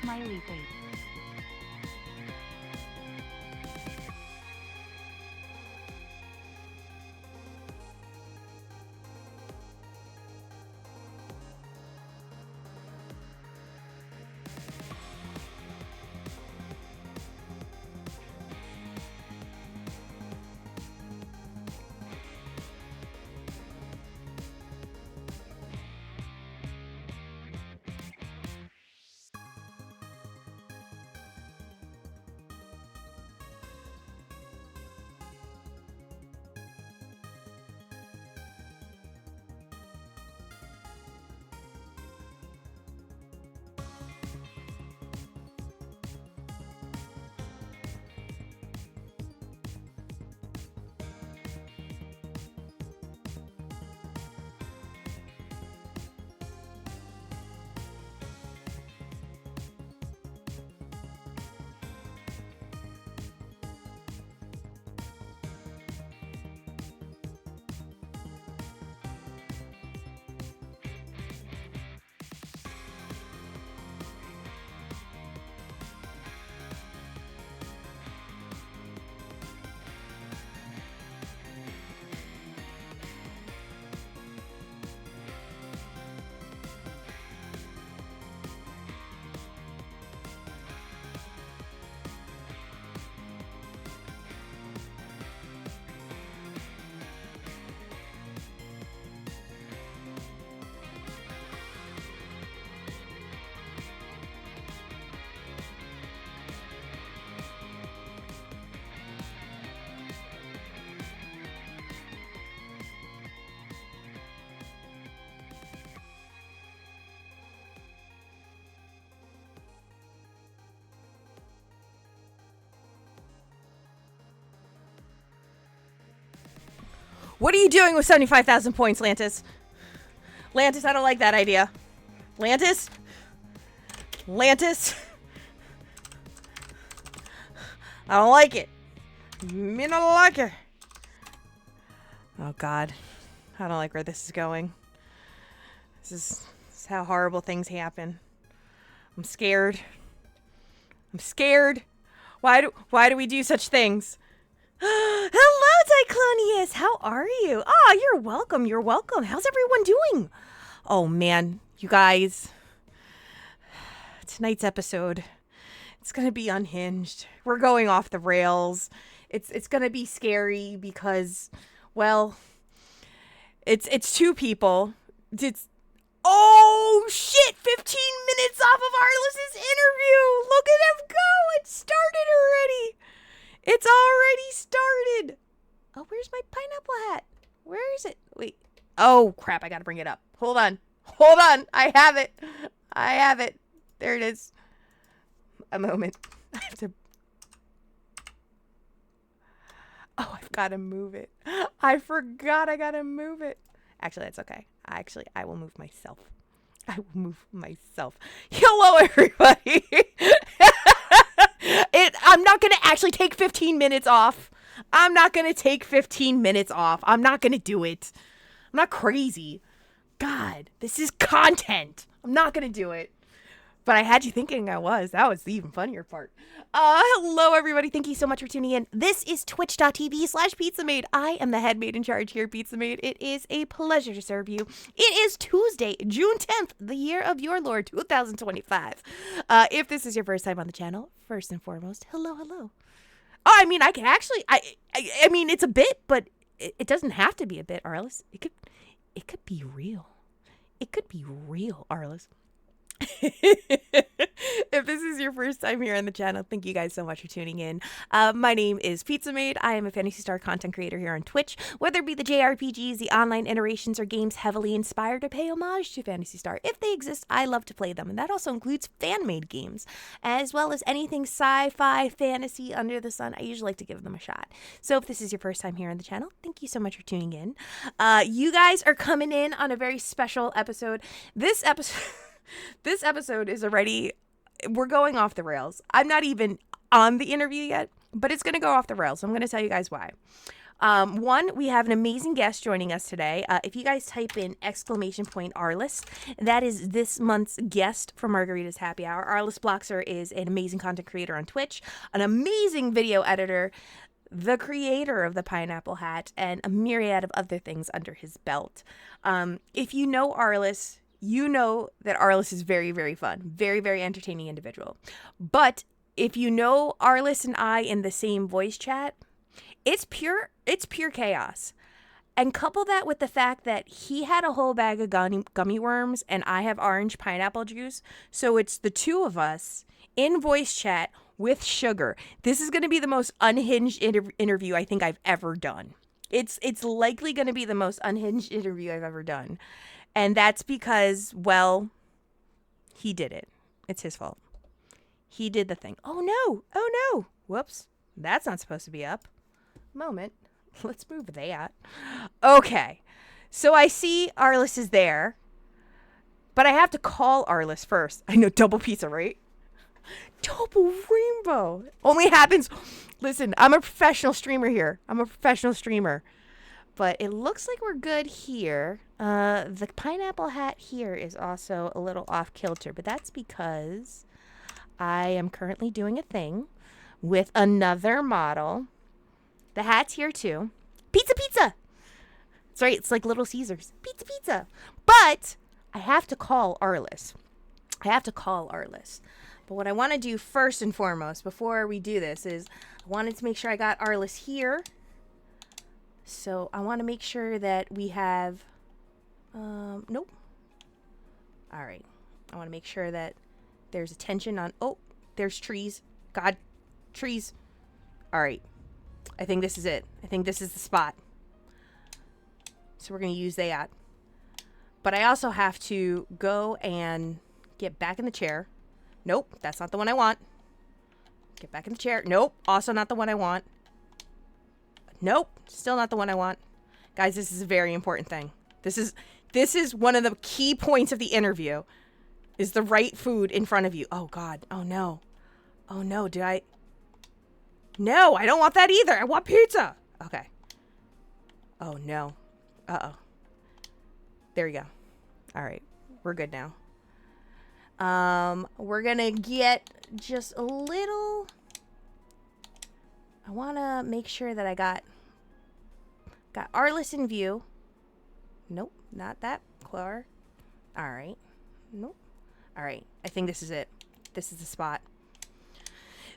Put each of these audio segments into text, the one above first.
smiley face. What are you doing with 75,000 points, Lantis? Lantis, I don't like that idea. Lantis? Lantis? I don't like it. Me not like it. Oh, God. I don't like where this is going. This is how horrible things happen. I'm scared. I'm scared. Why do we do such things? Hello, Diclonius. How are you? Oh, you're welcome. You're welcome. How's everyone doing? Oh, man. You guys. Tonight's episode. It's going to be unhinged. We're going off the rails. It's going to be scary because, well, it's two people. Oh, shit. 15 minutes off of Arlis's interview. Look at him go. It started already. It's already started. Oh, where's my pineapple hat? Where is it? Wait. Oh, crap. I got to bring it up. Hold on. Hold on. I have it. I have it. There it is. A moment. I have to. Oh, I've got to move it. I forgot I got to move it. Actually, that's okay. I will move myself. I will move myself. Hello, everybody. I'm not going to actually take 15 minutes off. I'm not going to take 15 minutes off. I'm not going to do it. I'm not crazy. God, this is content. I'm not going to do it. But I had you thinking I was. That was the even funnier part. Hello, everybody. Thank you so much for tuning in. This is twitch.tv/PizzaMaid. I am the head maid in charge here at PizzaMaid. It is a pleasure to serve you. It is Tuesday, June 10th, the year of your Lord, 2025. If this is your first time on the channel, first and foremost, hello, hello. Oh, I mean, I can actually, I mean, it's a bit, but it doesn't have to be a bit, Arlis. It could be real. It could be real, Arlis. If this is your first time here on the channel, thank you guys so much for tuning in. My name is PizzaMaid. I am a Phantasy Star content creator here on Twitch. Whether it be the JRPGs, the online iterations, or games heavily inspired to pay homage to Phantasy Star, if they exist, I love to play them, and that also includes fan-made games, as well as anything sci-fi, fantasy, under the sun. I usually like to give them a shot. So if this is your first time here on the channel, thank you so much for tuning in. You guys are coming in on a very special episode. This episode is already, we're going off the rails. I'm not even on the interview yet, but it's going to go off the rails. So I'm going to tell you guys why. One, we have an amazing guest joining us today. If you guys type in !Arlis, that is this month's guest for Margarita's Happy Hour. Arlisbloxer is an amazing content creator on Twitch, an amazing video editor, the creator of the pineapple hat, and a myriad of other things under his belt. If you know Arlis, you know that Arlis is very, very fun, very, very entertaining individual. But if you know Arlis and I in the same voice chat, it's pure chaos. And couple that with the fact that he had a whole bag of gummy worms and I have orange pineapple juice. So it's the two of us in voice chat with sugar. This is going to be the most unhinged interview I think I've ever done. It's likely going to be the most unhinged interview I've ever done. And that's because, well, he did it. It's his fault. He did the thing. Oh no. Whoops. That's not supposed to be up. Moment. Let's move that. Okay. So I see Arlis is there, but I have to call Arlis first. I know, double pizza, right? Double rainbow. Only happens. Listen, I'm a professional streamer here. But it looks like we're good here. The pineapple hat here is also a little off kilter, but that's because I am currently doing a thing with another model. The hat's here too. Pizza. That's right. It's like Little Caesars. Pizza. But I have to call Arlis. But what I want to do first and foremost, before we do this, is I wanted to make sure I got Arlis here. So I want to make sure that we have, nope. All right. I want to make sure that there's attention on, oh, there's trees. God, trees. All right. I think this is it. I think this is the spot. So we're going to use that. But I also have to go and get back in the chair. Nope, that's not the one I want. Get back in the chair. Nope, also not the one I want. Nope, still not the one I want. Guys, this is a very important thing. This is one of the key points of the interview. Is the right food in front of you. Oh God. Oh no. No, I don't want that either. I want pizza. Okay. Oh no. Uh-oh. There we go. All right. We're good now. We're gonna get just a little. I want to make sure that I got Arlis in view. Nope, not that far. All right. Nope. All right. I think this is it. This is the spot.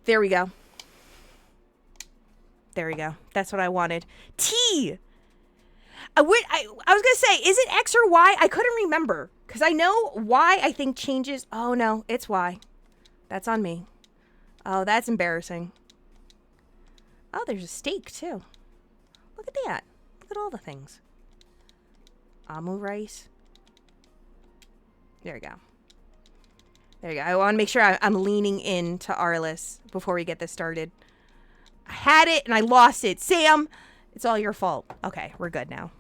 There we go. That's what I wanted. T. I was going to say, is it X or Y? I couldn't remember. Because I know Y, I think, changes. Oh, no. It's Y. That's on me. Oh, that's embarrassing. Oh, there's a steak, too. Look at that. Look at all the things. Amu rice. There we go. I want to make sure I'm leaning into Arlis before we get this started. I had it and I lost it. Sam, it's all your fault. Okay, we're good now.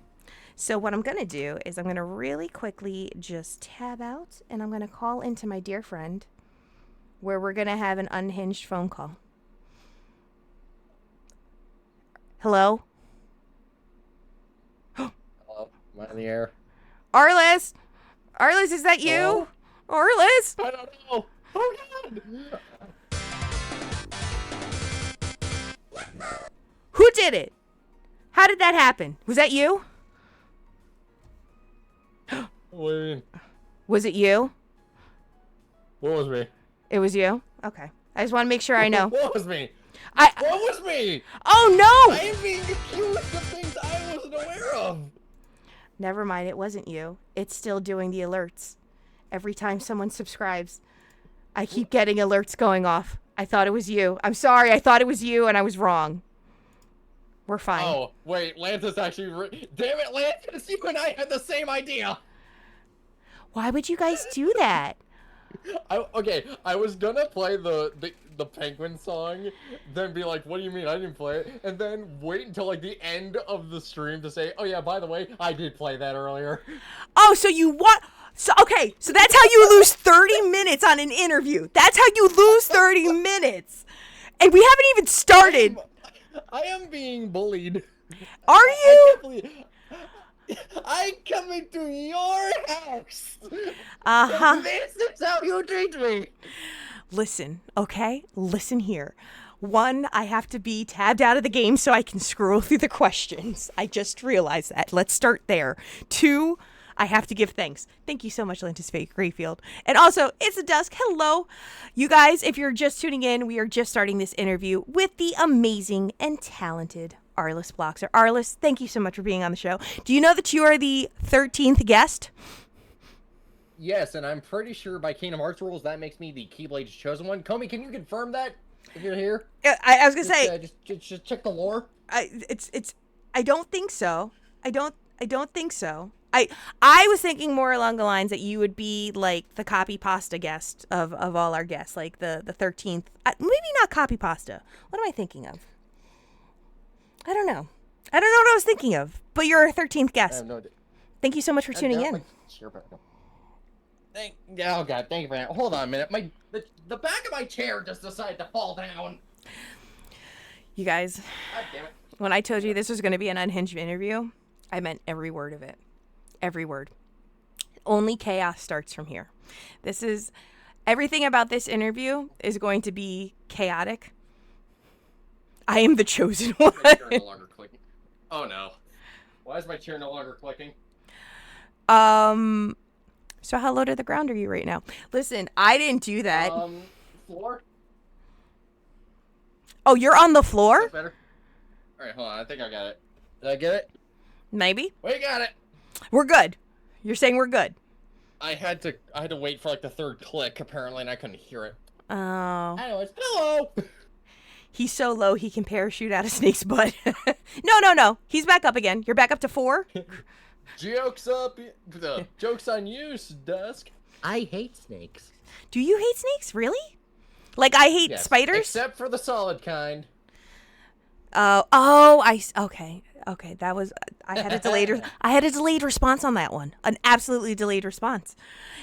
So what I'm going to do is I'm going to really quickly just tab out and I'm going to call into my dear friend where we're going to have an unhinged phone call. Hello? Hello? Am I in the air? Arlis, is that you? Hello? Arlis? I don't know. Oh, God. Who did it? How did that happen? Was that you? What do you mean? Was it you? What was me? It was you? Okay. I just want to make sure I know. What was me? What was me? Oh, no! I am being accused of things I wasn't aware of. Never mind, it wasn't you. It's still doing the alerts. Every time someone subscribes, I keep getting alerts going off. I thought it was you. I'm sorry, I thought it was you and I was wrong. We're fine. Oh, wait, Lantis actually... Damn it, Lantis, you and I had the same idea. Why would you guys do that? I was gonna play the penguin song, then be like, what do you mean I didn't play it? And then wait until like the end of the stream to say, oh yeah, by the way, I did play that earlier. Oh, so you want... So, okay, so that's how you lose 30 minutes on an interview. That's how you lose 30 minutes. And we haven't even started. I am being bullied. Are I you? can't believe I come into your house. Uh-huh. This is how you treat me. Listen, okay? Listen here. One, I have to be tabbed out of the game so I can scroll through the questions. I just realized that. Let's start there. Two, I have to give thanks. Thank you so much, Lintus Fake Grayfield. And also, it's a dusk. Hello. You guys, if you're just tuning in, we are just starting this interview with the amazing and talented Arlisbloxer. Arlis, thank you so much for being on the show. Do you know that you are the 13th guest? Yes, and I'm pretty sure by Kingdom Hearts rules that makes me the Keyblade's chosen one. Comey, can you confirm that if you're here? I was gonna say, just check the lore. I don't think so. I don't think so. I was thinking more along the lines that you would be like the copy pasta guest of all our guests, like the 13th. Maybe not copy pasta. What am I thinking of? I don't know. I don't know what I was thinking of. But you're our 13th guest. I have no idea. Thank you so much for tuning in. Oh god, thank you for that. Hold on a minute. The back of my chair just decided to fall down. You guys, God damn it. when I told you this was going to be an unhinged interview, I meant every word of it. Every word. Only chaos starts from here. Everything about this interview is going to be chaotic. I am the chosen one. My chair no longer clicking. Oh no. Why is my chair no longer clicking? So how low to the ground are you right now? Listen, I didn't do that. Floor? Oh, you're on the floor? That's better. Alright, hold on. I think I got it. Did I get it? Maybe. We got it! We're good. You're saying we're good. I had to wait for like the third click apparently and I couldn't hear it. Oh. Anyways, hello! He's so low he can parachute out of Snake's butt. No. He's back up again. You're back up to 4? Joke's on you, Dusk. I hate snakes. Do you hate snakes? Really? Like I hate spiders? Except for the solid kind. Okay, that was I had a delayed response on that one. An absolutely delayed response.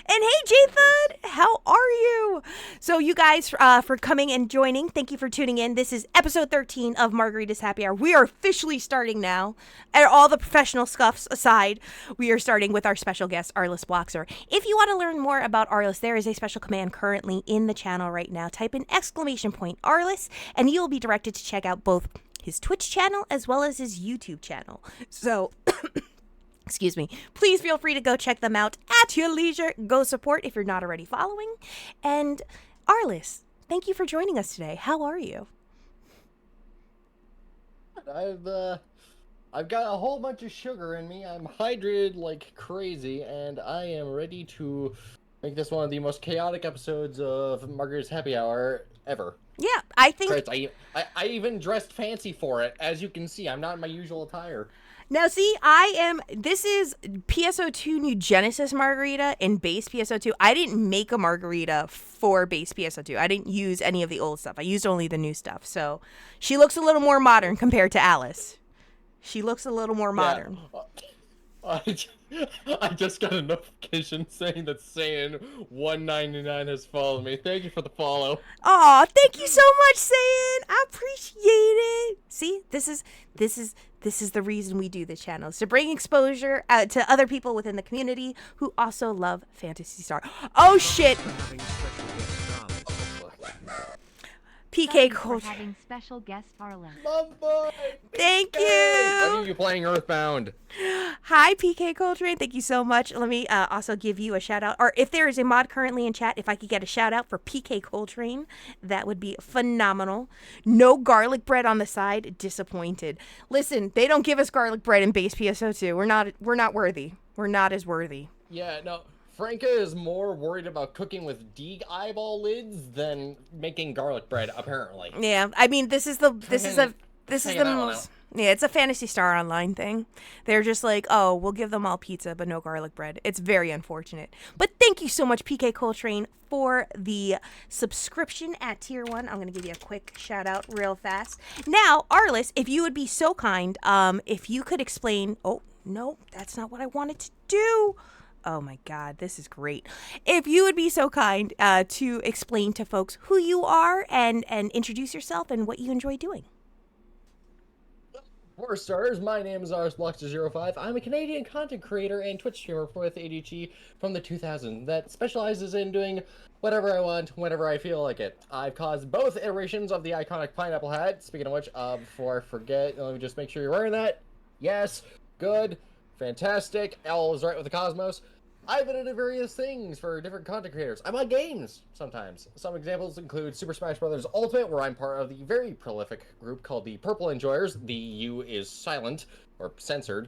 And hey, J-Thud, how are you? So you guys for coming and joining, thank you for tuning in. This is episode 13 of Margarita's Happy Hour. We are officially starting now. And all the professional scuffs aside, we are starting with our special guest, Arlisbloxer. If you want to learn more about Arlis, there is a special command currently in the channel right now. Type in !Arlis, and you will be directed to check out both his Twitch channel as well as his YouTube channel. So, excuse me, please feel free to go check them out at your leisure. Go support if you're not already following. And Arlis, thank you for joining us today. How are you? I've got a whole bunch of sugar in me. I'm hydrated like crazy, and I am ready to make this one of the most chaotic episodes of Margarita's Happy Hour ever. Yeah, I think... I even dressed fancy for it. As you can see, I'm not in my usual attire. Now, see, this is PSO2 New Genesis Margarita and base PSO2. I didn't make a margarita for base PSO2. I didn't use any of the old stuff. I used only the new stuff. So she looks a little more modern compared to Alice. She looks a little more modern. I just got a notification saying that Saiyan199 has followed me. Thank you for the follow. Aw, thank you so much, Saiyan. I appreciate it. See, this is the reason we do this channel, is to bring exposure to other people within the community who also love Phantasy Star. Oh shit. PK Culture. Having special guest Arlis. Thank you. When are you playing Earthbound? Hi, PK Coltrane. Thank you so much. Let me also give you a shout out. Or if there is a mod currently in chat, if I could get a shout out for PK Coltrane, that would be phenomenal. No garlic bread on the side. Disappointed. Listen, they don't give us garlic bread in base PSO2. We're not worthy. We're not as worthy. Yeah, no. Franca is more worried about cooking with Deeg eyeball lids than making garlic bread, apparently. Yeah, I mean, this is the most. Yeah, it's a Phantasy Star Online thing. They're just like, oh, we'll give them all pizza, but no garlic bread. It's very unfortunate. But thank you so much, PK Coltrane, for the subscription at Tier 1. I'm going to give you a quick shout out real fast. Now, Arlis, if you would be so kind, if you could explain. Oh, no, that's not what I wanted to do. Oh my God, this is great. If you would be so kind to explain to folks who you are and introduce yourself and what you enjoy doing. For starters, my name is Arlisbloxer05. I'm a Canadian content creator and Twitch streamer with ADHD from the 2000s that specializes in doing whatever I want, whenever I feel like it. I've caused both iterations of the iconic pineapple hat. Speaking of which, before I forget, let me just make sure you're wearing that. Yes, good, fantastic, all is right with the cosmos. I've edited various things for different content creators. I mod games sometimes. Some examples include Super Smash Bros. Ultimate, where I'm part of the very prolific group called the Purple Enjoyers. The U is silent, or censored.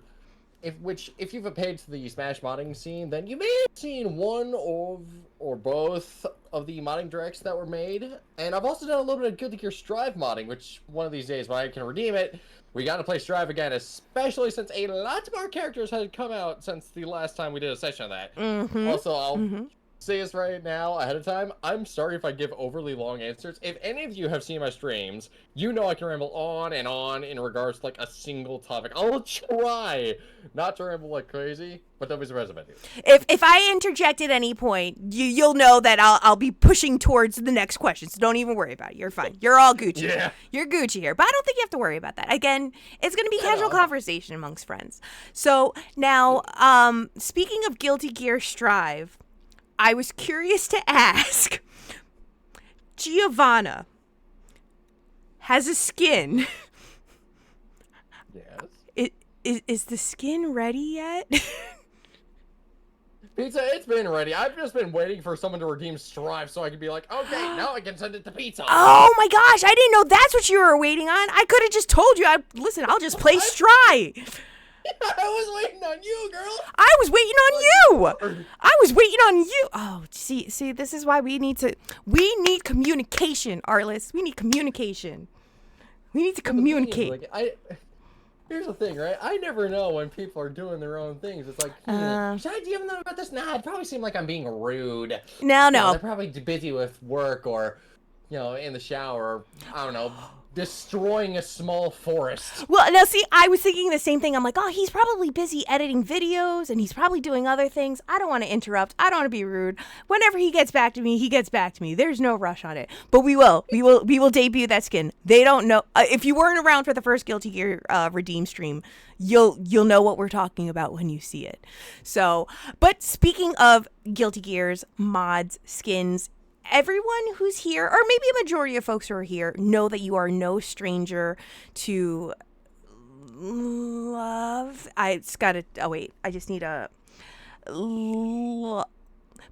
If you've paid to the Smash modding scene, then you may have seen one of, or both, of the modding directs that were made. And I've also done a little bit of Guilty Gear Strive modding, which one of these days, when I can redeem it, we gotta play Strive again, especially since a lot more characters had come out since the last time we did a session of that. Also, I'll say this right now ahead of time. I'm sorry if I give overly long answers. If any of you have seen my streams, you know I can ramble on and on in regards to like a single topic. I'll try not to ramble like crazy, but don't be surprised if I do. If I interject at any point, you'll know that I'll be pushing towards the next question. So don't even worry about it. You're fine. You're all Gucci. Yeah. You're Gucci here. But I don't think you have to worry about that. Again, it's going to be casual conversation amongst friends. So now, speaking of Guilty Gear Strive, I was curious to ask, Giovanna has a skin. Yes. Is the skin ready yet? Pizza, it's been ready. I've just been waiting for someone to redeem Strive so I can be like, okay, now I can send it to Pizza. Oh my gosh, I didn't know that's what you were waiting on. I could have just told you, listen, I'll just play Strive. I was waiting on you, girl. I was waiting on you. I was waiting on you. Oh, see, this is why we need communication, Arlis. We need communication. We need to communicate. Here's the thing, right? I never know when people are doing their own things. It's like, should I do you know about this? Nah, it probably seemed like I'm being rude. No. They're probably busy with work or, in the shower, or, I don't know, destroying a small forest. Well, now see, I was thinking the same thing. I'm like, oh, he's probably busy editing videos and he's probably doing other things. I don't want to interrupt. I don't want to be rude. Whenever he gets back to me, he gets back to me. There's no rush on it. But we will debut that skin. They don't know. If you weren't around for the first Guilty Gear Redeem stream, you'll know what we're talking about when you see it. So, but speaking of Guilty Gears, mods, skins, everyone who's here, or maybe a majority of folks who are here, know that you are no stranger to love. I just need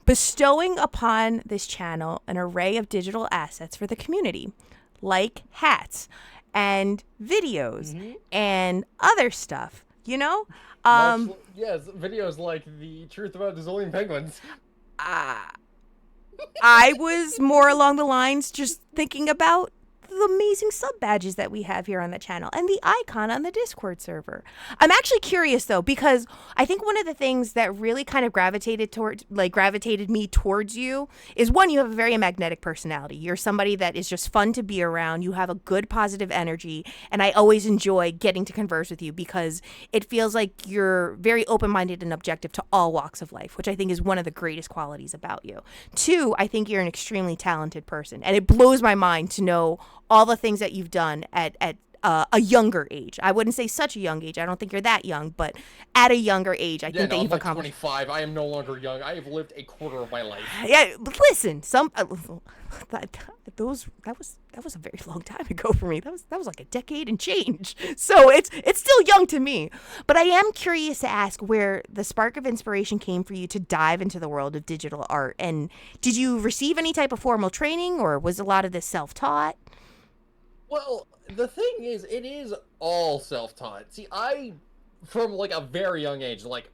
bestowing upon this channel an array of digital assets for the community, like hats and videos and other stuff, Yes, videos like the truth about the Zillion penguins. I was more along the lines just thinking about the amazing sub badges that we have here on the channel and the icon on the Discord server. I'm actually curious though, because I think one of the things that really kind of gravitated me towards you is, one, you have a very magnetic personality. You're somebody that is just fun to be around. You have a good positive energy, and I always enjoy getting to converse with you because it feels like you're very open-minded and objective to all walks of life, which I think is one of the greatest qualities about you. Two, I think you're an extremely talented person, and it blows my mind to know all the things that you've done at a younger age. I wouldn't say such a young age. I don't think you're that young, but at a younger age, I think that you've accomplished. 25. I am no longer young. I have lived a quarter of my life. Yeah, but listen, that was a very long time ago for me. That was like a decade and change. So it's still young to me. But I am curious to ask where the spark of inspiration came for you to dive into the world of digital art. And did you receive any type of formal training, or was a lot of this self-taught? Well, the thing is, it is all self-taught. See, from like a very young age, like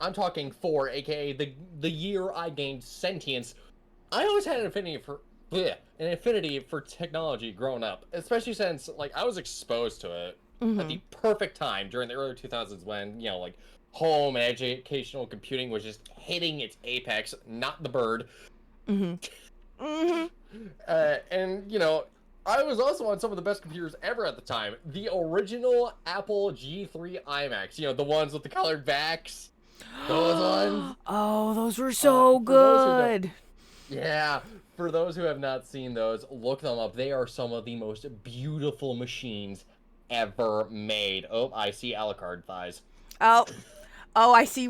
I'm talking 4, aka the year I gained sentience, I always had an affinity for technology growing up, especially since like I was exposed to it at the perfect time during the early 2000s when, like home and educational computing was just hitting its apex, not the bird. And I was also on some of the best computers ever at the time. The original Apple G3 iMacs, the ones with the colored backs. Those ones. Oh, those were so good. Yeah, for those who have not seen those, look them up. They are some of the most beautiful machines ever made. Oh, I see Alucard thighs. Oh, I see.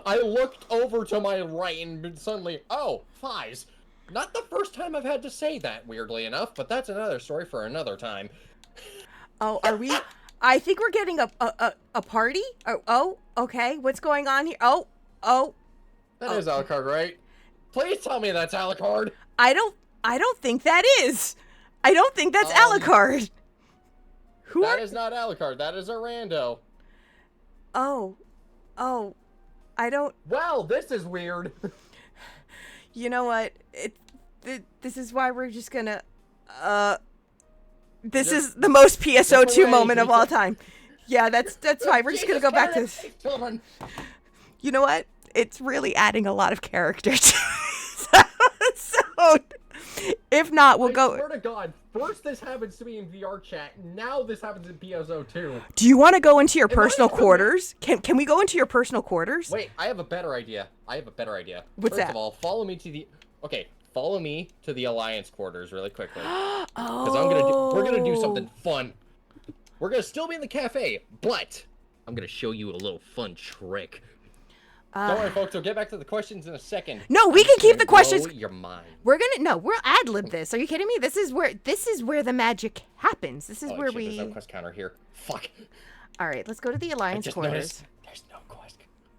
I looked over to my right and suddenly, oh, thighs. Not the first time I've had to say that, weirdly enough, but that's another story for another time. Oh, are we? I think we're getting a party. Oh, okay. What's going on here? Oh. That is Alucard, right? Please tell me that's Alucard. I don't think that is. I don't think that's Alucard. That is not Alucard. That is a rando. Oh, I don't. Well, this is weird. You know what? This is why we're just gonna. This is the most PSO2 moment of all time. Yeah, that's fine. We're just gonna go back to this. Children. You know what? It's really adding a lot of character to this episode. If not, we'll go. I swear to God, first this happens to me in VR chat, now this happens in PSO2. Do you want to go into your personal quarters? Can we go into your personal quarters? Wait, I have a better idea. What's that? First of all, follow me to the Alliance quarters really quickly. Oh. Because we're gonna do something fun. We're gonna still be in the cafe, but I'm gonna show you a little fun trick. Don't worry, folks. We'll get back to the questions in a second. No, we can keep the questions. Blow your mind. We'll ad lib this. Are you kidding me? This is where the magic happens. This is where we. There's no quest counter here. Fuck. All right, let's go to the Alliance quarters. Noticed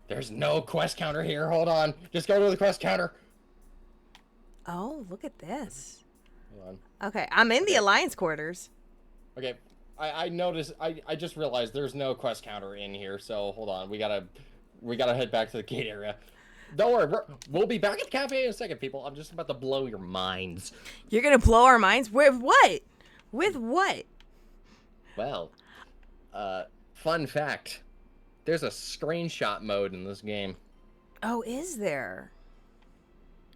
there's no quest counter here. Hold on. Just go to the quest counter. Oh, look at this. Hold on. Okay, I'm in the Alliance quarters. Okay, I noticed. I just realized there's no quest counter in here. So hold on. We gotta head back to the gate area. Don't worry, we'll be back at the cafe in a second, people. I'm just about to blow your minds. You're gonna blow our minds? With what? With what? Well, fun fact. There's a screenshot mode in this game. Oh, is there?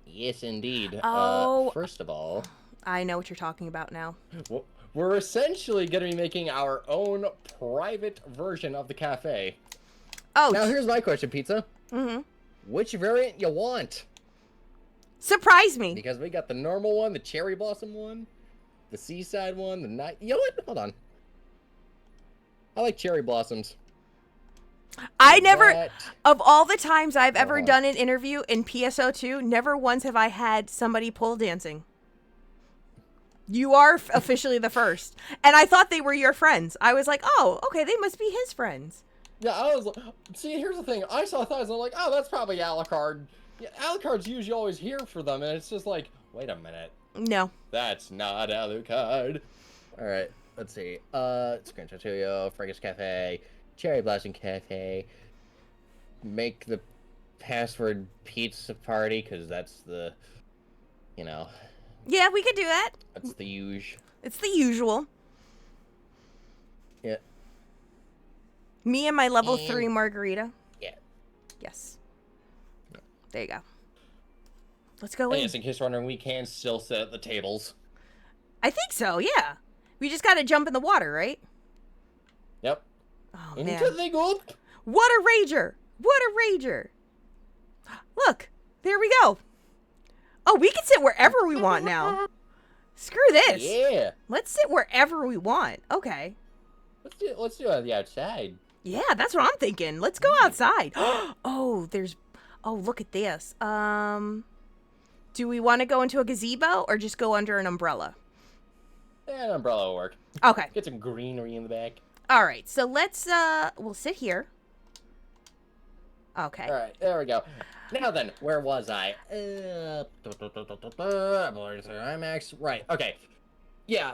Yes, indeed. Oh. First of all, I know what you're talking about now. we're essentially going to be making our own private version of the cafe. Oh. Now, here's my question, Pizza. Mm-hmm. Which variant you want? Surprise me. Because we got the normal one, the cherry blossom one, the seaside one, the night. You know what? Hold on. I like cherry blossoms. Of all the times I've ever done an interview in PSO2, never once have I had somebody pole dancing. You are officially the first. And I thought they were your friends. I was like, oh, okay, they must be his friends. Yeah, I was like, see, here's the thing. I saw thighs and I'm like, oh, that's probably Alucard. Yeah, Alucard's usually always here for them, and it's just like, wait a minute. No. That's not Alucard. Alright, let's see. Screenshot Studio, Franca's Cafe, Cherry Blossom Cafe. Make the password pizza party, because that's the, you know. Yeah, we could do that. That's the usual. It's the usual. Yeah. Me and my level 3 Margarita. Yeah. Yes. There you go. Let's go in. Yes, in case you're wondering, we can still sit at the tables. I think so, yeah. We just gotta jump in the water, right? Yep. Oh, Into man. the gold. What a rager! What a rager! Look, there we go. Oh, we can sit wherever we want now. Screw this. Yeah. Let's sit wherever we want. Okay. Let's do it on the outside. Yeah, that's what I'm thinking. Let's go outside. Oh, look at this. Do we want to go into a gazebo or just go under an umbrella? Yeah, an umbrella will work. Okay. Get some greenery in the back. All right. So let's we'll sit here. Okay. All right, there we go. Now then, where was I? IMAX. Right. Okay. Yeah.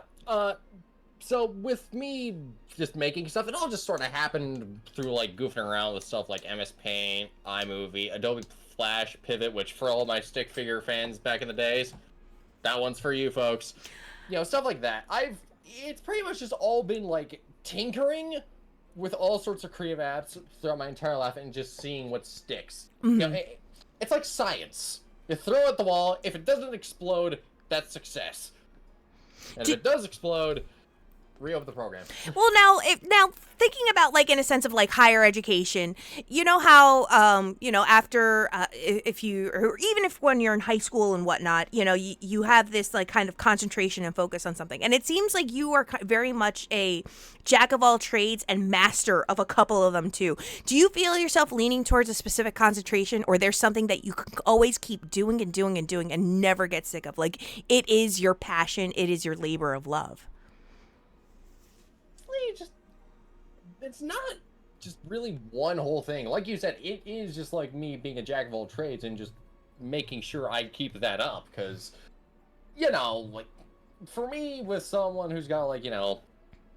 So with me just making stuff, it all just sort of happened through like goofing around with stuff like MS Paint, iMovie, Adobe Flash, Pivot, which for all my stick figure fans back in the days, that one's for you folks. You know, stuff like that. It's pretty much just all been like tinkering with all sorts of creative apps throughout my entire life and just seeing what sticks. Mm-hmm. You know, it's like science. You throw it at the wall. If it doesn't explode, that's success. And if it does explode, Reopen the program. Well, now thinking about like in a sense of like higher education, you know how after if you or even if when you're in high school and whatnot, you have this like kind of concentration and focus on something, and it seems like you are very much a jack of all trades and master of a couple of them too. Do you feel yourself leaning towards a specific concentration, or there's something that you can always keep doing and doing and doing and never get sick of? Like it is your passion, it is your labor of love. It's not just really one whole thing. Like you said, it is just like me being a jack of all trades and just making sure I keep that up. Because, like, for me, with someone who's got, like,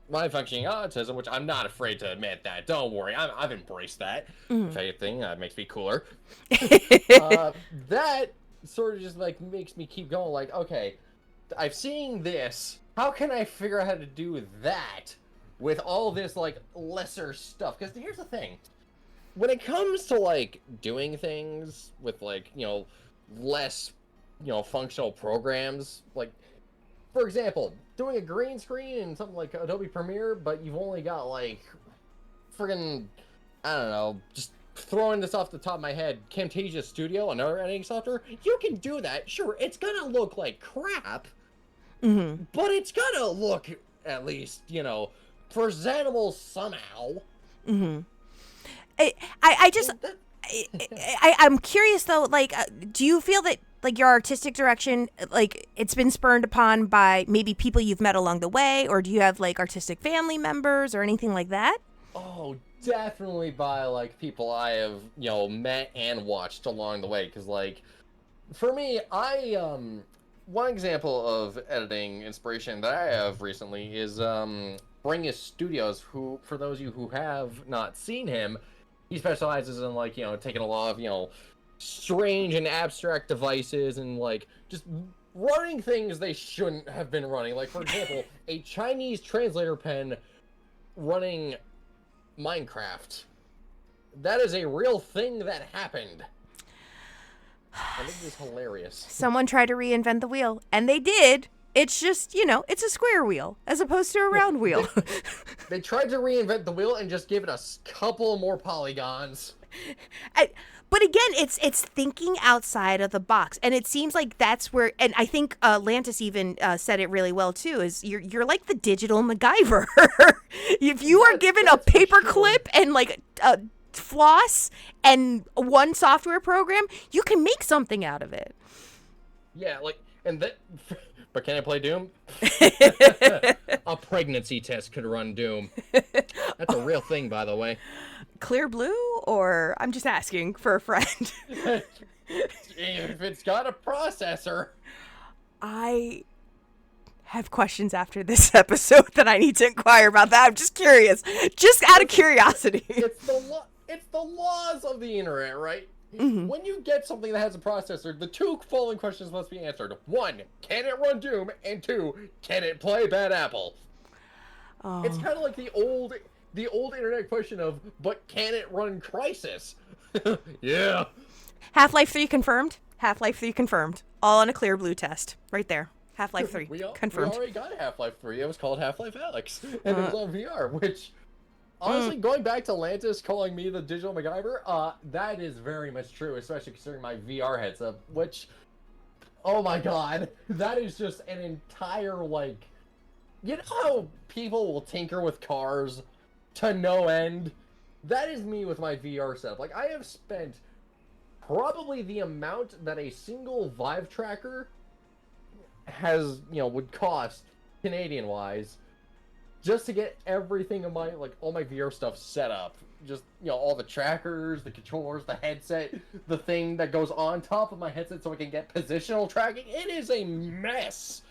my functioning autism, which I'm not afraid to admit that. Don't worry, I've embraced that. Thing makes me cooler. That sort of just, like, makes me keep going. Like, okay, I've seen this. How can I figure out how to do that? With all this, like, lesser stuff. Because here's the thing. When it comes to, like, doing things with, like, less, functional programs, like, for example, doing a green screen in something like Adobe Premiere, but you've only got, like, friggin', I don't know, just throwing this off the top of my head, Camtasia Studio, another editing software, you can do that. Sure, it's gonna look like crap, but it's gonna look, at least, presentable somehow. I'm curious though, like, do you feel that like your artistic direction, like it's been spurned upon by maybe people you've met along the way, or do you have like artistic family members or anything like that? Oh, definitely by like people I have, met and watched along the way. Because like, for me, one example of editing inspiration that I have recently is Franca Studios, who, for those of you who have not seen him, he specializes in, like, taking a lot of, strange and abstract devices and, like, just running things they shouldn't have been running. Like, for example, a Chinese translator pen running Minecraft. That is a real thing that happened. I think it is hilarious. Someone tried to reinvent the wheel, and they did. It's just, it's a square wheel as opposed to a round wheel. They tried to reinvent the wheel and just give it a couple more polygons. But again, it's thinking outside of the box, and it seems like that's where. And I think Lantis even said it really well too. Is you're like the digital MacGyver. If you are given a paper clip and like floss and one software program, you can make something out of it. Yeah, like, and that. But can I play Doom? A pregnancy test could run Doom. That's a real thing, by the way. Clear Blue, or I'm just asking for a friend. If it's got a processor. I have questions after this episode that I need to inquire about that. I'm just curious. Just out of curiosity. It's the laws of the internet, right? When you get something that has a processor, the two following questions must be answered. 1, can it run Doom? And 2, can it play Bad Apple? Oh. It's kind of like the old internet question of, but can it run Crysis? Yeah. Half-Life 3 confirmed. Half-Life 3 confirmed. All on a Clear Blue test. Right there. Half-Life 3 confirmed. We already got Half-Life 3. It was called Half-Life Alyx. And it was on VR, which... Honestly, going back to Lantis calling me the digital MacGyver, that is very much true, especially considering my VR headset, which, oh my god, that is just an entire, like, you know how people will tinker with cars to no end? That is me with my VR setup. Like, I have spent probably the amount that a single Vive tracker has, would cost, Canadian-wise, just to get everything of my, like, all my VR stuff set up. Just, all the trackers, the controllers, the headset, the thing that goes on top of my headset so I can get positional tracking. It is a mess.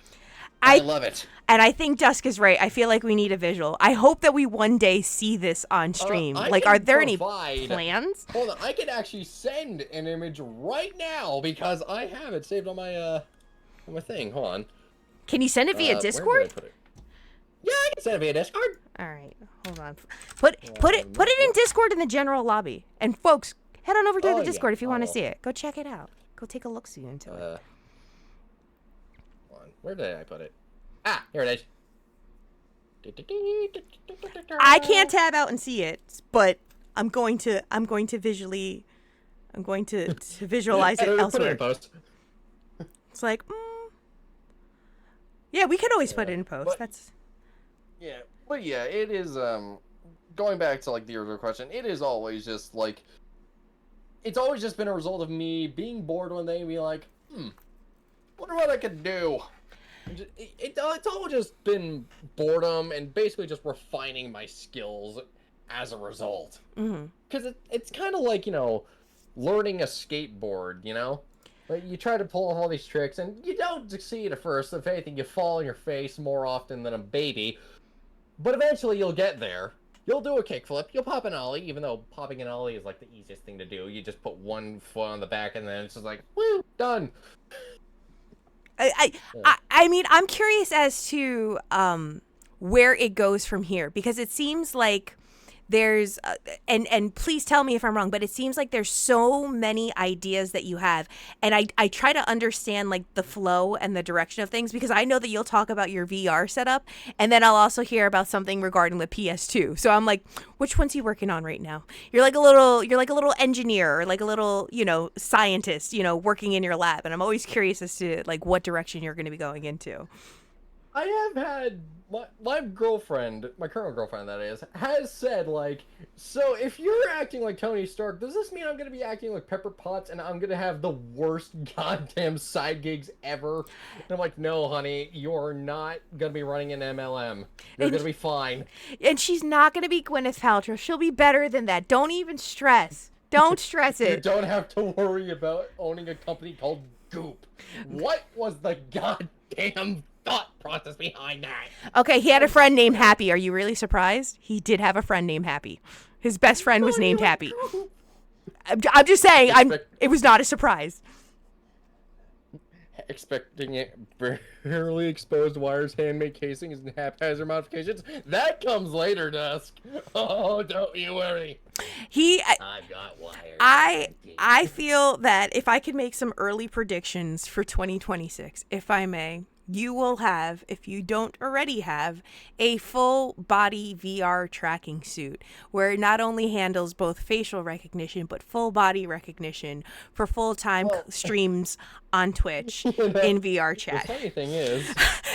I love it. And I think Dusk is right. I feel like we need a visual. I hope that we one day see this on stream. Like, are there any plans? Hold on. I can actually send an image right now because I have it saved on my thing. Hold on. Can you send it via Discord? Where did I put it? Yeah, I can send it via Discord. All right, hold on. Put it in Discord in the general lobby. And folks, head on over to the Discord if you want to see it. Go check it out. Go take a look-see into it. Hold on. Where did I put it? Ah, here it is. I can't tab out and see it, but I'm going to visualize it elsewhere. Post. It's like, yeah, we could always put it in post. But yeah, it is. Going back to like the original question, it is always just like, it's always just been a result of me being bored one day and be like, wonder what I could do. It's all just been boredom and basically just refining my skills as a result. Because it's kind of like, learning a skateboard, Like, you try to pull off all these tricks and you don't succeed at first. If anything, you fall on your face more often than a baby. But eventually you'll get there. You'll do a kickflip, you'll pop an ollie, even though popping an ollie is like the easiest thing to do. You just put one foot on the back and then it's just like, woo, done. I mean, I'm curious as to where it goes from here, because it seems like there's and please tell me if I'm wrong, but it seems like there's so many ideas that you have, and I try to understand like the flow and the direction of things, because I know that you'll talk about your VR setup and then I'll also hear about something regarding the PS2. So I'm like, which one's he working on right now? You're like a little engineer, or like a little, scientist, working in your lab, and I'm always curious as to like what direction you're going to be going into. I have had my girlfriend, my current girlfriend that is, has said like, so if you're acting like Tony Stark, does this mean I'm gonna be acting like Pepper Potts and I'm gonna have the worst goddamn side gigs ever? And I'm like, no, honey, you're not gonna be running an MLM. You're gonna be fine. And she's not gonna be Gwyneth Paltrow. She'll be better than that. Don't even stress. Don't stress it. You don't have to worry about owning a company called Goop. What was the goddamn thought process behind that? Okay, he had a friend named Happy. Are you really surprised? He did have a friend named Happy. His best friend was named Happy. I'm just saying, it was not a surprise. Expecting it, barely exposed wires, handmade casings, and haphazard modifications. That comes later, Dusk. Oh, don't you worry. I've got wires. I feel that if I could make some early predictions for 2026, if I may, you will have, if you don't already have, a full body VR tracking suit where it not only handles both facial recognition but full body recognition for full-time streams on Twitch in VR chat. The funny thing is,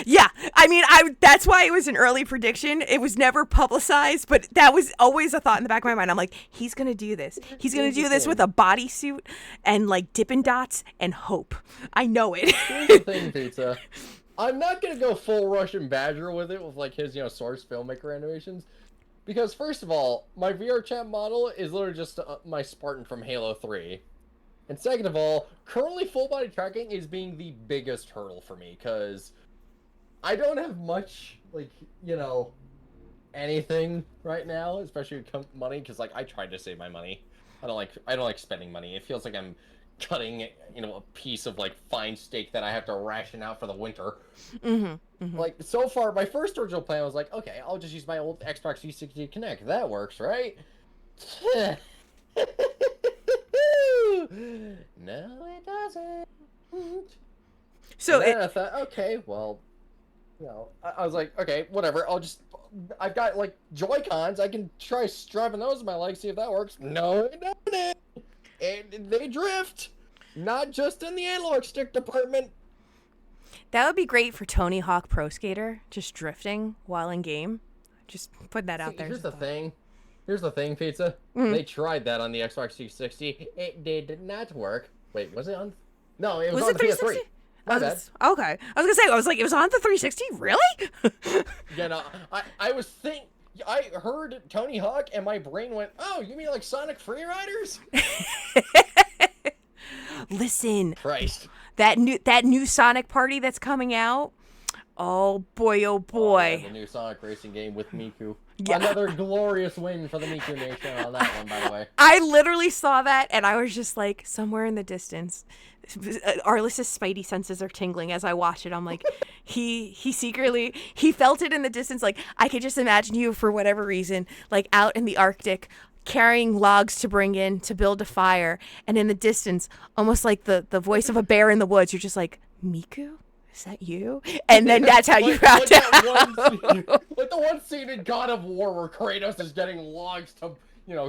yeah, I mean, that's why it was an early prediction. It was never publicized, but that was always a thought in the back of my mind. I'm like, he's gonna do this. He's gonna do this with a bodysuit and like Dippin' Dots and hope. I know it. Here's the thing, Pizza. I'm not gonna go full Russian Badger with it with like his, source filmmaker animations, because first of all, my VR chat model is literally just my Spartan from Halo 3, and second of all, currently full body tracking is being the biggest hurdle for me because I don't have much like anything right now, especially with money, because like I tried to save my money. I don't like spending money. It feels like I'm cutting a piece of like fine steak that I have to ration out for the winter. Like so far my first original plan was like, okay, I'll just use my old Xbox 360 Connect. That works, right? No, it doesn't. So I thought, okay, well, I was like, okay, whatever, I've got like Joy-Cons, I can try strapping those to my legs, see if that works. No, it doesn't. And they drift, not just in the analog stick department. That would be great for Tony Hawk Pro Skater, just drifting while in game. Just put that out there. Here's the thing, Pizza. They tried that on the Xbox 360. It did not work. Wait, was it on? No, it was on the PS3. My bad. Okay. I was gonna say, it was on the 360? Really? Yeah, no, I heard Tony Hawk and my brain went, oh, you mean like Sonic Free Riders? Listen, Christ. That new Sonic party that's coming out. Oh boy, oh boy. Oh, yeah, the new Sonic racing game with Miku. Yeah. Another glorious win for the Miku Nation on that one, by the way. I literally saw that and I was just like, somewhere in the distance, Arlis' spidey senses are tingling as I watch it. I'm like, he secretly, he felt it in the distance. Like, I could just imagine you, for whatever reason, like out in the Arctic, carrying logs to bring in to build a fire. And in the distance, almost like the voice of a bear in the woods, you're just like, Miku? is that you? And then that's how you found out. Like the one scene in God of War where Kratos is getting logs to,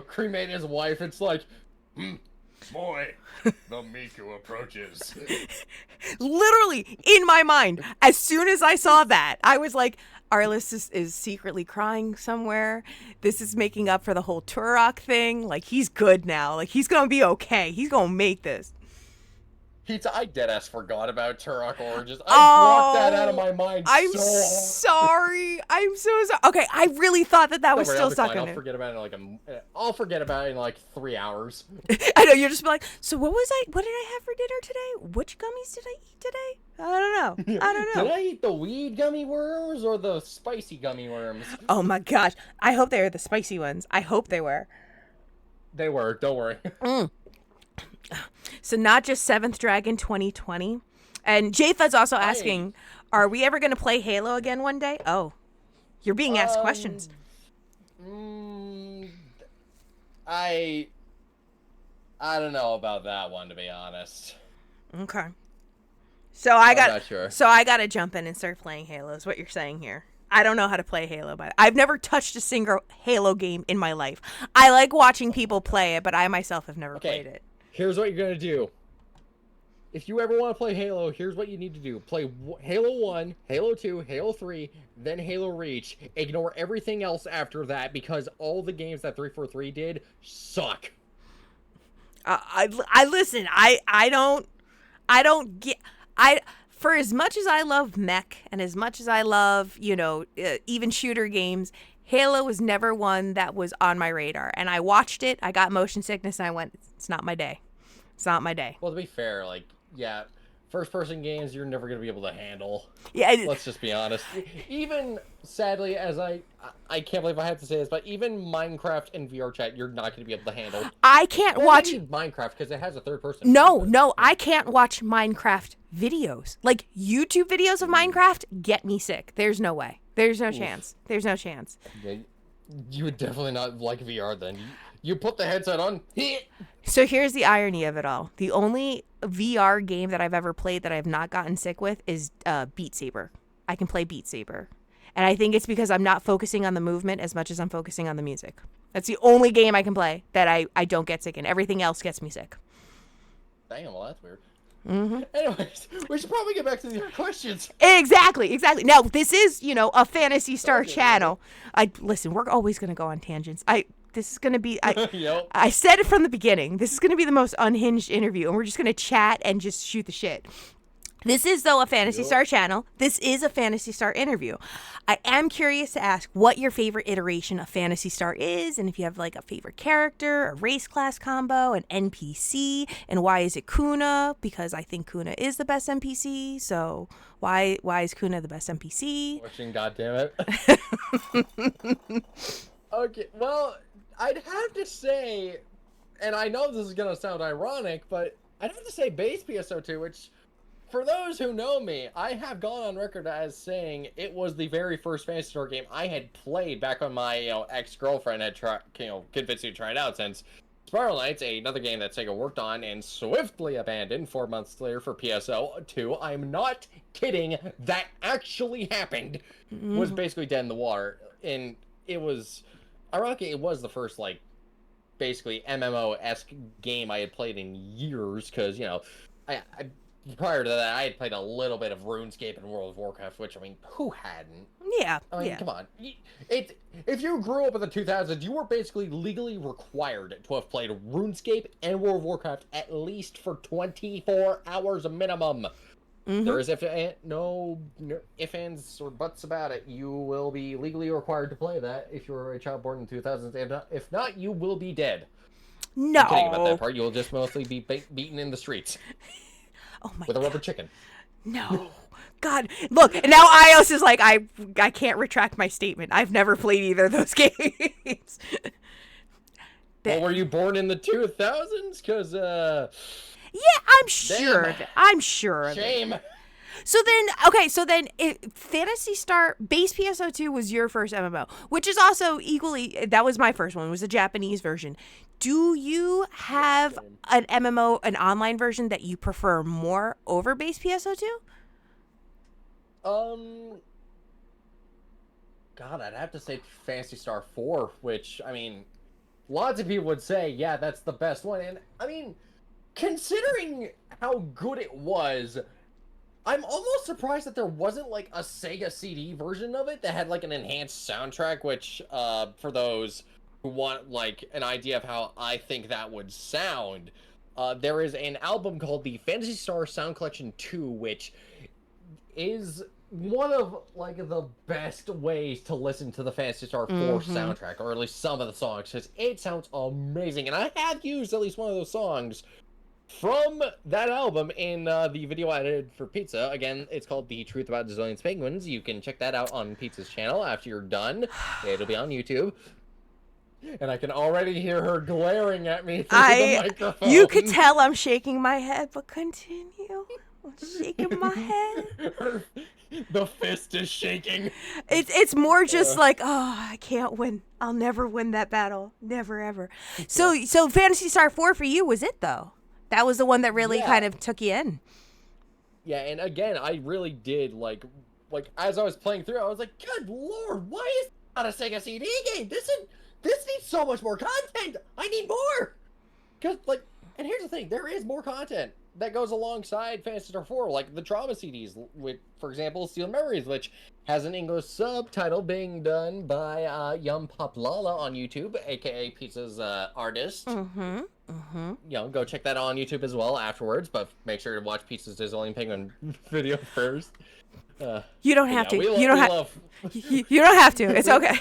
cremate his wife. It's like, boy, the Miku approaches. Literally, in my mind, as soon as I saw that, I was like, Arlis is secretly crying somewhere. This is making up for the whole Turok thing. Like, he's good now. Like, he's going to be okay. He's going to make this. I deadass forgot about Turok Origins. I blocked that out of my mind. I'm sorry. I'm so sorry. Okay, I really thought that was still stuck in it. I'll forget about it in like 3 hours. I know, you're just like, so what did I have for dinner today? Which gummies did I eat today? I don't know. Did I eat the weed gummy worms or the spicy gummy worms? Oh my gosh. I hope they were the spicy ones. I hope they were. They were. Don't worry. So not just 7th Dragon 2020. And Jatha's also asking, are we ever going to play Halo again one day? Oh, you're being asked questions. I don't know about that one, to be honest. Okay. So I'm not sure. So I got to jump in and start playing Halo is what you're saying here. I don't know how to play Halo, but I've never touched a single Halo game in my life. I like watching people play it, but I myself have never played it. Here's what you're going to do. If you ever want to play Halo, here's what you need to do. Play Halo 1, Halo 2, Halo 3, then Halo Reach. Ignore everything else after that because all the games that 343 did suck. I listen. I don't get. For as much as I love mech and as much as I love, even shooter games, Halo was never one that was on my radar. And I watched it, I got motion sickness, and I went, it's not my day. It's not my day. Well, to be fair, first-person games you're never going to be able to handle. Yeah. Let's just be honest. Even, sadly, as I can't believe I have to say this, but even Minecraft and VR chat, you're not going to be able to handle. I can't watch Minecraft because it has a third-person. No, I can't watch Minecraft videos. Like, YouTube videos of Minecraft get me sick. There's no way. There's no chance. There's no chance. Yeah, you would definitely not like VR then. You put the headset on. So here's the irony of it all. The only VR game that I've ever played that I've not gotten sick with is Beat Saber. I can play Beat Saber. And I think it's because I'm not focusing on the movement as much as I'm focusing on the music. That's the only game I can play that I don't get sick in. Everything else gets me sick. Damn, well, that's weird. Mm-hmm. Anyways, we should probably get back to your questions. Exactly. Now, this is, a Phantasy Star channel. Listen, we're always going to go on tangents. This is going to be, Yep. I said it from the beginning. This is going to be the most unhinged interview, and we're just going to chat and just shoot the shit. This is, though, a Phantasy Star channel. This is a Phantasy Star interview. I am curious to ask what your favorite iteration of Phantasy Star is, and if you have, a favorite character, a race class combo, an NPC, and why is it Kuna? Because I think Kuna is the best NPC, so why is Kuna the best NPC? Question, goddammit. Okay, well, I'd have to say, and I know this is going to sound ironic, but I'd have to say base PSO2, which... For those who know me, I have gone on record as saying it was the very first Phantasy Star game I had played back when my ex-girlfriend had convinced me to try it out. Since Spiral Knights, another game that Sega worked on and swiftly abandoned 4 months later for PSO2. I'm not kidding. That actually happened. Was basically dead in the water, and it was ironically it was the first basically MMO-esque game I had played in years because I prior to that, I had played a little bit of RuneScape and World of Warcraft, which, who hadn't? Yeah. I mean, come on. If you grew up in the 2000s, you were basically legally required to have played RuneScape and World of Warcraft at least for 24 hours minimum. Mm-hmm. There is no ifs, ands, or buts about it. You will be legally required to play that if you're a child born in the 2000s. If not, you will be dead. No. I'm kidding about that part. You'll just mostly be beaten in the streets. Oh my with a rubber chicken. No. God. Look, and now Ios is like, I can't retract my statement. I've never played either of those games. Well, were you born in the 2000s? Because, yeah, I'm sure of it. I'm sure of it. Shame. So then, Phantasy Star base PSO2 was your first MMO, which is also equally, that was my first one, was a Japanese version. Do you have an MMO, an online version that you prefer more over base PSO2? God, I'd have to say Phantasy Star 4, which, I mean, lots of people would say, yeah, that's the best one. And, I mean, considering how good it was, I'm almost surprised that there wasn't, like, a Sega CD version of it that had, like, an enhanced soundtrack, which, for those who want, like, an idea of how I think that would sound, there is an album called the Phantasy Star Sound Collection 2, which is one of, like, the best ways to listen to the Phantasy Star 4 soundtrack, or at least some of the songs, because it sounds amazing, and I have used at least one of those songs from that album in the video I did for Pizza. Again, it's called The Truth About Zillions Penguins. You can check that out on Pizza's channel after you're done. It'll be on YouTube. And I can already hear her glaring at me through the microphone. You could tell I'm shaking my head, but continue. I'm shaking my head. The fist is shaking. It's more just like, oh, I can't win. I'll never win that battle. Never, ever. So Phantasy Star 4 for you was it, though? That was the one that really kind of took you in. Yeah, and again, I really did, like as I was playing through, I was like, good lord, why is not a Sega CD game? This needs so much more content. I need more. Because, like, and here's the thing, there is more content that goes alongside Phantasy Star 4, like the drama CDs, with, for example, Steel Memories, which has an English subtitle being done by Yum Pop Lala on YouTube, aka Pizza's artist. You know, go check that out on YouTube as well afterwards, but make sure to watch Pizza's Zillion Penguin video first. You don't have to. You don't have to. It's okay.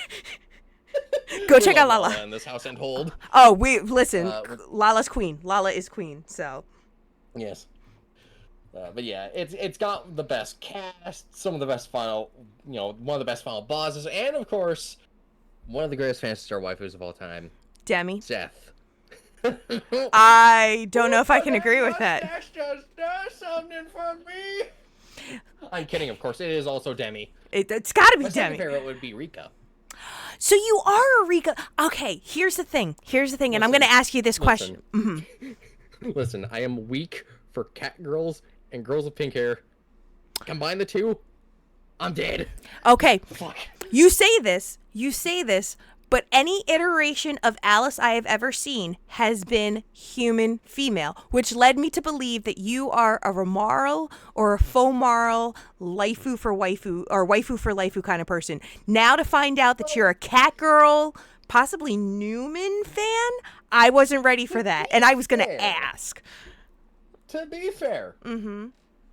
Go check out Lala. In this house and hold. Oh, listen. Lala's queen. Lala is queen. So. Yes. But yeah, it's got the best cast, some of the best final, one of the best final bosses, and of course, one of the greatest Phantasy Star waifus of all time, Demi. Seth. I don't know if I can agree with that. Just does something for me. I'm kidding, of course. It is also Demi. It's got to be My Demi. second favorite would be Rika. So you are a Rika. Okay, here's the thing, and I'm going to ask you this question. Listen, I am weak for cat girls and girls with pink hair. Combine the two, I'm dead. Okay. Fuck. You say this, but any iteration of Alice I have ever seen has been human female, which led me to believe that you are a Romaral or a Fomaral waifu for waifu or waifu for laifu kind of person. Now to find out that you're a cat girl, possibly Newman fan, I wasn't ready for that, and I was going to ask. To be fair,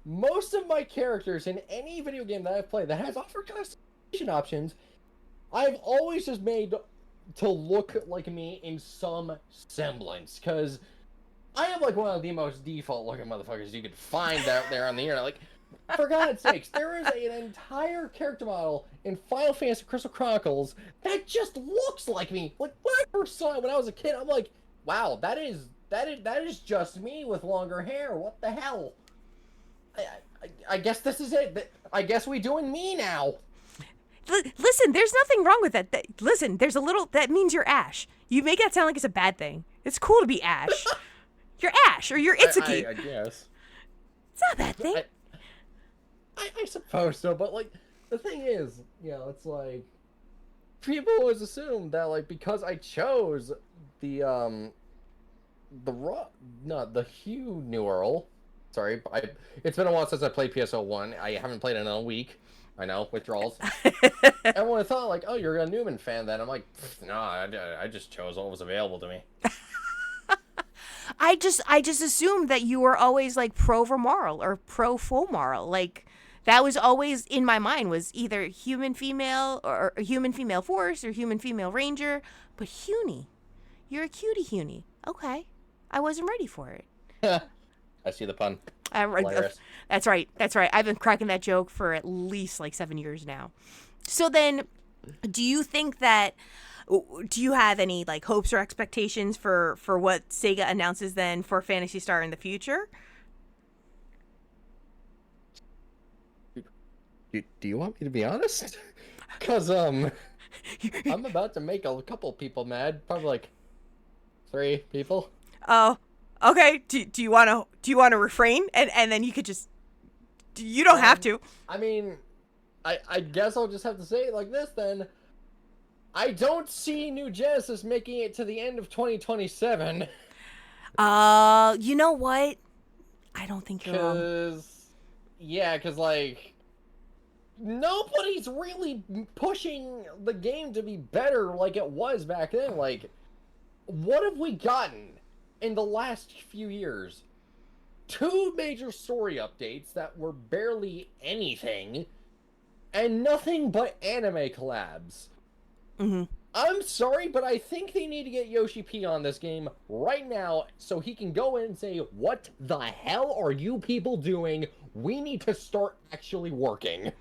most of my characters in any video game that I've played that has offered customization options, I've always just made to look like me in some semblance, because I am like one of the most default looking motherfuckers you could find out there on the internet. Like, for God's sakes, there is an entire character model in Final Fantasy Crystal Chronicles that just looks like me. Like, when I first saw it when I was a kid, I'm like, wow, that is just me with longer hair. What the hell? I guess this is it. I guess we doing me now. Listen, there's nothing wrong with that. Listen, there's a little, that means you're Ash. You make that sound like it's a bad thing. It's cool to be Ash. You're Ash, or you're Itsuki. I guess. It's not a bad thing. I suppose so, but, like, the thing is, it's like, people always assume that, like, because I chose the Hue New Earl. Sorry, it's been a while since I played PSO1. I haven't played it in a week. I know, withdrawals. Everyone thought, like, oh, you're a Newman fan then. I'm like, no, I just chose what was available to me. I just assumed that you were always, like, pro-Romaral or pro-Fomaral. Like, that was always in my mind, was either human female or human female force or human female ranger. But Huni, you're a cutie Huni. Okay. I wasn't ready for it. I see the pun. That's right. I've been cracking that joke for at least like 7 years now. So then, do you have any like hopes or expectations for what Sega announces then for Phantasy Star in the future? Do you want me to be honest? Because I'm about to make a couple people mad. Probably like 3 people. Oh. Okay, do you want to refrain and then you could just, you don't have to. I mean, I guess I'll just have to say it like this then. I don't see New Genesis making it to the end of 2027. You know what? I don't think you're wrong. Cause like nobody's really pushing the game to be better like it was back then. Like, what have we gotten in the last few years? 2 major story updates that were barely anything, and nothing but anime collabs. Mm-hmm. I'm sorry, but I think they need to get Yoshi P on this game right now so he can go in and say, what the hell are you people doing? We need to start actually working.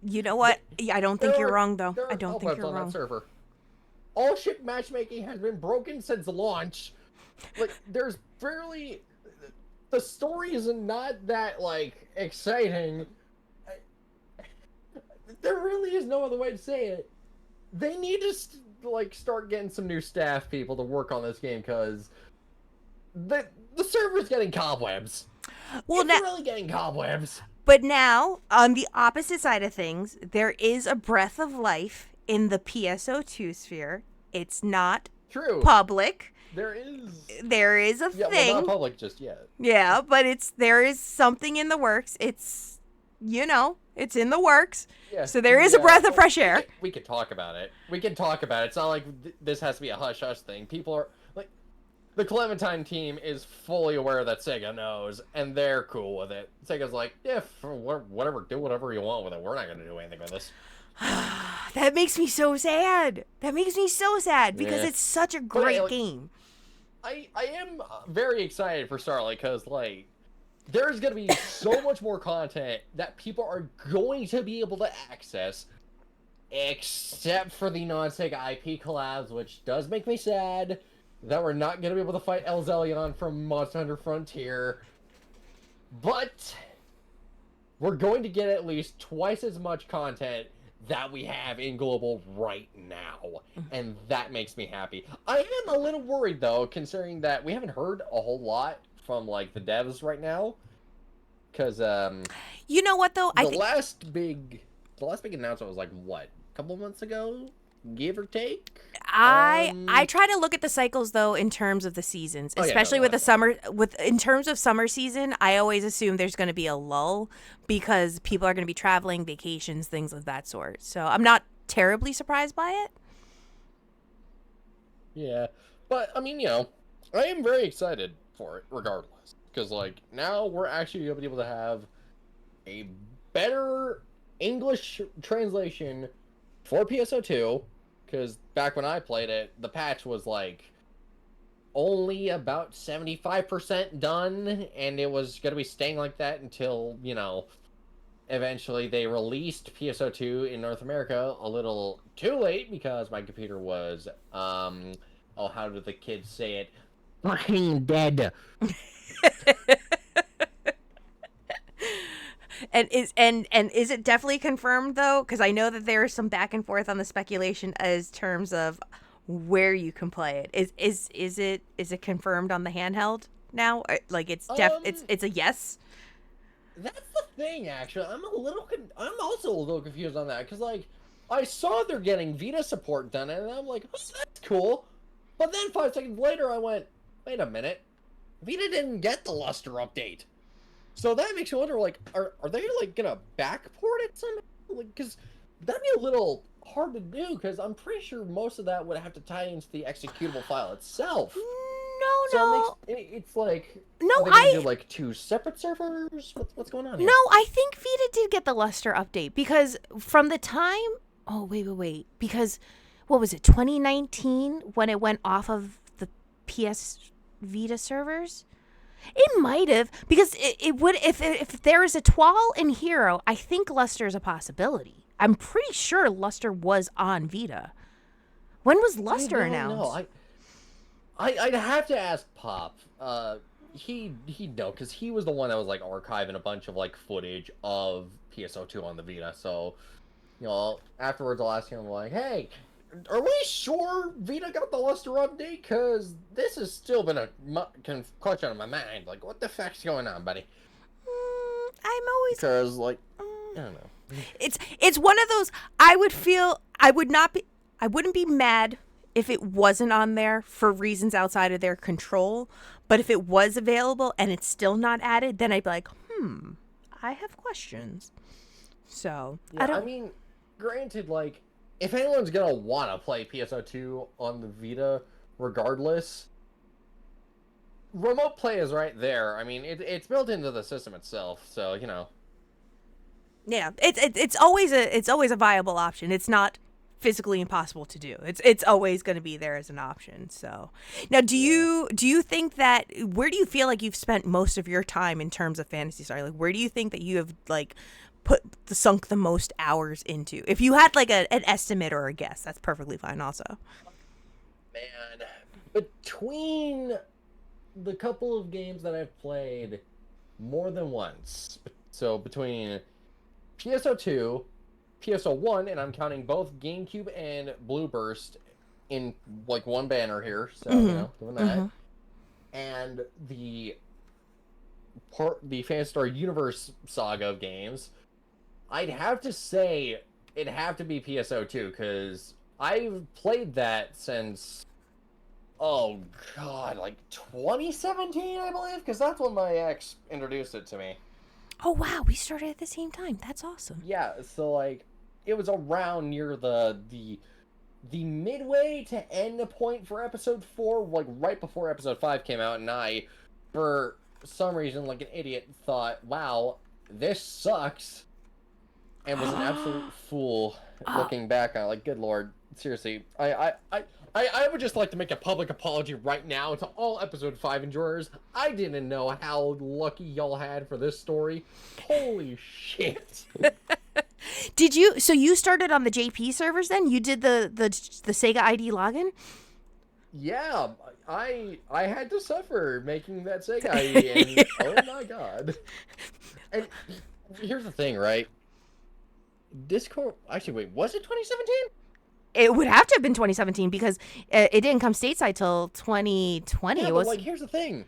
You know what? I don't think you're wrong, though. I don't think you're on wrong. That server. All ship matchmaking has been broken since launch. Like, there's barely... The story is not that, like, exciting. There really is no other way to say it. They need to, like, start getting some new staff people to work on this game, because the server's getting cobwebs. Well, it's really getting cobwebs. But now, on the opposite side of things, there is a breath of life in the PSO2 sphere. It's not true public. There is a thing. Well, not public just yet. Yeah, but there is something in the works. It's, it's in the works. Yeah, so there is a breath of fresh air. We could talk about it. It's not like this has to be a hush-hush thing. People are, like, the Clementine team is fully aware that Sega knows, and they're cool with it. Sega's like, yeah, whatever, do whatever you want with it. We're not going to do anything with this. That makes me so sad. Because it's such a great game. I am very excited for Starlight because, like, there's going to be so much more content that people are going to be able to access, except for the non-Sega IP collabs, which does make me sad that we're not going to be able to fight Elzelion from Monster Hunter Frontier. But we're going to get at least twice as much content that we have in Global right now, and that makes me happy. I am a little worried, though, considering that we haven't heard a whole lot from, like, the devs right now, because, you know what, though? The last big announcement was, like, what, a couple months ago? Give or take? I try to look at the cycles, though, in terms of the seasons, especially with the summer. In terms of summer season, I always assume there's going to be a lull because people are going to be traveling, vacations, things of that sort. So I'm not terribly surprised by it. Yeah, but I mean, I am very excited for it, regardless, because like now we're actually going to be able to have a better English translation for PSO2, because back when I played it, the patch was like only about 75% done, and it was going to be staying like that until, eventually they released PSO2 in North America a little too late because my computer was, how do the kids say it? Fucking dead. And is it definitely confirmed, though? Because I know that there is some back and forth on the speculation as terms of where you can play it. Is it confirmed on the handheld now? Like it's a yes. That's the thing, actually. I'm also a little confused on that because like I saw they're getting Vita support done, and I'm like, oh, that's cool. But then 5 seconds later, I went, wait a minute, Vita didn't get the Luster update. So that makes you wonder, like, are they, like, gonna backport it somehow? Like, because that'd be a little hard to do, because I'm pretty sure most of that would have to tie into the executable file itself. No. It's like, no, are they gonna do, like, 2 separate servers? What's going on here? No, I think Vita did get the Luster update, because from the time... Oh, wait. Because, what was it, 2019, when it went off of the PS Vita servers? It might have, because it would, if there is a Twal in Hero, I think Luster is a possibility. I'm pretty sure Luster was on Vita. When was Luster announced? No, I'd have to ask Pop. He'd know, because he was the one that was, like, archiving a bunch of, like, footage of PSO2 on the Vita, so, afterwards I'll ask him, like, hey, are we sure Vita got the Luster update? Because this has still been a question on my mind. Like, what the fuck's going on, buddy? I'm always... Because, like, I don't know. It's one of those. I wouldn't be mad if it wasn't on there for reasons outside of their control. But if it was available and it's still not added, then I'd be like, I have questions. So Yeah, I mean, granted, like, if anyone's gonna want to play PSO2 on the Vita, regardless, remote play is right there. I mean, it's built into the system itself, so you know. Yeah, it's always a viable option. It's not physically impossible to do. It's always going to be there as an option. So now, do you think that, where do you feel like you've spent most of your time in terms of Phantasy Star? Like, where do you think that you have like sunk the most hours into? If you had like an estimate or a guess, that's perfectly fine. Also, Man, between the couple of games that I've played more than once, so between PSO2, PSO1, and I'm counting both GameCube and Blue Burst in like one banner here, so you know, doing that, and the Phantasy Star Universe saga of games, I'd have to say it'd have to be PSO2 because I've played that since, oh god, like 2017, I believe, because that's when my ex introduced it to me. oh wow, we started at the same time. That's awesome. Yeah, so like it was around near the midway to end point for episode 4, like right before episode 5 came out, and I, for some reason, like an idiot, thought, wow, this sucks, and was an absolute fool looking back on it. Like, good lord, seriously, I would just like to make a public apology right now to all episode 5 enjoyers. I didn't know how lucky y'all had for this story. Holy shit. So you started on the JP servers then? You did the Sega ID login? Yeah, I had to suffer making that Sega ID, and oh my god. And here's the thing, right? Discord, actually, wait, was it 2017? It would have to have been 2017 because it didn't come stateside till 2020. Yeah, It but was like, here's the thing.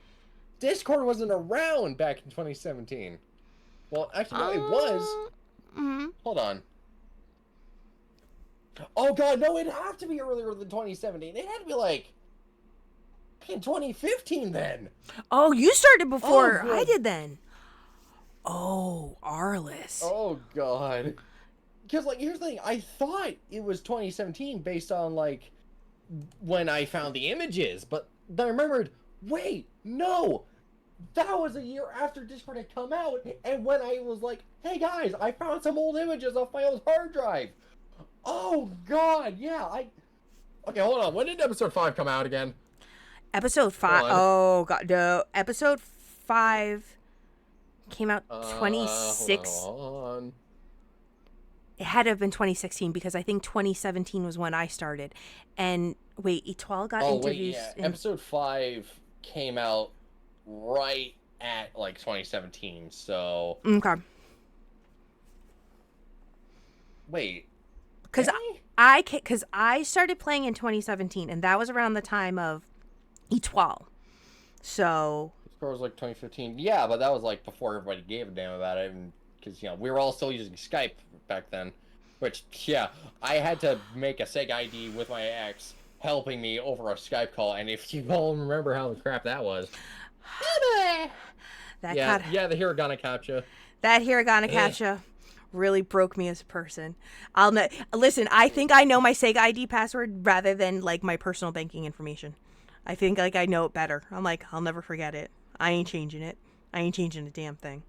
Discord wasn't around back in 2017. Well, actually, no, it was. Hold on. Oh god, no, it'd have to be earlier than 2017. It had to be like in 2015 then. Oh, you started before Oh, I did then. Oh, Arlis. Oh god. Because like, here's the thing. I thought it was 2017 based on like when I found the images, but then I remembered, wait, no. That was a year after Discord had come out, and when I was like, hey guys, I found some old images off my old hard drive. Oh god, yeah, okay, hold on. When did episode 5 come out again? Episode 5. Oh god, no. Episode 5 came out 26. Hold on. It had to have been 2016 because I think 2017 was when I started. And wait, Etoile got introduced. Wait, yeah. Episode 5 came out right at like 2017, so Okay. wait, Because I started playing in 2017, and that was around the time of Etoile. So Discord was like 2015. Yeah, but that was like before everybody gave a damn about it, because you know we were all still using Skype back then. Which, yeah, I had to make a Sega ID with my ex helping me over a Skype call, and if you all remember how the crap that was. The hiragana captcha. That hiragana captcha really broke me as a person. Listen, I think I know my Sega ID password rather than like my personal banking information. I think like I know it better. I'm like, I'll never forget it. I ain't changing it. I ain't changing a damn thing.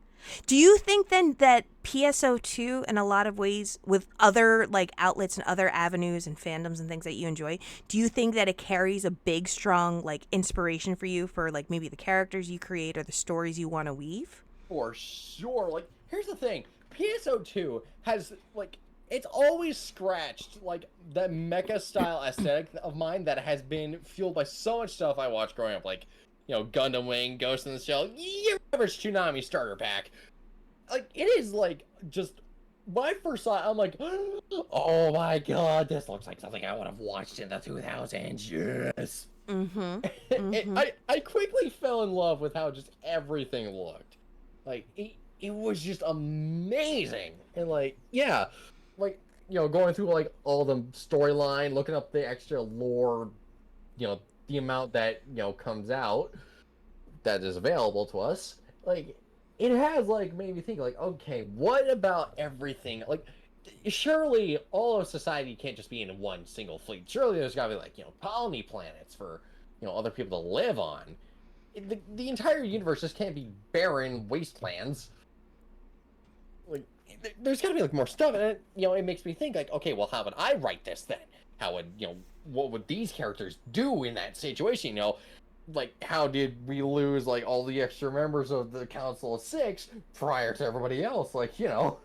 Do you think then that PSO2 in a lot of ways with other like outlets and other avenues and fandoms and things that you enjoy, do you think that it carries a big strong like inspiration for you for like maybe the characters you create or the stories you want to weave? For sure. Like, here's the thing. PSO2 has like, it's always scratched like that mecha style aesthetic of mine that has been fueled by so much stuff I watched growing up, like, you know, Gundam Wing, Ghost in the Shell, you remember Tsunami Starter Pack. Like, it is, like, just, when I first saw it, I'm like, oh my god, this looks like something I would have watched in the 2000s, yes. I quickly fell in love with how just everything looked. Like, it was just amazing. And like, yeah, like, you know, going through like all the storyline, looking up the extra lore, you know, the amount that, you know, comes out that is available to us, like, it has like made me think like, okay, what about everything? Like, surely all of society can't just be in one single fleet. Surely there's got to be like, you know, colony planets for, you know, other people to live on. The entire universe just can't be barren wastelands. Like, there's got to be like more stuff, and you know, it makes me think like, okay, well, how would I write this then? How would, you know, what would these characters do in that situation? You know, like, how did we lose like all the extra members of the Council of Six prior to everybody else? Like, you know.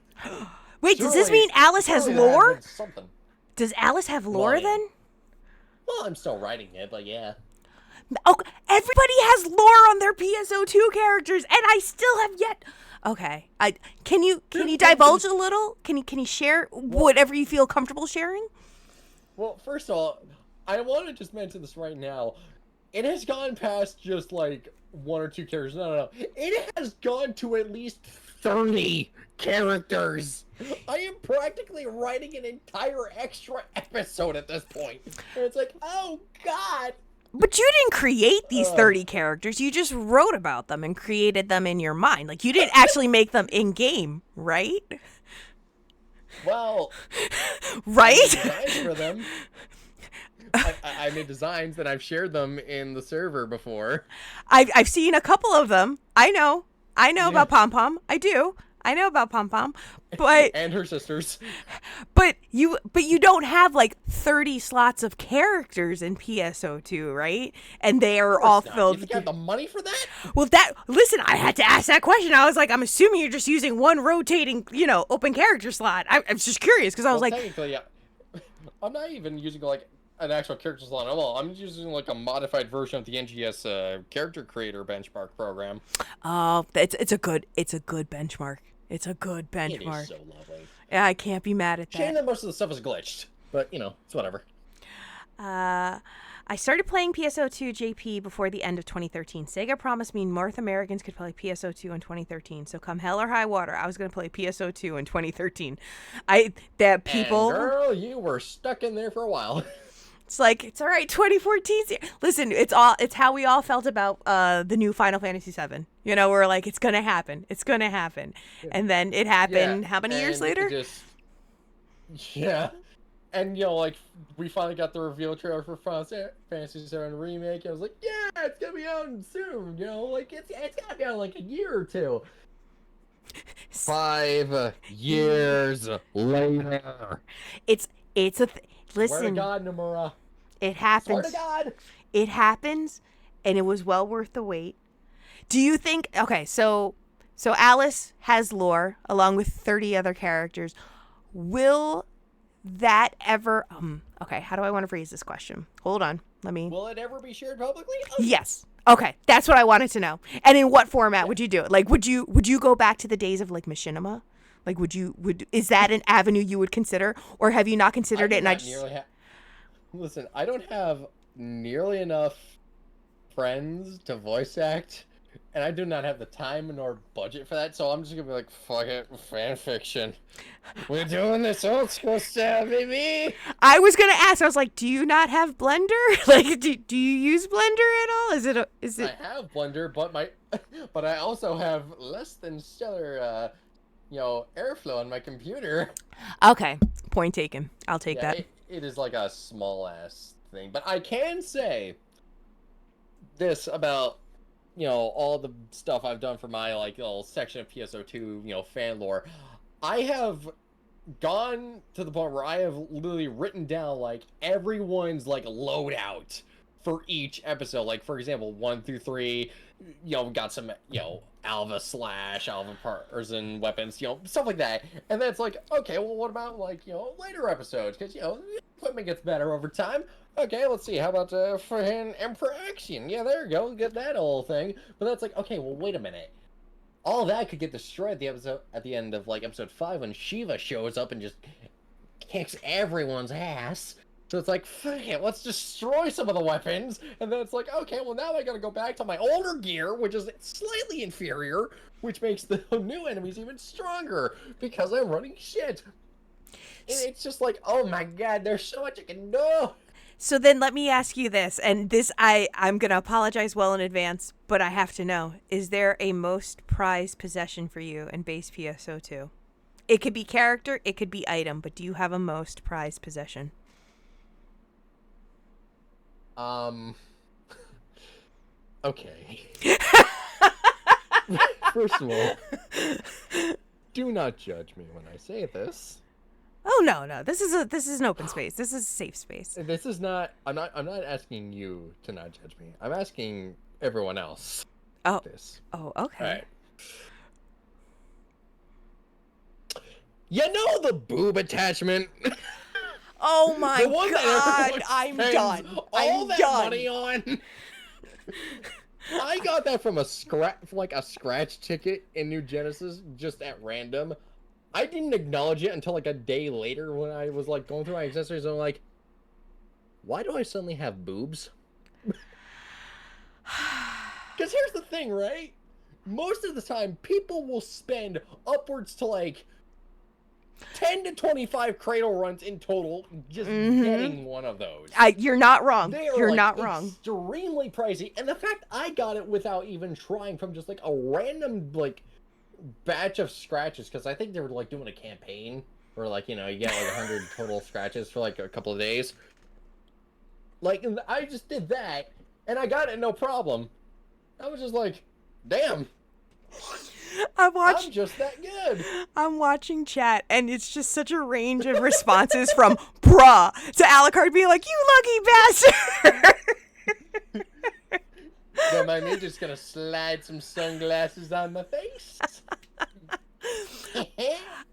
Wait, does this mean Alice has lore? Something. Does Alice have lore then? Well, I'm still writing it, but yeah. Oh, everybody has lore on their PSO2 characters, and I still have yet. Okay, can you divulge a little? Can you share whatever you feel comfortable sharing? Well, first of all, I want to just mention this right now. It has gone past just like one or two characters. No. It has gone to at least 30 characters. I am practically writing an entire extra episode at this point. And it's like, oh god. But you didn't create these 30 characters. You just wrote about them and created them in your mind. Like, you didn't actually make them in-game, right? Well, right? I made designs for them. I made designs and I've shared them in the server before. I've seen a couple of them. I know about Pom Pom. I do. I know about Pom Pom, but and her sisters. But you don't have like 30 slots of characters in PSO2, right? And they are all filled. You think you have the money for that? Well, listen, I had to ask that question. I was like, I'm assuming you're just using one rotating, you know, open character slot. I was just curious because I was like, technically, yeah. I'm not even using like an actual character slot at all. I'm using like a modified version of the NGS character creator benchmark program. Oh, it's a good benchmark. It's a good benchmark. It is so lovely. Yeah, I can't be mad at that. Shame that most of the stuff is glitched, but you know, it's whatever. I started playing PSO2 JP before the end of 2013. Sega promised me North Americans could play PSO2 in 2013. So come hell or high water, I was going to play PSO2 in 2013. And girl, you were stuck in there for a while. It's like, it's all right, 2014's here. Listen, it's how we all felt about the new Final Fantasy VII. You know, we're like, it's gonna happen. It's gonna happen. And then it happened how many years later? Yeah. And you know, like, we finally got the reveal trailer for Phantasy Star Remake. I was like, yeah, it's gonna be out soon. You know, like it's gotta be out in like a year or two. 5 years later. It's listen. Swear to God, Nomura. It happens. Swear to God. It happens, and it was well worth the wait. Do you think? Okay, so Alice has lore along with 30 other characters. Will that ever? Okay, how do I want to phrase this question? Hold on, let me. Will it ever be shared publicly? Yes. Okay, that's what I wanted to know. And in what format would you do it? Like, would you go back to the days of like Machinima? Like, is that an avenue you would consider, or have you not considered it? And listen, I don't have nearly enough friends to voice act, and I do not have the time nor budget for that. So I'm just gonna be like, fuck it, fan fiction. We're doing this old school style, baby. I was gonna ask. I was like, do you not have Blender? Like, do you use Blender at all? Is it? I have Blender, but I also have less than stellar. Airflow on my computer. Okay, point taken. I'll take that. It is like a small ass thing, but I can say this about, all the stuff I've done for my like little section of PSO2, fan lore. I have gone to the point where I have literally written down like everyone's like loadout for each episode. Like, for example, 1 through 3, got some, Alva partisan weapons, stuff like that. And then it's like, okay, well, what about like, later episodes? Because, the equipment gets better over time. Okay, let's see. How about for an Emperor Action? Yeah, there you go. Get that whole thing. But that's like, okay, well, wait a minute. All that could get destroyed at the end of like episode 5 when Shiva shows up and just kicks everyone's ass. So it's like, fuck it, let's destroy some of the weapons. And then it's like, okay, well now I gotta go back to my older gear, which is slightly inferior, which makes the new enemies even stronger because I'm running shit. And it's just like, oh my god, there's so much I can do. So then let me ask you this, and this I'm going to apologize well in advance, but I have to know. Is there a most prized possession for you in base PSO2? It could be character, it could be item, but do you have a most prized possession? Okay. First of all, do not judge me when I say this. Oh no. This is an open space. This is a safe space. This is not I'm not asking you to not judge me. I'm asking everyone else. Oh. This. Oh, okay. All right. You know the boob attachment? Oh my The one that god, everyone I'm spends done. all I'm that done. money on. I got that from a scratch ticket in New Genesis, just at random. I didn't acknowledge it until like a day later when I was like going through my accessories and I'm like, why do I suddenly have boobs? Because here's the thing, right? Most of the time, people will spend upwards to like 10 to 25 cradle runs in total just getting one of those. You're not wrong. They are You're like not wrong. extremely pricey. And the fact I got it without even trying from just like a random like batch of scratches, because I think they were like doing a campaign where like, you know, you get like 100 total scratches for like a couple of days. Like, and I just did that and I got it no problem. I was just like, damn. I'm just that good. I'm watching chat, and it's just such a range of responses from bruh to Alucard being like, you lucky bastard. Don't mind me, just gonna slide some sunglasses on my face.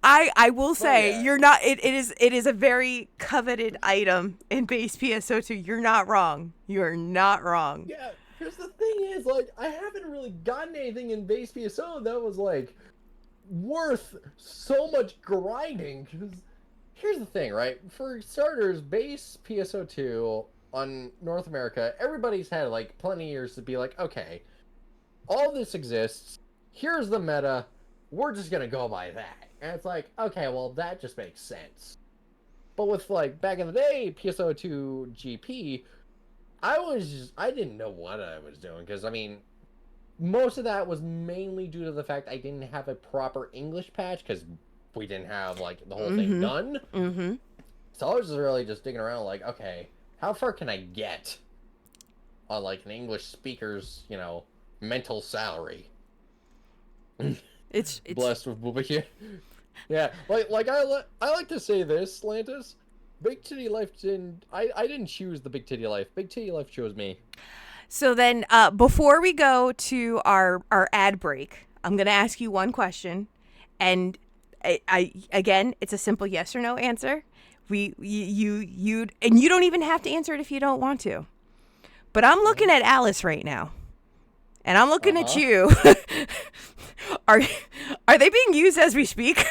I will say, yeah. you're not, it is a very coveted item in base PSO2. You're not wrong. You're not wrong. Yeah. Because the thing is, like, I haven't really gotten anything in base PSO that was, like, worth so much grinding. Because here's the thing, right? For starters, base PSO2 on North America, everybody's had, like, plenty of years to be like, okay, all this exists. Here's the meta. We're just going to go by that. And it's like, okay, well, that just makes sense. But with, like, back in the day, PSO2 GP... I didn't know what I was doing, because, I mean, most of that was mainly due to the fact I didn't have a proper English patch, because we didn't have, like, the whole thing done. So I was really just digging around, like, okay, how far can I get on, like, an English speaker's, you know, mental salary? It's Blessed with booba. Yeah, like I like to say this, Lantis. Big Titty Life didn't... I didn't choose the Big Titty Life. Big Titty Life chose me. So then, before we go to our ad break, I'm going to ask you one question. And I again, it's a simple yes or no answer. And you don't even have to answer it if you don't want to. But I'm looking at Arlis right now. And I'm looking at you. Are they being used as we speak?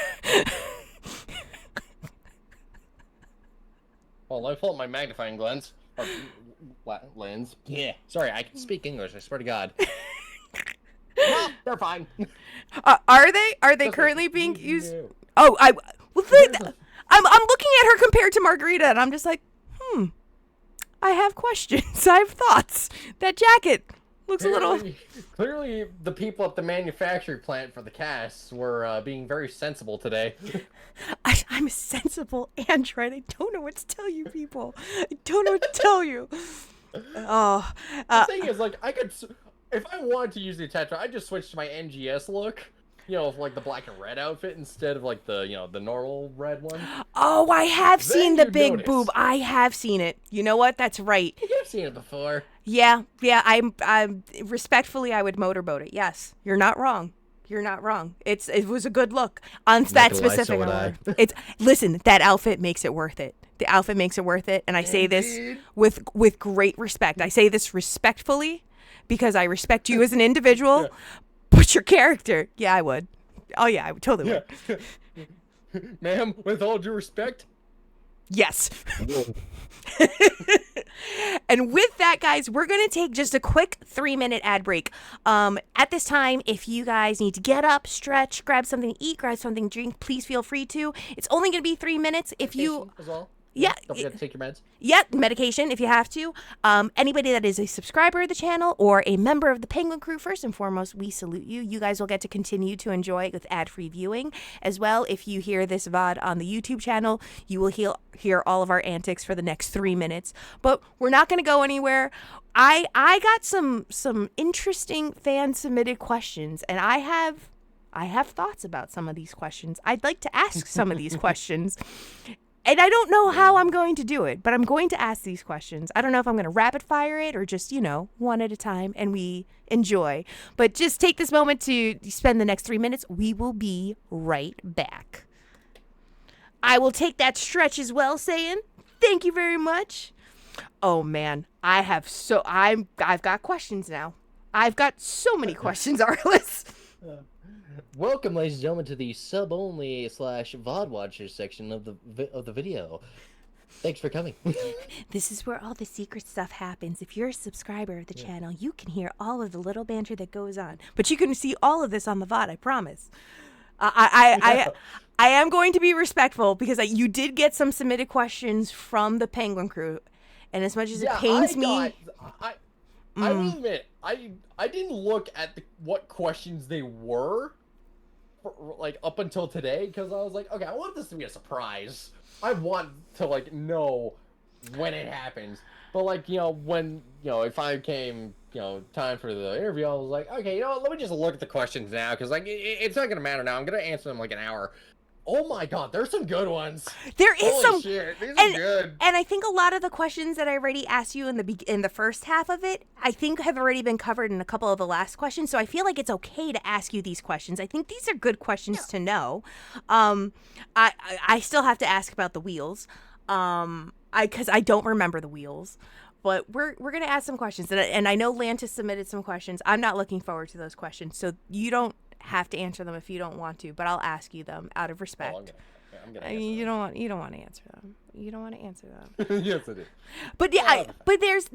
Oh, let me pull up my magnifying lens. Or, lens. Yeah. Sorry, I can speak English. I swear to God. No, they're fine. Are they currently being used? No. Oh, I'm looking at her compared to Margarita, and I'm just like, I have questions. I have thoughts. That jacket looks a little. Clearly, the people at the manufacturing plant for the casts were being very sensible today. I'm a sensible android. I don't know what to tell you, people. I don't know what to tell you. Oh, the thing is, like, I could, if I wanted to use the attachment, I'd just switch to my NGS look. You know, like the black and red outfit instead of like the, you know, the normal red one. Oh, I have seen the big notice. boob. I have seen it. You know what? That's right. You've seen it before. Yeah. I'm respectfully, I would motorboat it. Yes, you're not wrong. You're not wrong. It was a good look on that specific. Listen, that outfit makes it worth it. The outfit makes it worth it, and I say this with great respect. I say this respectfully because I respect you as an individual. Yeah. But your character, yeah, I would. Oh yeah, I would totally would. Ma'am, with all due respect, Yes. And with that, guys, we're going to take just a quick 3-minute ad break. At this time, if you guys need to get up, stretch, grab something to eat, grab something to drink, please feel free to. It's only going to be 3 minutes. If you... As well. Yeah. Don't forget to take your meds. Yep, medication if you have to. Anybody that is a subscriber of the channel or a member of the Penguin Crew, first and foremost, we salute you. You guys will get to continue to enjoy it with ad-free viewing. As well, if you hear this VOD on the YouTube channel, you will hear all of our antics for the next 3 minutes. But we're not going to go anywhere. I got some interesting fan-submitted questions, and I have thoughts about some of these questions. I'd like to ask some of these questions. And I don't know how I'm going to do it, but I'm going to ask these questions. I don't know if I'm going to rapid fire it or just, one at a time and we enjoy. But just take this moment to spend the next 3 minutes. We will be right back. I will take that stretch as well, saying thank you very much. Oh man, I've got questions now. I've got so many questions, Arlis. Welcome, ladies and gentlemen, to the sub-only / VOD watchers section of the video. Thanks for coming. This is where all the secret stuff happens. If you're a subscriber of the channel, you can hear all of the little banter that goes on. But you can see all of this on the VOD, I promise. I am going to be respectful because you did get some submitted questions from the Penguin Crew. And as much as it pains me... I will admit, I didn't look at what questions they were, up until today, because I was like, okay, I want this to be a surprise. I want to, know when it happens. But, when, it finally came, time for the interview, I was like, okay, let me just look at the questions now, because, it's not going to matter now. I'm going to answer them, in an hour. Oh my god, there's some good ones. There is Holy some shit, these are good. And I think a lot of the questions that I already asked you in the first half of it, I think have already been covered in a couple of the last questions. So I feel like it's okay to ask you these questions. I think these are good questions to know. I still have to ask about the wheels. Because I don't remember the wheels. But we're gonna ask some questions, and I know Lantis submitted some questions. I'm not looking forward to those questions, so you don't have to answer them if you don't want to, but I'll ask you them out of respect. I'm gonna answer you don't want to answer them. You don't want to answer them. Yes, I do. But yeah, but there's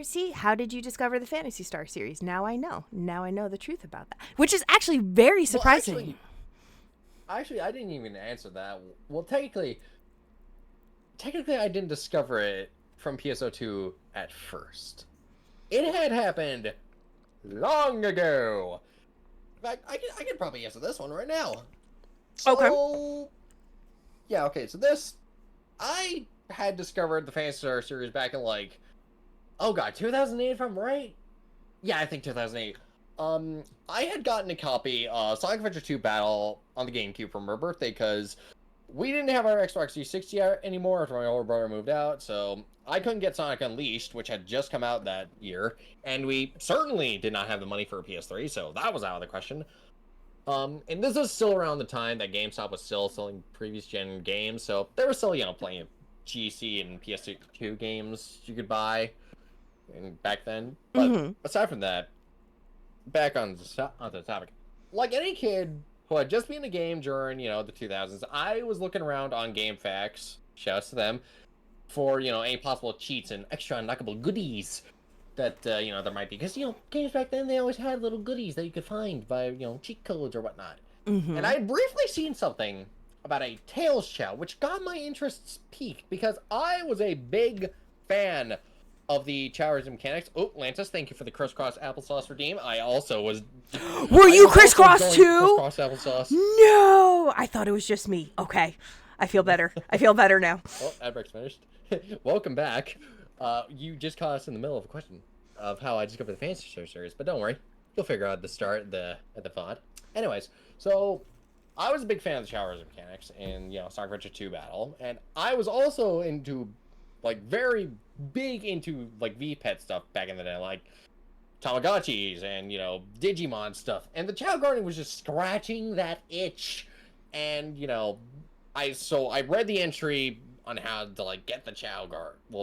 see, how did you discover the Phantasy Star series? Now I know. Now I know the truth about that, which is actually very surprising. Well, actually, I didn't even answer that. Well, technically, I didn't discover it from PSO2 at first. It had happened long ago. In fact, I can probably answer this one right now. So, okay. Yeah, okay, so this... I had discovered the Phantasy Star series back in, 2008 if I'm right? Yeah, I think 2008. I had gotten a copy of Sonic Adventure 2 Battle on the GameCube for my birthday, because we didn't have our Xbox 360 anymore after my older brother moved out, so I couldn't get Sonic Unleashed, which had just come out that year, and we certainly did not have the money for a PS3, so that was out of the question. And this was still around the time that GameStop was still selling previous gen games, so they were still, playing GC and PS2 games you could buy back then. But aside from that, back on the topic, like any kid who had just been in the game during, the 2000s, I was looking around on GameFAQs, shouts to them, for, any possible cheats and extra unlockable goodies that, there might be. Because, games back then, they always had little goodies that you could find by, cheat codes or whatnot. And I had briefly seen something about a Tails Chow, which got my interests peaked, because I was a big fan of the Chowers mechanics. Oh, Lantis, thank you for the crisscross applesauce redeem. I also was... Were you crisscross too? Crisscross applesauce. No! I thought it was just me. Okay. I feel better. I feel better now. Oh, ad break's finished. Welcome back. You just caught us in the middle of a question of how I discovered the Phantasy Star series, but don't worry. You'll figure out at the start at the VOD. Anyways, so I was a big fan of the Chowers mechanics in, Sonic Adventure 2 Battle, and I was also into, very big into, V-Pet stuff back in the day, like Tamagotchis and, Digimon stuff. And the Chow Garden was just scratching that itch. And, I read the entry on how to, get the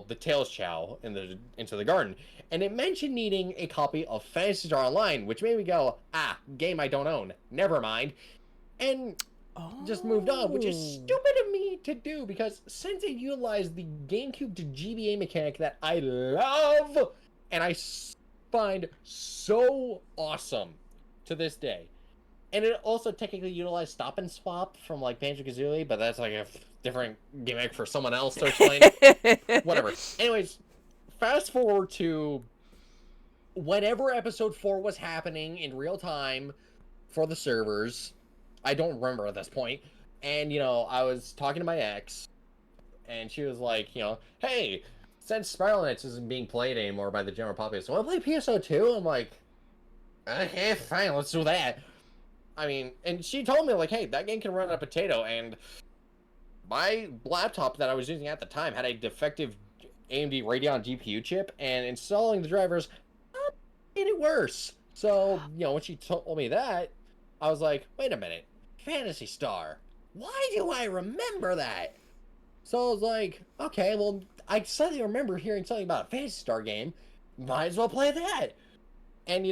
the Tails Chow into the garden. And it mentioned needing a copy of Phantasy Star Online, which made me go, game I don't own. Never mind. And just moved on, which is Oh. stupid of me to do because since it utilized the GameCube to GBA mechanic that I love and find so awesome to this day. And it also technically utilized stop and swap from like Banjo-Kazooie, but that's like a different gimmick for someone else to explain. Whatever. Anyways, fast forward to whenever episode 4 was happening in real time for the servers. I don't remember at this point. And, I was talking to my ex, and she was like, hey, since Spiral Knights isn't being played anymore by the general populace, want to play PSO2? I'm like, okay, fine, let's do that. I mean, and she told me, like, hey, that game can run a potato, and my laptop that I was using at the time had a defective AMD Radeon GPU chip, and installing the drivers made it worse. So, when she told me that, I was like, wait a minute, Phantasy Star. Why do I remember that? So I was like, okay, well, I suddenly remember hearing something about a Phantasy Star game. Might as well play that. And,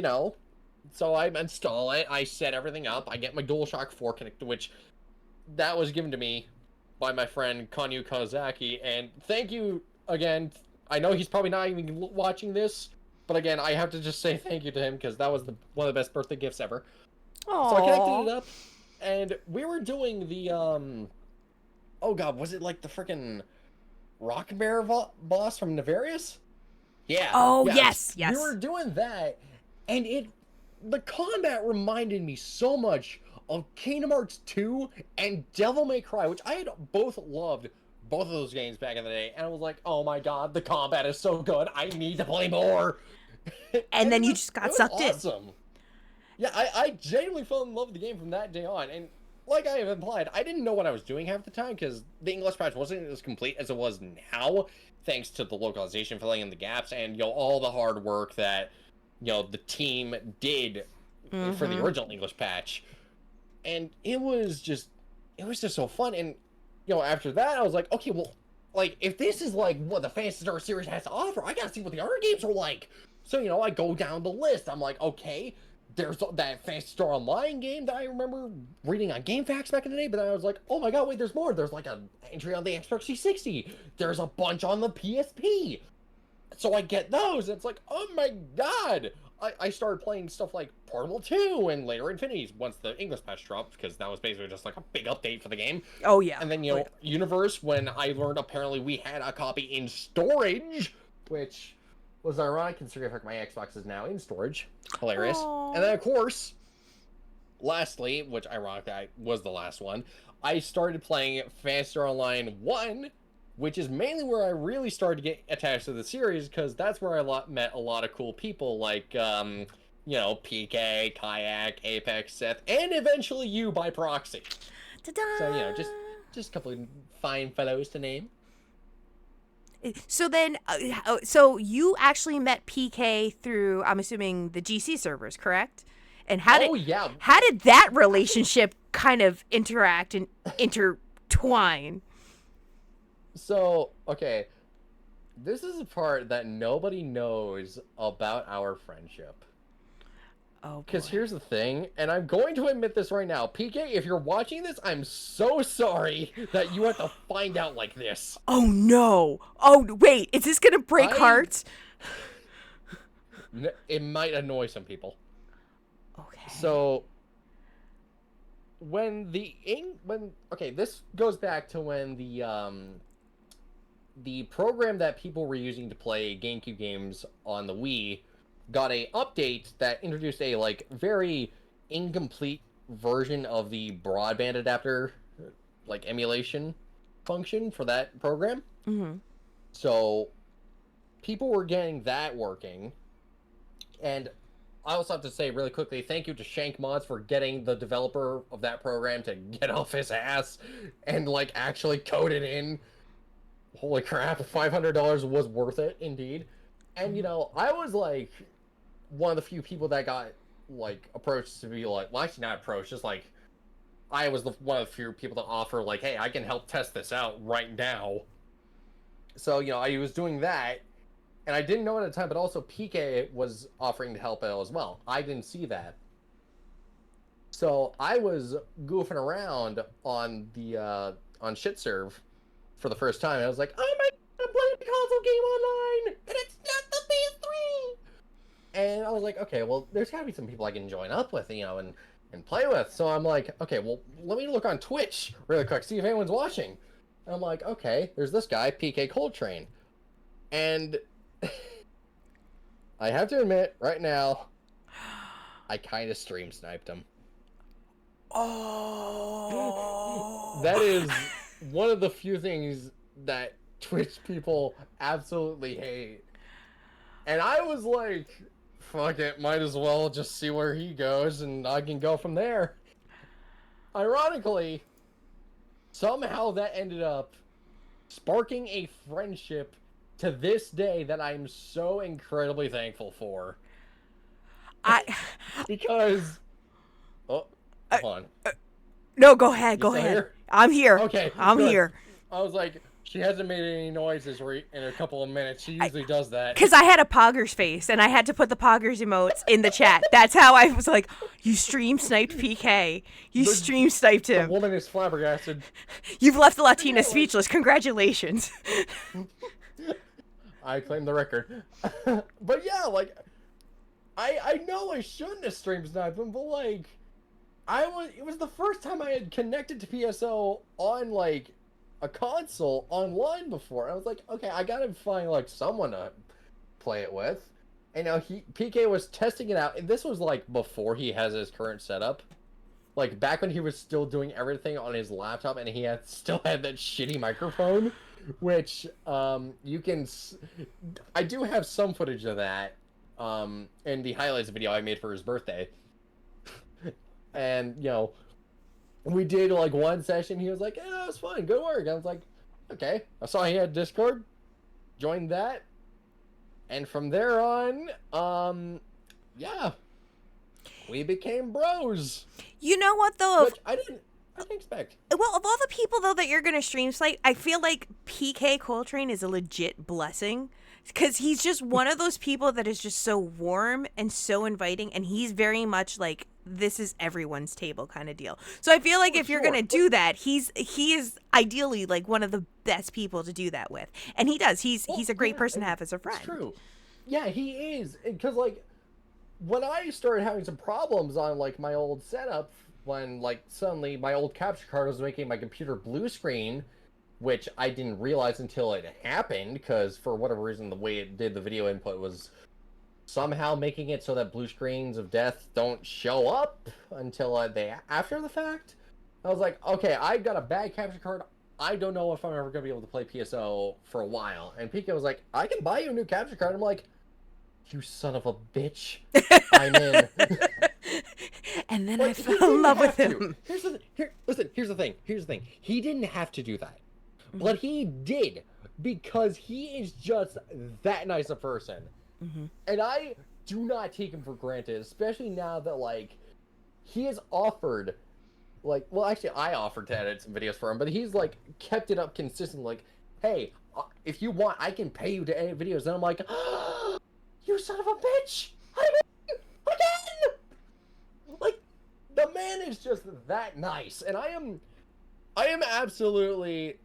so I install it, I set everything up, I get my DualShock 4 connected, which that was given to me by my friend Konyu Kozaki, and thank you again. I know he's probably not even watching this, but again, I have to just say thank you to him, because that was one of the best birthday gifts ever. Aww. So I connected it up, and we were doing the, oh god, was it like the freaking Rock Bear boss from Nefarious? Yeah. Oh, yes. yes. We were doing that, and the combat reminded me so much of Kingdom Hearts 2 and Devil May Cry, which I had both loved both of those games back in the day, and I was like, oh my god, the combat is so good, I need to play more. And then you just got sucked in. Awesome. Yeah, I genuinely fell in love with the game from that day on, and like I have implied, I didn't know what I was doing half the time, because the English patch wasn't as complete as it was now, thanks to the localization filling in the gaps, and, all the hard work that, the team did for the original English patch. And it was just so fun. And, after that, I was like, okay, well, like, if this is, like, what the Phantasy Star series has to offer, I gotta see what the other games are like. So, I go down the list. I'm like, okay, there's that Phantasy Star Online game that I remember reading on GameFAQs back in the day, but then I was like, oh my god, wait, there's more. There's, like, an entry on the Xbox 360. There's a bunch on the PSP. So I get those, and it's like, oh my god! I started playing stuff like Portable 2 and later Infinities once the English patch dropped, because that was basically just like a big update for the game. Oh, yeah. And then, Universe, when I learned apparently we had a copy in storage, which was ironic considering my Xbox is now in storage. Hilarious. Aww. And then, of course, lastly, which ironically was the last one, I started playing Phantasy Star Online 1, which is mainly where I really started to get attached to the series, because that's where I met a lot of cool people, like, PK, Kayak, Apex, Seth, and eventually you by proxy. Ta-da! So, just a couple of fine fellows to name. So then, so you actually met PK through, I'm assuming, the GC servers, correct? And how did that relationship kind of interact and intertwine? So, okay, this is a part that nobody knows about our friendship. Oh, because here's the thing, and I'm going to admit this right now. PK, if you're watching this, I'm so sorry that you have to find out like this. Oh, no. Oh, wait, is this going to break hearts? It might annoy some people. Okay. So, this goes back to when the program that people were using to play GameCube games on the Wii got a update that introduced a, like, very incomplete version of the broadband adapter, like, emulation function for that program. Mm-hmm. So, people were getting that working, and I also have to say really quickly, thank you to Shank Mods for getting the developer of that program to get off his ass and, like, actually code it in. Holy crap, $500 was worth it, indeed. And, I was, like, one of the few people that got, like, approached to be like, well, actually not approached, just, like, I was one of the few people to offer, like, hey, I can help test this out right now. So, I was doing that, and I didn't know it at the time, but also PK was offering to help out as well. I didn't see that. So I was goofing around on the on Shitserve for the first time. I was like, oh my god, I'm playing a console game online, and it's not the PS3. And I was like, okay, well, there's gotta be some people I can join up with, and play with. So I'm like, okay, well, let me look on Twitch really quick, see if anyone's watching. And I'm like, okay, there's this guy, PK Coltrane. And I have to admit, right now, I kind of stream sniped him. Oh. That is one of the few things that Twitch people absolutely hate. And I was like, fuck it, might as well just see where he goes and I can go from there. Ironically, somehow that ended up sparking a friendship to this day that I'm so incredibly thankful for. Because... Oh, hold on. No, go ahead, go still ahead. here? I'm here. Okay, I'm good. here. I was like, she hasn't made any noises in a couple of minutes. She usually does that. Because I had a Poggers face, and I had to put the Poggers emotes in the chat. That's how I was like, you stream sniped PK. You stream sniped The him. woman is flabbergasted. You've left the Latina speechless. Congratulations. I claim the record. But yeah, like, I know I shouldn't have stream sniped him, but like, it was the first time I had connected to PSO on like a console online before. I was like, okay, I gotta find like someone to play it with. And now PK was testing it out, and this was like before he has his current setup. Like back when he was still doing everything on his laptop, and he still had that shitty microphone, which you can. I do have some footage of that in the highlights video I made for his birthday. And we did like one session. He was like, "Yeah, it was fun. Good work." I was like, "Okay." I saw he had Discord, joined that, and from there on, yeah, we became bros. You know what though? Which I didn't expect. Well, of all the people though that you're gonna stream snipe, I feel like PK Coltrane is a legit blessing. Because he's just one of those people that is just so warm and so inviting, and he's very much like, this is everyone's table kind of deal. So I feel like if you're gonna do that, he is ideally like one of the best people to do that with, and he does. He's a great person to have as a friend. It's true. Yeah, he is. Because like when I started having some problems on like my old setup, when like suddenly my old capture card was making my computer blue screen, which I didn't realize until it happened, because for whatever reason the way it did the video input was somehow making it so that blue screens of death don't show up until after the fact. I was like, okay, I got a bad capture card. I don't know if I'm ever going to be able to play PSO for a while. And PK was like, I can buy you a new capture card. I'm like, you son of a bitch. I'm in. And then I fell in love with him. Here's the thing. He didn't have to do that. But he did, because he is just that nice a person. Mm-hmm. And I do not take him for granted, especially now that, like, he has offered, like, well, actually, I offered to edit some videos for him, but he's, like, kept it up consistently, like, hey, if you want, I can pay you to edit videos. And I'm like, oh, you son of a bitch! I'm in again! Like, the man is just that nice, and I am absolutely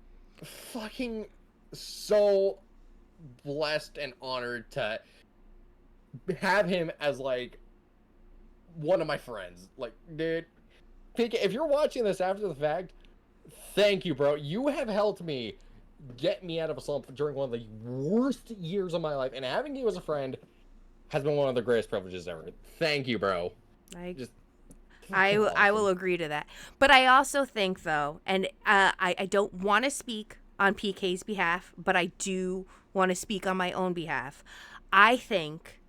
fucking so blessed and honored to have him as like one of my friends. Like, dude, PK, if you're watching this after the fact, thank you, bro. You have helped me get me out of a slump during one of the worst years of my life, and having you as a friend has been one of the greatest privileges ever. Thank you, bro. I will agree to that. But I also think, though, and I don't want to speak on PK's behalf, but I do want to speak on my own behalf. I think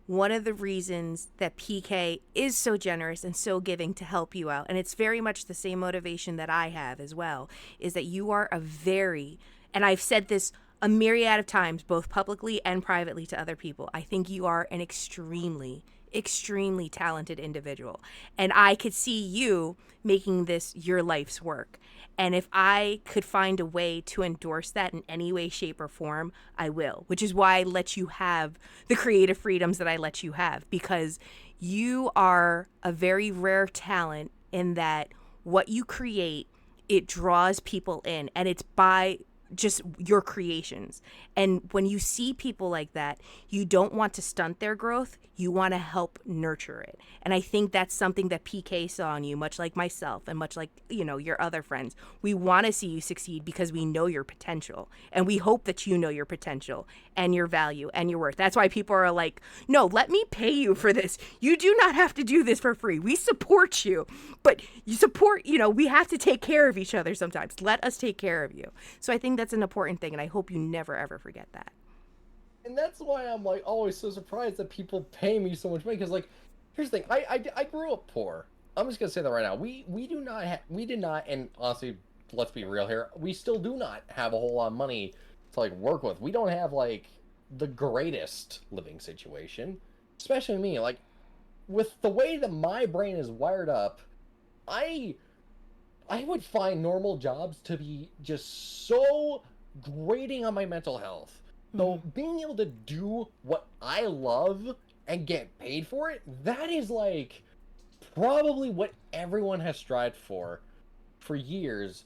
one of the reasons that PK is so generous and so giving to help you out, and it's very much the same motivation that I have as well, is that you are and I've said this a myriad of times, both publicly and privately to other people, I think you are an extremely extremely talented individual. And I could see you making this your life's work. And if I could find a way to endorse that in any way, shape, or form, I will, which is why I let you have the creative freedoms that I let you have, because you are a very rare talent in that what you create, it draws people in, and it's by just your creations. And when you see people like that, you don't want to stunt their growth. You want to help nurture it. And I think that's something that PK saw in you, much like myself and much like, your other friends. We want to see you succeed because we know your potential. And we hope that you know your potential and your value and your worth. That's why people are like, no, let me pay you for this. You do not have to do this for free. We support you. But you support, we have to take care of each other sometimes. Let us take care of you. So I think that's an important thing. And I hope you never, ever forget that. And that's why I'm like always so surprised that people pay me so much money. Because like, here's the thing, I grew up poor. I'm just gonna say that right now. We did not, and honestly, let's be real here. We still do not have a whole lot of money to like work with. We don't have like the greatest living situation, especially me. Like, with the way that my brain is wired up, I would find normal jobs to be just so grating on my mental health. So being able to do what I love and get paid for it, that is like probably what everyone has strived for years.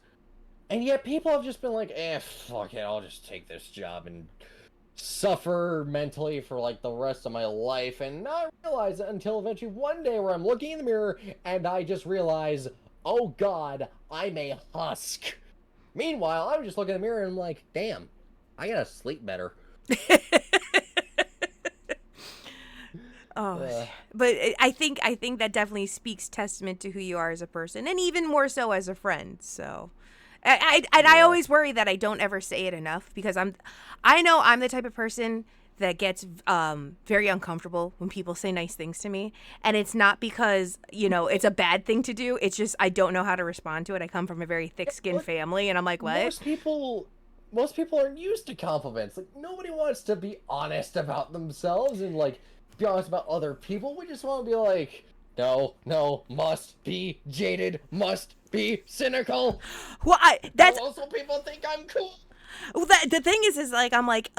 And yet people have just been like, fuck it, I'll just take this job and suffer mentally for like the rest of my life and not realize it until eventually one day where I'm looking in the mirror and I just realize, oh God, I'm a husk. Meanwhile, I'm just looking in the mirror and I'm like, damn, I gotta sleep better. But I think that definitely speaks testament to who you are as a person, and even more so as a friend. So, I always worry that I don't ever say it enough, because I know I'm the type of person that gets very uncomfortable when people say nice things to me, and it's not because it's a bad thing to do. It's just I don't know how to respond to it. I come from a very thick-skinned family, and I'm like, what? Most people aren't used to compliments. Like, nobody wants to be honest about themselves and like be honest about other people. We just want to be like, no, must be jaded, must be cynical. Well, also people think I'm cool. Well, the thing is like, I'm like,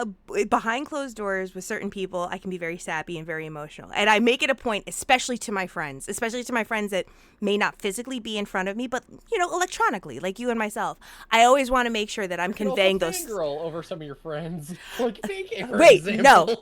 behind closed doors with certain people, I can be very sappy and very emotional. And I make it a point, especially to my friends that may not physically be in front of me, but, electronically, like you and myself. I always want to make sure that I'm conveying those. Fangirl over some of your friends. Like,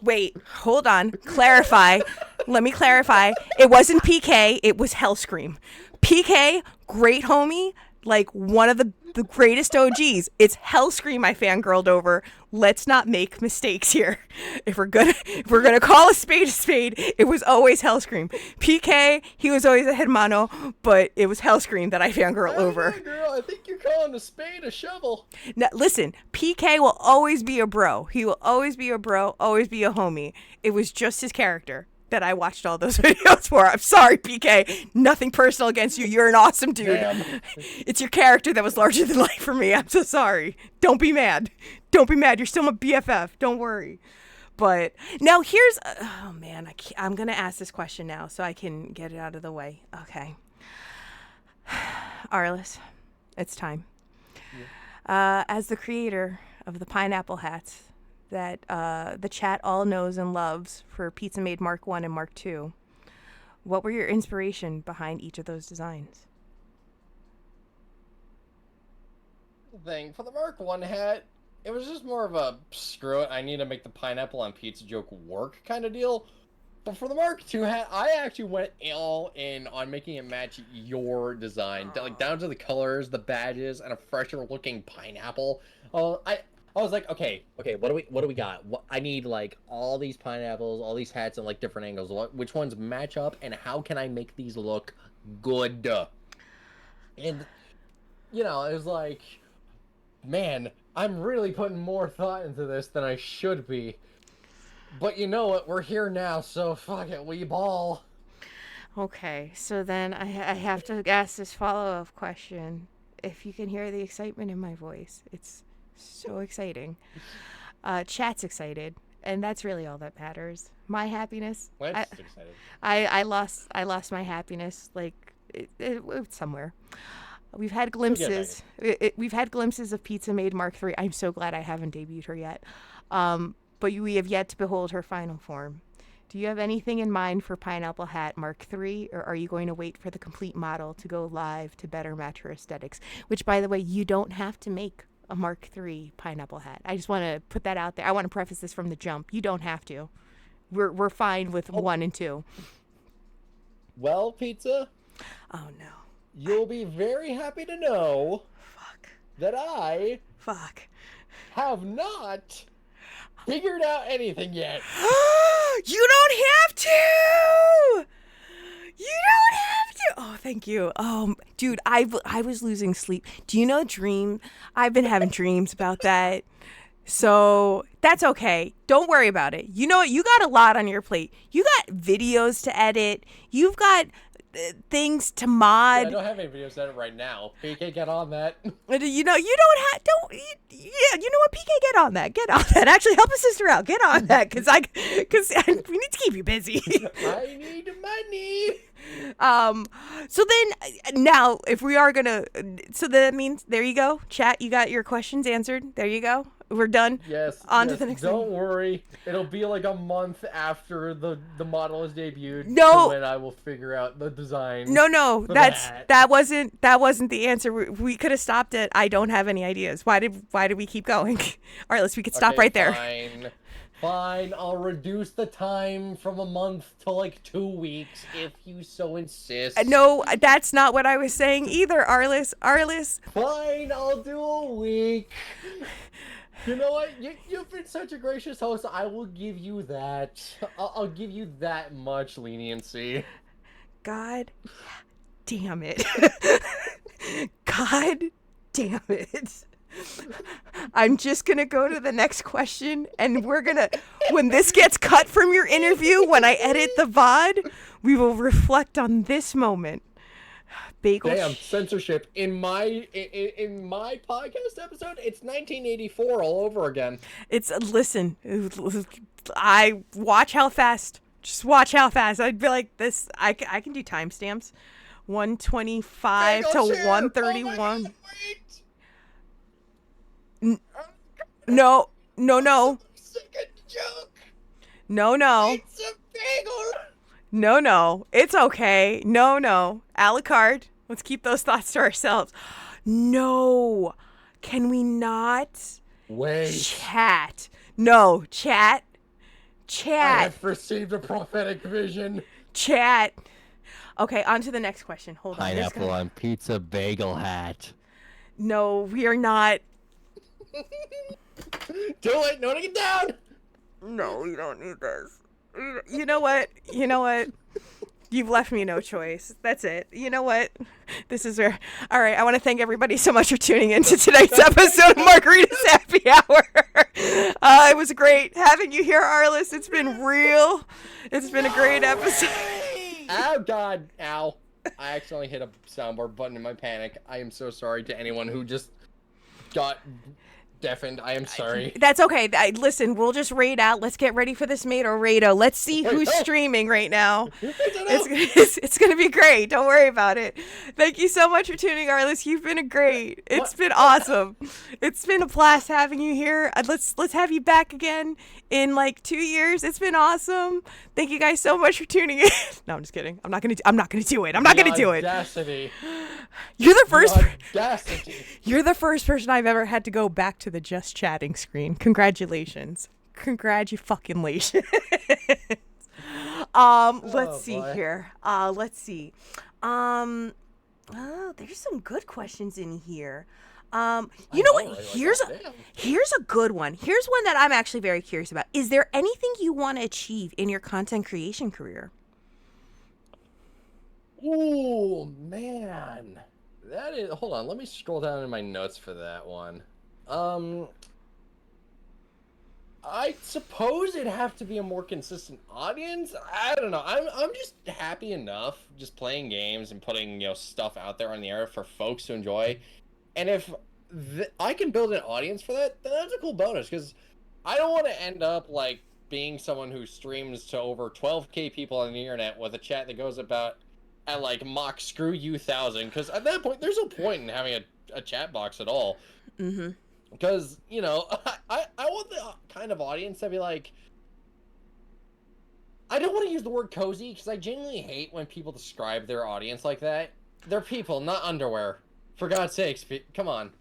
Wait, hold on. Clarify. Let me clarify. It wasn't PK, it was Hellscream. PK, great homie, like one of the greatest OGs. It's Hellscream I fangirled over. Let's not make mistakes here. If we're gonna call a spade, it was always Hellscream. PK, he was always a hermano, but it was Hellscream that I fangirl over. Yeah, girl, I think you're calling a spade a shovel. Now, listen, PK will always be a bro. He will always be a bro, always be a homie. It was just his character that I watched all those videos for. I'm sorry, PK. Nothing personal against you. You're an awesome dude. Damn. It's your character that was larger than life for me. I'm so sorry. Don't be mad. You're still my BFF. Don't worry. But now here's... oh, man. I'm going to ask this question now so I can get it out of the way. Okay. Arlis, it's time. Yeah. As the creator of the pineapple hats that the chat all knows and loves for Pizza Made Mark 1 and Mark 2, what were your inspiration behind each of those designs? For the Mark 1 hat, it was just more of a screw it, I need to make the pineapple on pizza joke work kind of deal. But for the Mark 2 hat, I actually went all in on making it match your design, like down to the colors, the badges, and a fresher looking pineapple. I was like, okay, what do we got? I need like all these pineapples, all these hats, and like different angles. Which ones match up, and how can I make these look good? And it was like, man, I'm really putting more thought into this than I should be. But you know what? We're here now, so fuck it, we ball. Okay, so then I have to ask this follow-up question. If you can hear the excitement in my voice, it's so exciting. Chat's excited. and that's really all that matters. My happiness. Well, I'm just excited. I lost my happiness like it's somewhere. We've had glimpses. We've had glimpses of Pizza Maid Mark III. I'm so glad I haven't debuted her yet. But we have yet to behold her final form. Do you have anything in mind for Pineapple Hat Mark III, or are you going to wait for the complete model to go live to better match her aesthetics? Which, by the way, you don't have to make a Mark III Pineapple Hat. I just want to put that out there. I want to preface this from the jump. You don't have to. We're fine with 1 and 2. Well, Pizza. Oh no. You'll be very happy to know that I have not figured out anything yet. You don't have to! You don't have to! Oh, thank you. Dude, I was losing sleep. Do you know dream? I've been having dreams about that. So that's okay. Don't worry about it. You know what? You got a lot on your plate. You got videos to edit. You've got things to mod. Yeah, I don't have any videos to edit right now. PK, get on that. You know, you don't have, yeah, you know what, PK, get on that. Actually, help a sister out. Get on that, because we need to keep you busy. I need money. So then, now, if we are gonna, so that means, there you go, chat, you got your questions answered. There you go. We're done. Yes. On to the next Don't thing. worry. It'll be like a month after the model is debuted. No. When I will figure out the design. No. for That wasn't the answer. We could have stopped it. I don't have any ideas. Why did we keep going? Arlis, we could stop right there. Fine. I'll reduce the time from a month to like 2 weeks if you so insist. No, that's not what I was saying either, Arlis. Fine. I'll do a week. You know what? You've been such a gracious host. I will give you that. I'll give you that much leniency. God damn it. God damn it. I'm just going to go to the next question, and we're going to, when this gets cut from your interview, when I edit the VOD, we will reflect on this moment. Bagel. Damn, censorship. In my podcast episode, it's 1984 all over again. Listen, I watch how fast. Just watch how fast. I'd be like this. I can do timestamps. 125 to 131. Oh No. No. It's a bagel. No. It's okay. No. A la carte. Let's keep those thoughts to ourselves. No. Can we not? Wait. Chat. No. Chat. I have received a prophetic vision. Chat. Okay, on to the next question. Hold on. Pineapple on pizza bagel hat. No, we are not. Too late. No to get down. No, we don't need this. You know what? You've left me no choice. That's it. You know what? This is where... All right, I want to thank everybody so much for tuning in to tonight's episode of Margarita's Happy Hour. It was great having you here, Arlis. It's been real. It's been a great episode. Oh, God. Ow. I accidentally hit a soundboard button in my panic. I am so sorry to anyone who just got deafened. I am sorry. That's okay. Listen, we'll just raid out. Let's get ready for this Mato Rado. Let's see who's streaming right now. It's going to be great. Don't worry about it. Thank you so much for tuning, Arlis. You've been great. It's been awesome. It's been a blast having you here. Let's have you back again in like 2 years. It's been awesome. Thank you guys so much for tuning in. No, I'm just kidding. I'm not gonna do it. I'm not gonna do it. Audacity. You're the first. Audacity. You're the first person I've ever had to go back to the just chatting screen. Congratulations. Congratulations. Let's see here. Let's see. Oh, there's some good questions in here. You know what? Here's a good one. Here's one that I'm actually very curious about. Is there anything you want to achieve in your content creation career? Oh, man. That is... Hold on. Let me scroll down in my notes for that one. I suppose it'd have to be a more consistent audience. I don't know. I'm just happy enough just playing games and putting, stuff out there on the air for folks to enjoy. And if I can build an audience for that, then that's a cool bonus, because I don't want to end up, like, being someone who streams to over 12k people on the internet with a chat that goes about at like Mach screw you 1000, because at that point there's no point in having a chat box at all. Mm-hmm. Because, you know, I want the kind of audience to be like, I don't want to use the word cozy, because I genuinely hate when people describe their audience like that. They're people, not underwear. For God's sakes, come on.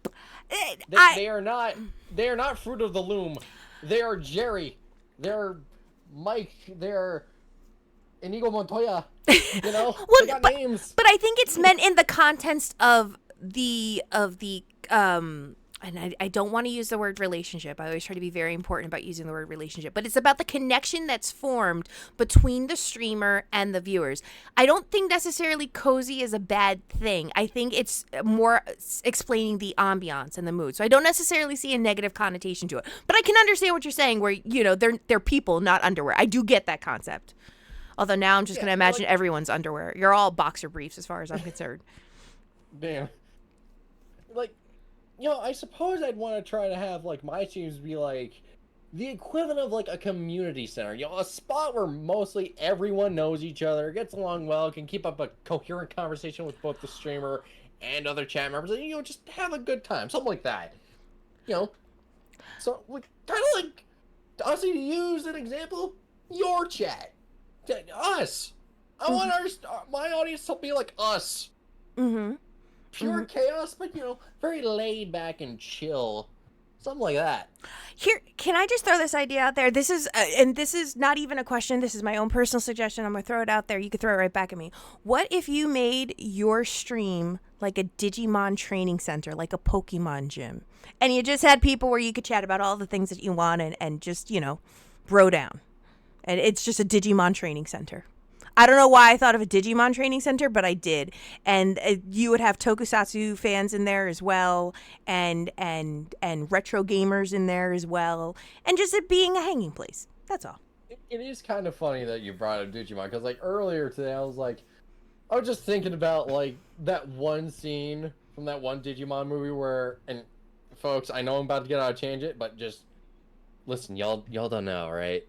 They are not Fruit of the Loom. They are Jerry. They're Mike. They're Inigo Montoya. You know, Well, they got names. But I think it's meant in the context of the and I don't want to use the word relationship. I always try to be very important about using the word relationship, but it's about the connection that's formed between the streamer and the viewers. I don't think necessarily cozy is a bad thing. I think it's more explaining the ambiance and the mood. So I don't necessarily see a negative connotation to it, but I can understand what you're saying where, you know, they're people, not underwear. I do get that concept. Although now I'm just going to imagine everyone's underwear. You're all boxer briefs as far as I'm concerned. Damn. Like, you know, I suppose I'd want to try to have, like, my streams be, like, the equivalent of, like, a community center. You know, a spot where mostly everyone knows each other, gets along well, can keep up a coherent conversation with both the streamer and other chat members, and, you know, just have a good time. Something like that. You know? So, like, kind of like, honestly, to use an example, your chat. Us. I want my audience to be like us. Mm-hmm. Pure chaos, but, you know, very laid back and chill. Something like that. Here, can I just throw this idea out there? This is, and this is not even a question. This is my own personal suggestion. I'm going to throw it out there. You could throw it right back at me. What if you made your stream like a Digimon training center, like a Pokemon gym? And you just had people where you could chat about all the things that you want and just, you know, bro down. And it's just a Digimon training center. I don't know why I thought of a Digimon training center, but I did. And you would have tokusatsu fans in there as well, and retro gamers in there as well, and just it being a hanging place. That's all. It is kind of funny that you brought up Digimon, because, like, earlier today I was just thinking about, like, that one scene from that one Digimon movie where, and folks, I know I'm about to get out of tangent, but just listen, y'all don't know, right?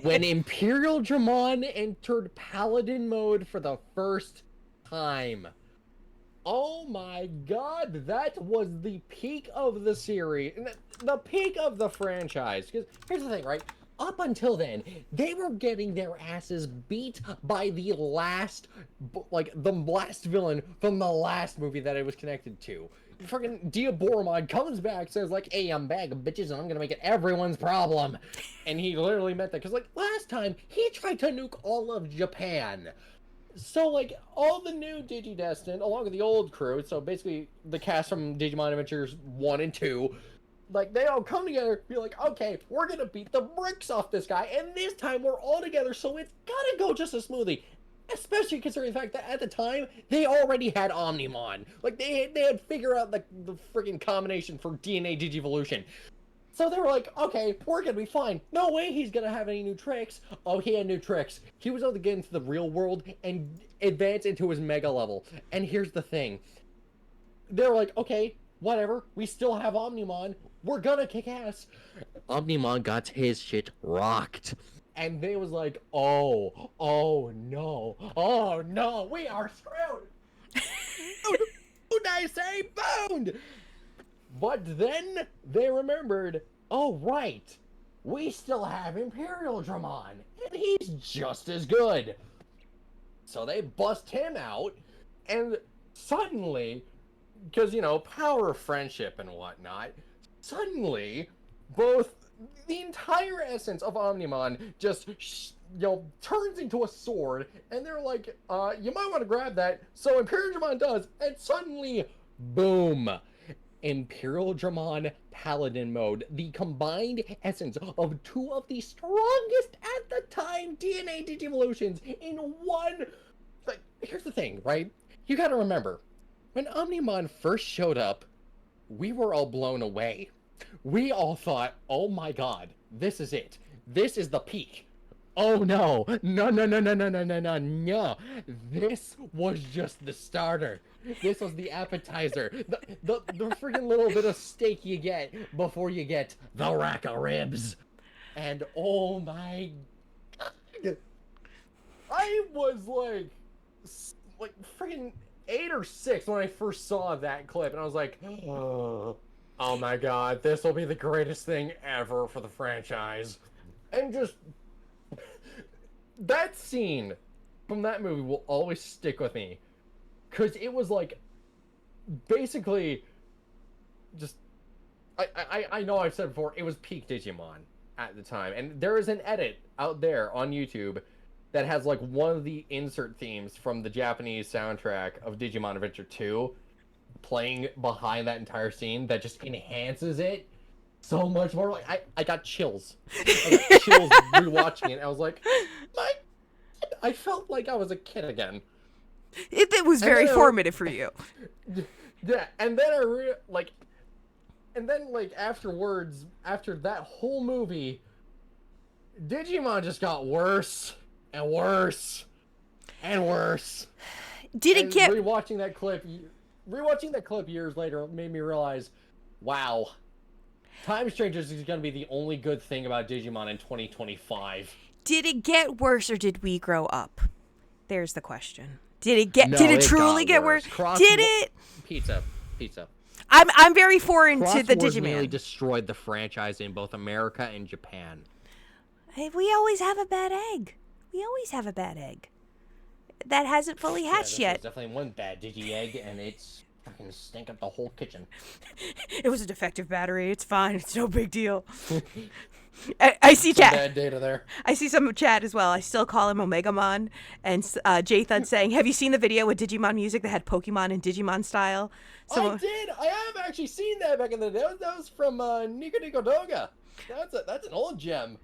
When Imperial Dramon entered Paladin mode for the first time. Oh my god, that was the peak of the series. The peak of the franchise. Because here's the thing, right? Up until then, they were getting their asses beat by the last villain from the last movie that it was connected to. Freaking Diaboromon comes back, says, like, hey, I'm back, bitches, and I'm gonna make it everyone's problem. And he literally meant that, because, like, last time, he tried to nuke all of Japan. So, like, all the new Digidestined, along with the old crew, so basically the cast from Digimon Adventures 1 and 2, like, they all come together, be like, okay, we're gonna beat the bricks off this guy, and this time we're all together, so it's gotta go just as smoothly. Especially considering the fact that at the time, they already had Omnimon. Like, they had figured out the freaking combination for DNA Digivolution. So they were like, okay, we're gonna be fine. No way he's gonna have any new tricks. Oh, he had new tricks. He was able to get into the real world and advance into his mega level. And here's the thing. They were like, okay, whatever. We still have Omnimon. We're gonna kick ass. Omnimon got his shit rocked. And they was like, oh no, we are screwed. Who'd I say boned? But then they remembered, oh right, we still have Imperial Dramon, and he's just as good. So they bust him out, and suddenly, because, you know, power of friendship and whatnot, suddenly, both the entire essence of Omnimon just, turns into a sword, and they're like, you might want to grab that. So Imperial Dramon does, and suddenly, boom. Imperial Dramon Paladin mode, the combined essence of two of the strongest at the time DNA Digivolutions in one. Like, here's the thing, right? You gotta remember, when Omnimon first showed up, we were all blown away. We all thought, oh my god, this is it. This is the peak. Oh no. No. This was just the starter. This was the appetizer. The freaking little bit of steak you get before you get the rack of ribs. And oh my god, I was like freaking 8 or 6 when I first saw that clip, and I was like, oh my god, this will be the greatest thing ever for the franchise. And just that scene from that movie will always stick with me, because it was like basically just I know I've said before, it was peak Digimon at the time, and there is an edit out there on YouTube that has like one of the insert themes from the Japanese soundtrack of Digimon Adventure 2 playing behind that entire scene that just enhances it so much more. Like I got chills. I got chills rewatching it. I was like, I felt like I was a kid again. It was very formative for you. Yeah, and then and then afterwards, after that whole movie, Digimon just got worse and worse and worse. Rewatching that clip years later made me realize, wow, Time Strangers is going to be the only good thing about Digimon in 2025. Did it get worse or did we grow up? There's the question. Did it truly get worse? Did it? Pizza. I'm very foreign to the Wars Digimon. nearly destroyed the franchise in both America and Japan. Hey, we always have a bad egg. That hasn't fully hatched yet. There's definitely one bad Digi-Egg, and it's fucking stink up the whole kitchen. It was a defective battery. It's fine. It's no big deal. I see chat. Bad data there. I see some chat as well. I still call him Omegamon. And Jathan saying, have you seen the video with Digimon music that had Pokemon and Digimon style? I did. I have actually seen that back in the day. That was from Nico Nico Doga. That's an old gem.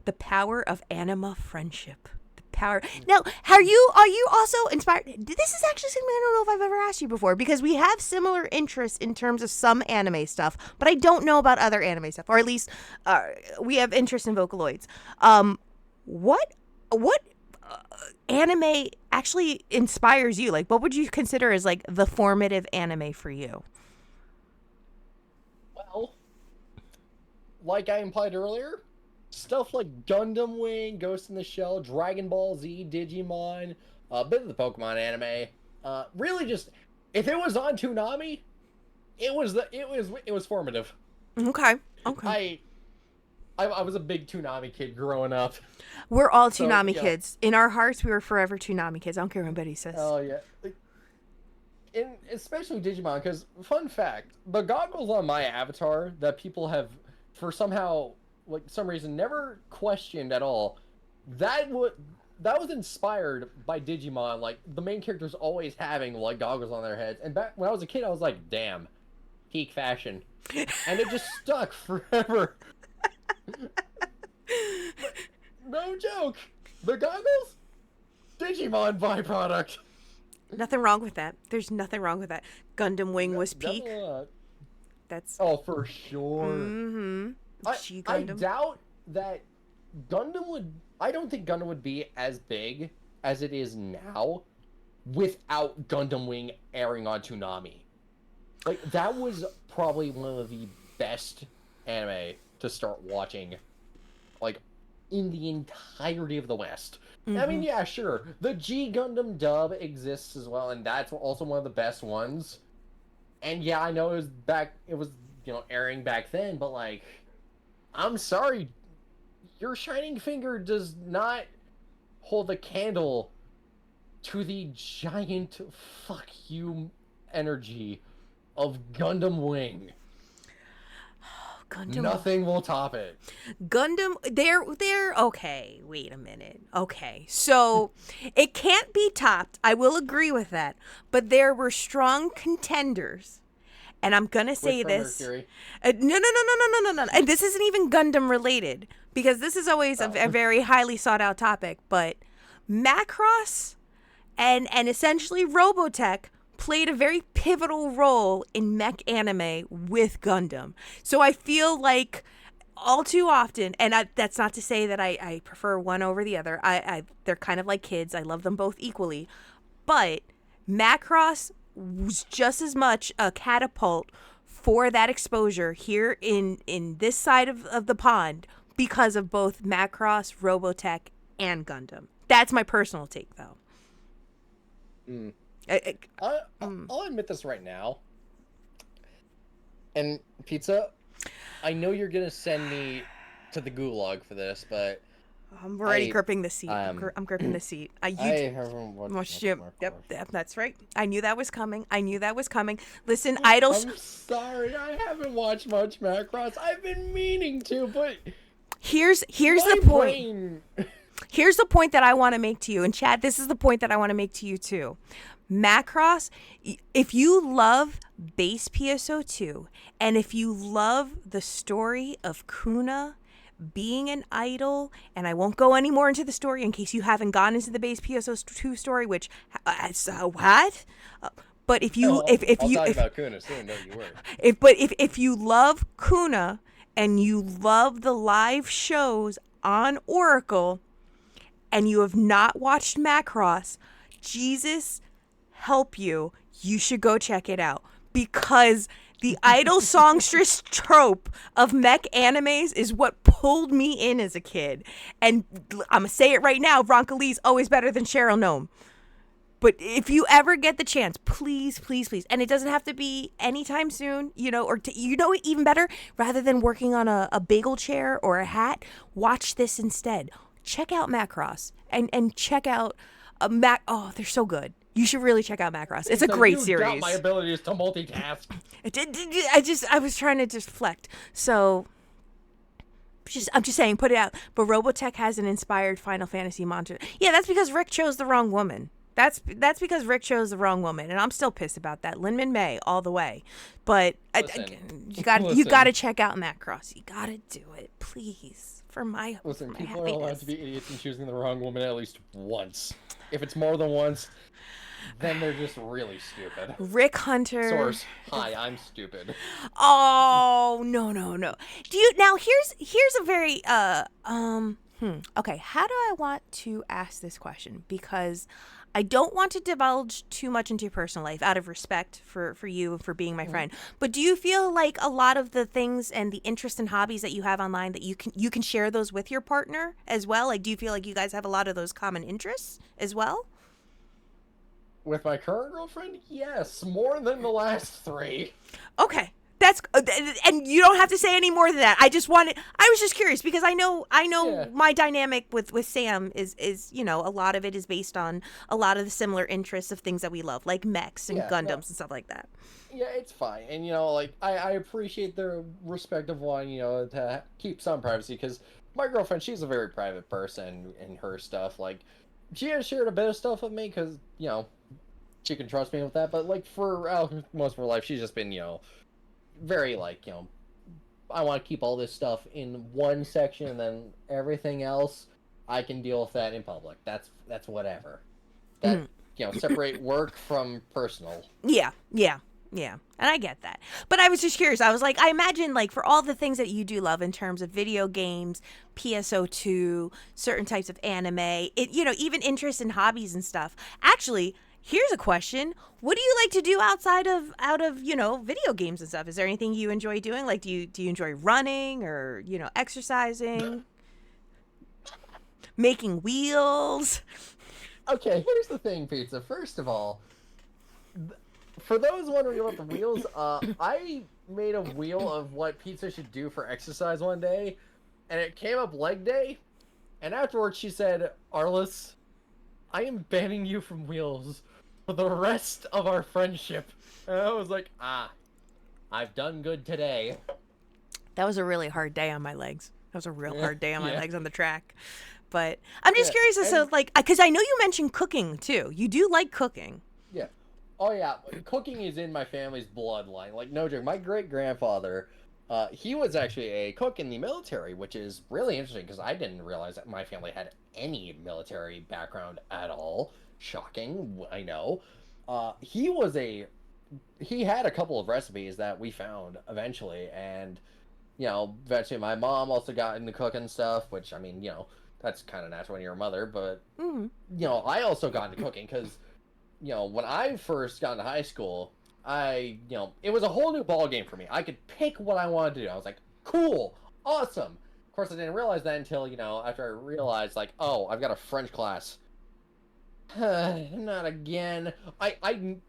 The power of anima friendship. Power. Now, are you also inspired? This is actually something I don't know if I've ever asked you before, because we have similar interests in terms of some anime stuff, but I don't know about other anime stuff, or at least we have interest in Vocaloids. What anime actually inspires you? Like, what would you consider as like the formative anime for you? Well, like I implied earlier, stuff like Gundam Wing, Ghost in the Shell, Dragon Ball Z, Digimon, a bit of the Pokemon anime. Really, just if it was on Toonami, it was formative. Okay. I was a big Toonami kid growing up. We're all Toonami kids. In our hearts, we were forever Toonami kids. I don't care what anybody says. Oh yeah. Especially Digimon, because fun fact, the goggles on my avatar that people have for some reason never questioned at all, that was inspired by Digimon. Like, the main characters always having like goggles on their heads, and back when I was a kid I was like, damn, peak fashion. And it just stuck forever. No joke, the goggles, Digimon byproduct. Nothing wrong with that. There's nothing wrong with that. Gundam Wing was peak. That's for sure. Mm-hmm. I doubt that I don't think Gundam would be as big as it is now without Gundam Wing airing on Toonami. Like, that was probably one of the best anime to start watching, like, in the entirety of the West. Mm-hmm. I mean, yeah, sure, the G Gundam dub exists as well, and that's also one of the best ones. And yeah, I know it was airing back then, but like, I'm sorry, your shining finger does not hold a candle to the giant fuck you energy of Gundam Wing. Gundam. Nothing will top it. Gundam, they're okay. Wait a minute. Okay, so it can't be topped. I will agree with that. But there were strong contenders, and I'm gonna say this. No. And this isn't even Gundam related, because this is always a very highly sought out topic. But Macross and essentially Robotech played a very pivotal role in mech anime with Gundam. So I feel like all too often, and that's not to say that I prefer one over the other. They're kind of like kids. I love them both equally. But Macross was just as much a catapult for that exposure here in this side of the pond. because of both Macross, Robotech, and Gundam. That's my personal take, though. I'll admit this right now. And Pizza, I know you're gonna send me to the gulag for this, but I'm already gripping the seat. I'm gripping the seat. I haven't watched Yep, that's right. I knew that was coming. Listen, idols. I'm sorry, I haven't watched much Macross. I've been meaning to, but here's the point. Here's the point that I want to make to you, and Chad, this is the point that I want to make to you too. Macross, if you love base PSO2, and if you love the story of Kuna being an idol, and I won't go any more into the story in case you haven't gone into the base PSO2 story, which what? But if you talk about Kuna soon, don't you worry. If you love Kuna and you love the live shows on Oracle, and you have not watched Macross, Jesus help you, you should go check it out, because the idol songstress trope of mech animes is what pulled me in as a kid. And I'm gonna say it right now, Franca Lee's always better than Cheryl Nome. But if you ever get the chance, please, and it doesn't have to be anytime soon, or even better, rather than working on a bagel chair or a hat, watch this instead. Check out Macross and check out oh, they're so good. You should really check out Macross. It's a great series. Doubt my abilities to multitask. I was trying to deflect. So I'm just saying, put it out. But Robotech has an inspired Final Fantasy monster. Yeah, that's because Rick chose the wrong woman. That's because Rick chose the wrong woman, and I'm still pissed about that. Lin Min May all the way. But you got to check out Macross. You got to do it, please. For my people happiness. are allowed to be idiots in choosing the wrong woman at least once. If it's more than once, then they're just really stupid. Rick Hunter. Source. Hi, I'm stupid. Oh no. Do you now? Here's a very Okay, how do I want to ask this question? Because I don't want to divulge too much into your personal life out of respect for you and for being my friend. But do you feel like a lot of the things and the interests and hobbies that you have online that you can share those with your partner as well? Like, do you feel like you guys have a lot of those common interests as well? With my current girlfriend, yes, more than the last 3. Okay. That's and you don't have to say any more than that. I was just curious because I know my dynamic with Sam is a lot of it is based on a lot of the similar interests of things that we love, like mechs and Gundams and stuff like that. Yeah, it's fine. And I appreciate the respect of wanting, to keep some privacy, because my girlfriend, she's a very private person and her stuff. Like, she has shared a bit of stuff with me because, she can trust me with that, but for most of her life she's just been, very I want to keep all this stuff in one section, and then everything else I can deal with that in public. That's whatever. That separate work from personal. Yeah. And I get that. But I was just curious. I was like, I imagine for all the things that you do love in terms of video games, PSO2, certain types of anime, even interest in hobbies and stuff. Actually, here's a question. What do you like to do outside of video games and stuff? Is there anything you enjoy doing? Like, do you enjoy running or, exercising? Making wheels? Okay, here's the thing, Pizza. First of all, for those wondering about the wheels, I made a wheel of what Pizza should do for exercise one day, and it came up leg day, and afterwards she said, Arlis, I am banning you from wheels for the rest of our friendship. And I was like, I've done good today. That was a really hard day on my legs. That was a real hard day on my legs on the track. But I'm just curious as to, because I know you mentioned cooking, too. You do like cooking. Yeah. Oh, yeah. Cooking is in my family's bloodline. No joke. My great-grandfather, he was actually a cook in the military, which is really interesting because I didn't realize that my family had any military background at all. Shocking, I know. He had a couple of recipes that we found eventually, and eventually my mom also got into cooking stuff, which that's kind of natural when you're a mother, but I also got into cooking because when I first got into high school, it was a whole new ball game for me. I could pick what I wanted to do. I was like, cool, awesome. Of course, I didn't realize that until, after I realized, like, oh, I've got a French class. Not again. I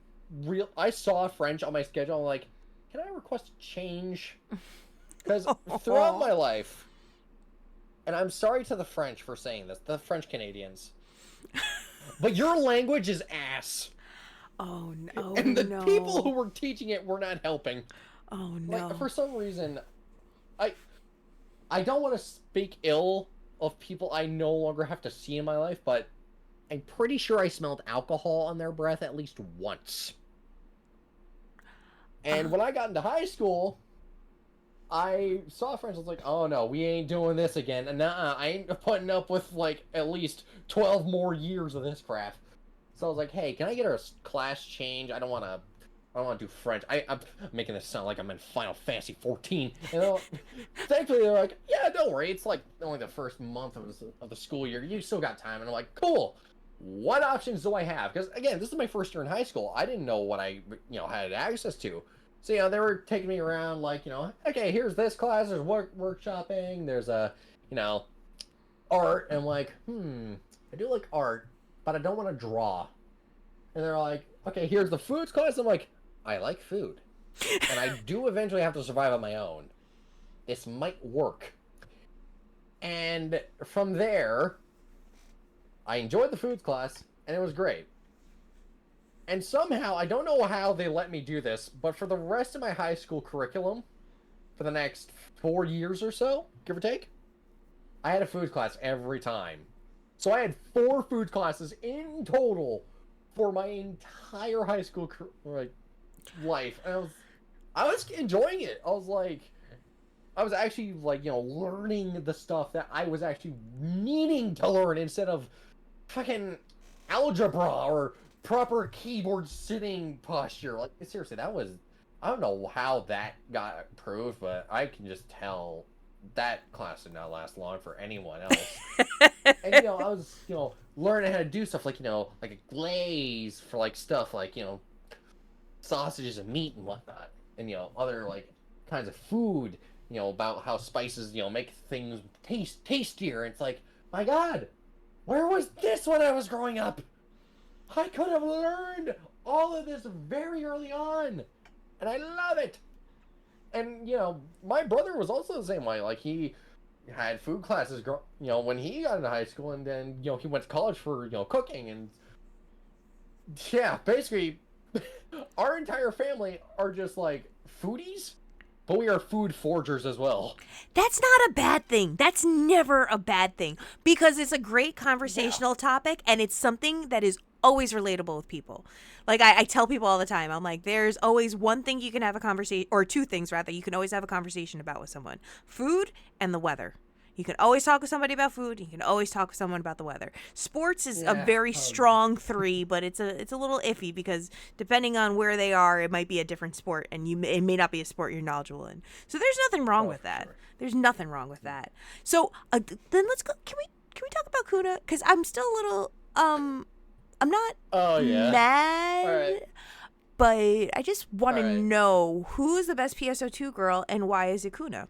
saw French on my schedule. I'm like, can I request a change? Because throughout my life, and I'm sorry to the French for saying this, the French Canadians, but your language is ass. Oh no! And the people who were teaching it were not helping. Oh no! Like, for some reason, I don't want to speak ill of people I no longer have to see in my life, but I'm pretty sure I smelled alcohol on their breath at least once. And when I got into high school, I saw friends. I was like, "Oh no, we ain't doing this again." And I ain't putting up with like at least 12 more years of this crap. So I was like, "Hey, can I get a class change? I don't want to do French. I'm making this sound like I'm in Final Fantasy 14." And thankfully, they're like, "Yeah, don't worry. It's like only the first month of the school year. You still got time." And I'm like, "Cool. What options do I have?" Because again, this is my first year in high school. I didn't know what I had access to. So they were taking me around like, okay, here's this class. There's workshopping. There's art. And I'm like, I do like art, but I don't want to draw. And they're like, okay, here's the foods class. I'm like, I like food. And I do eventually have to survive on my own. This might work. And from there, I enjoyed the foods class, and it was great. And somehow, I don't know how they let me do this, but for the rest of my high school curriculum, for the next 4 years or so, give or take, I had a food class every time. So I had 4 food classes in total for my entire high school life. And I was enjoying it. I was actually learning the stuff that I was actually needing to learn instead of fucking algebra or proper keyboard sitting posture. Like, seriously, I don't know how that got approved, but I can just tell that class did not last long for anyone else. And I was learning how to do stuff like like a glaze for like stuff like sausages and meat and whatnot, and other like kinds of food, about how spices make things tastier. It's like, my God, where was this when I was growing up? I could have learned all of this very early on, and I love it. And my brother was also the same way. Like, he had food classes, when he got into high school, and then he went to college for cooking, and yeah, basically, our entire family are just like foodies, but we are food forgers as well. That's not a bad thing. That's never a bad thing, because it's a great conversational topic, and it's something that is always relatable with people. Like, I tell people all the time, I'm like, there's always one thing you can have a conversation, or 2 things rather, you can always have a conversation about with someone: food and the weather. You can always talk with somebody about food. You can always talk with someone about the weather. Sports is a very strong 3, but it's a little iffy, because depending on where they are, it might be a different sport, and it may not be a sport you're knowledgeable in. So there's nothing wrong with that. Sure. There's nothing wrong with that. So then let's go. Can we talk about Kuna? Because I'm still a little I'm not mad. Right. But I just want to know, who is the best PSO2 girl, and why is it Kuna?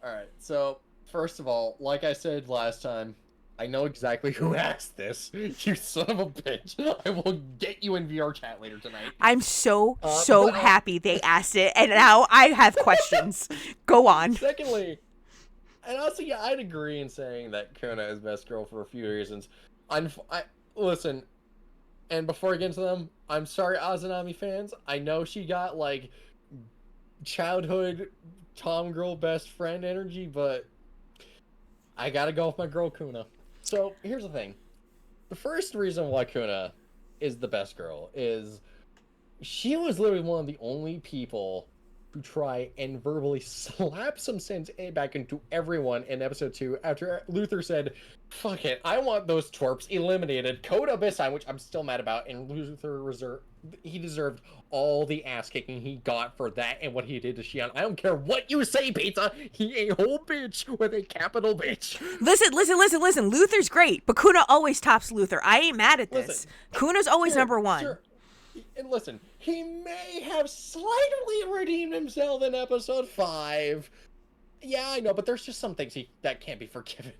All right, so first of all, like I said last time, I know exactly who asked this. You son of a bitch. I will get you in VR chat later tonight. I'm so happy they asked it, and now I have questions. Go on. Secondly, and also, yeah, I'd agree in saying that Kuna is best girl for a few reasons. Listen, and before I get into them, I'm sorry, Azanami fans. I know she got, like, childhood Tom girl best friend energy, but I gotta go with my girl Kuna. So, here's the thing. The first reason why Kuna is the best girl is she was literally one of the only people who try and verbally slap some sense back into everyone in episode 2 after Luther said, "Fuck it, I want those twerps eliminated. Code Abyssine," which I'm still mad about, and Luther he deserved all the ass kicking he got for that and what he did to Shion. I don't care what you say, Pizza. He a whole bitch with a capital bitch. Listen. Luther's great, but Kuna always tops Luther. I ain't mad at this. Kuna's always number 1. Sure. And listen, he may have slightly redeemed himself in episode 5, Yeah, I know, but there's just some things that can't be forgiven.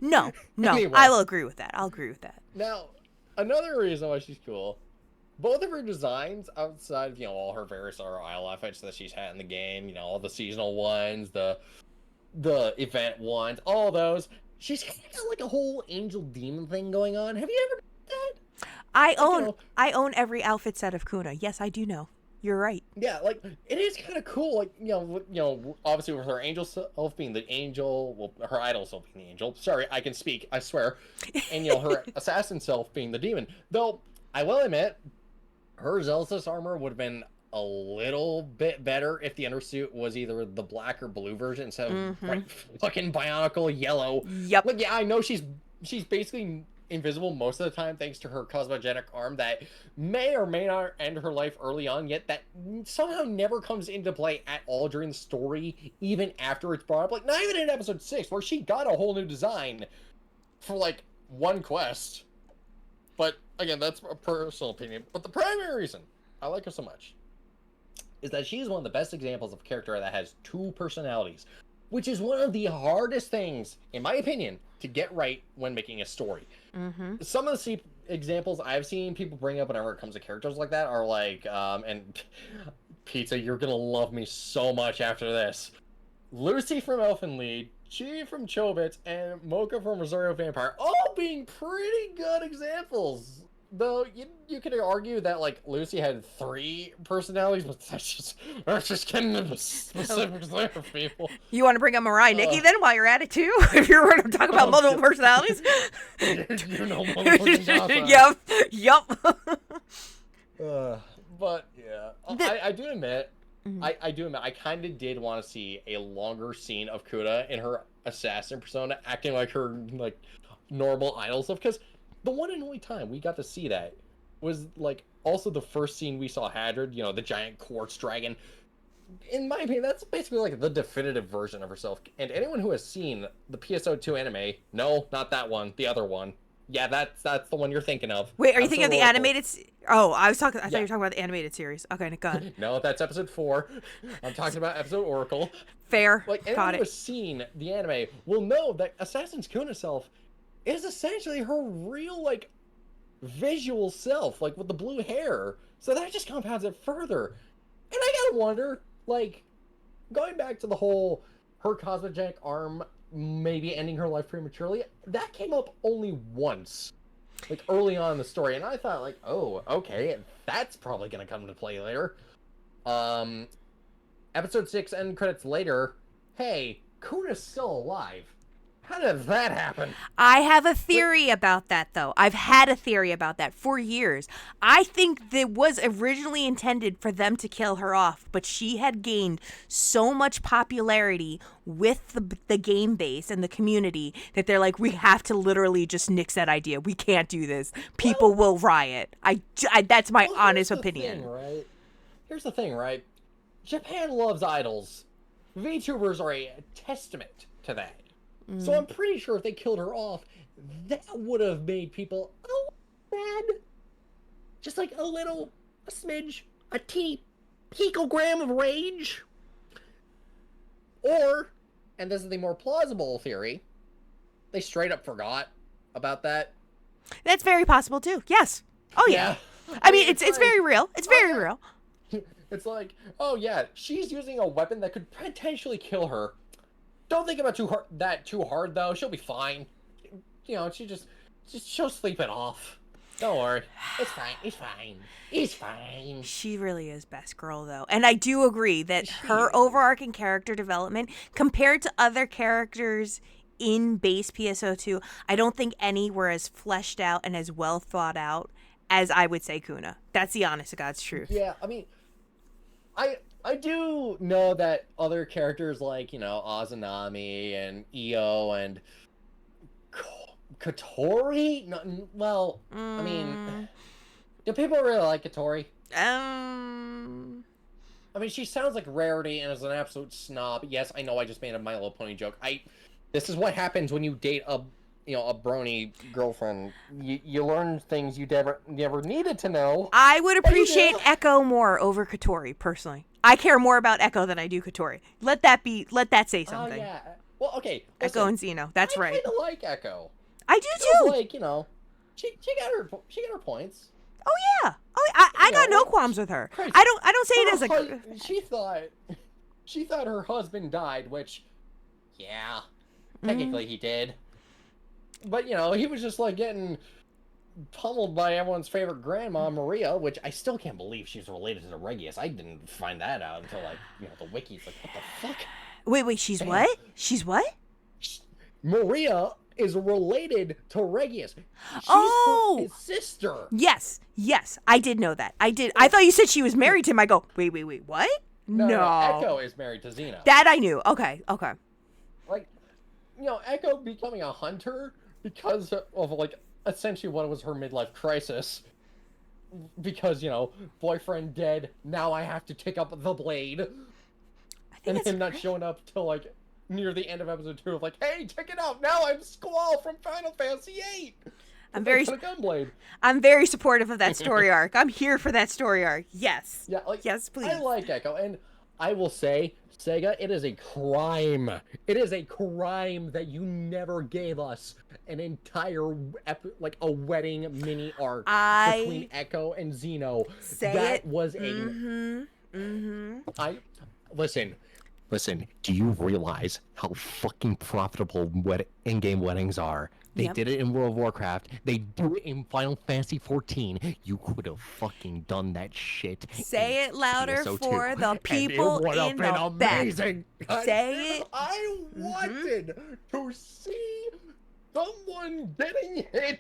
No, Anyway. I will agree with that. I'll agree with that. Now, another reason why she's cool, both of her designs outside of, all her various other Isle outfits that she's had in the game, all the seasonal ones, the event ones, all those, she's kind of got like a whole angel demon thing going on. Have you ever done that? I own every outfit set of Kuna. Yes, I do know. You're right. Yeah, like, it is kind of cool, like, obviously with her angel self being the angel, well, her idol self being the angel, sorry, I can speak, I swear, and, her assassin self being the demon, though, I will admit, her Zelsis armor would have been a little bit better if the undersuit was either the black or blue version instead of bright fucking bionicle yellow. Yep. Like, yeah, I know she's basically invisible most of the time thanks to her cosmogenic arm that may or may not end her life early on, yet that somehow never comes into play at all during the story, even after it's brought up. Like, not even in episode 6, where she got a whole new design for, like, one quest. But, again, that's a personal opinion. But the primary reason I like her so much is that she's one of the best examples of a character that has two personalities, which is one of the hardest things, in my opinion, to get right when making a story. Some of the examples I've seen people bring up whenever it comes to characters like that are like, and Pizza, you're gonna love me so much after this. Lucy from Elfen Lied, Chi from Chobits, and Mocha from Rosario Vampire, all being pretty good examples. Though you could argue that like Lucy had 3 personalities, but that's just getting into the specifics there, people. You want to bring up Mariah Nikki then while you're at it too? If you're going to talk about multiple personalities. Yup. But yeah, I do admit, I kind of did want to see a longer scene of Kuda in her assassin persona, acting like her like normal idol stuff, because the one and only time we got to see that was, like, also the first scene we saw Hadrid, the giant quartz dragon. In my opinion, that's basically, like, the definitive version of herself. And anyone who has seen the PSO2 anime, no, not that one, the other one. Yeah, that's the one you're thinking of. Wait, are you thinking of the animated... Oh, I thought you were talking about the animated series. Okay, go ahead. No, that's episode 4. I'm talking about episode Oracle. Fair. Like, anyone who has seen the anime will know that Assassin's Kuna self is essentially her real, like, visual self, like, with the blue hair. So that just compounds it further. And I gotta wonder, like, going back to the whole, her cosmogenic arm maybe ending her life prematurely, that came up only once, like, early on in the story. And I thought, like, oh, okay, that's probably gonna come into play later. Episode 6 end credits later, hey, Kuna's still alive. How did that happen? I have a theory about that, though. I've had a theory about that for years. I think that was originally intended for them to kill her off, but she had gained so much popularity with the game base and the community that they're like, we have to literally just nix that idea. We can't do this. People will riot. I that's my honest opinion. Right? Here's the thing, right? Japan loves idols. VTubers are a testament to that. So I'm pretty sure if they killed her off, that would have made people a little mad. Just like a smidge, a teeny picogram of rage. Or, and this is the more plausible theory, they straight up forgot about that. That's very possible too. Yes. Oh yeah. I mean, it's like, very real. It's very real. It's like, oh yeah, she's using a weapon that could potentially kill her. Don't think about that too hard, though. She'll be fine. She'll sleep it off. Don't worry. It's fine. He's fine. He's fine. She really is best girl, though. And I do agree that her overarching character development, compared to other characters in base PSO2, I don't think any were as fleshed out and as well thought out as I would say Kuna. That's the honest to God's truth. Yeah, I mean, I do know that other characters like, Azunami and Io and Katori? No, I mean, do people really like Katori? I mean, she sounds like Rarity and is an absolute snob. Yes, I know I just made a My Little Pony joke. This is what happens when you date a a brony girlfriend, you learn things you never needed to know. I would But you appreciate do. Echo more over Katori, personally. I care more about Echo than I do Katori. Let that say Oh something. yeah. Well, okay. Echo Listen, and Xeno. That's I right. kind of like Echo. I do Feels too. like she got her points. Oh yeah. Oh, I got know, no like, qualms with her. crazy. I don't say it as a. She thought her husband died, which, yeah, Mm. technically he did. But he was just like getting pummeled by everyone's favorite grandma, Maria, which I still can't believe she's related to Regius. I didn't find that out until the wiki's like, what the fuck? Wait. She's Damn. what? She's what? Maria is related to Regius. She's his sister. Yes. I did know that. I did. I thought you said she was married to him. I go, wait, what? No. Echo is married to Xena. That I knew. Okay. Like, Echo becoming a hunter because of, like, essentially what was her midlife crisis. Because, boyfriend dead, now I have to take up the blade. I think And that's him not great. showing up till, like, near the end of episode 2 of, like, hey, check it out, now I'm Squall from Final Fantasy VIII! I'm very supportive of that story arc. I'm here for that story arc. Yes. Yeah, like, yes, please. I like Echo, and I will say, Sega, it is a crime. It is a crime that you never gave us an entire, a wedding mini arc between Echo and Xeno. That was a... Listen, do you realize how fucking profitable in-game weddings are? They did it in World of Warcraft. They do it in Final Fantasy 14. You could have fucking done that shit. Say it louder PSO2. for the people and it would have in been the back. amazing. Say it. I wanted to see someone getting hit.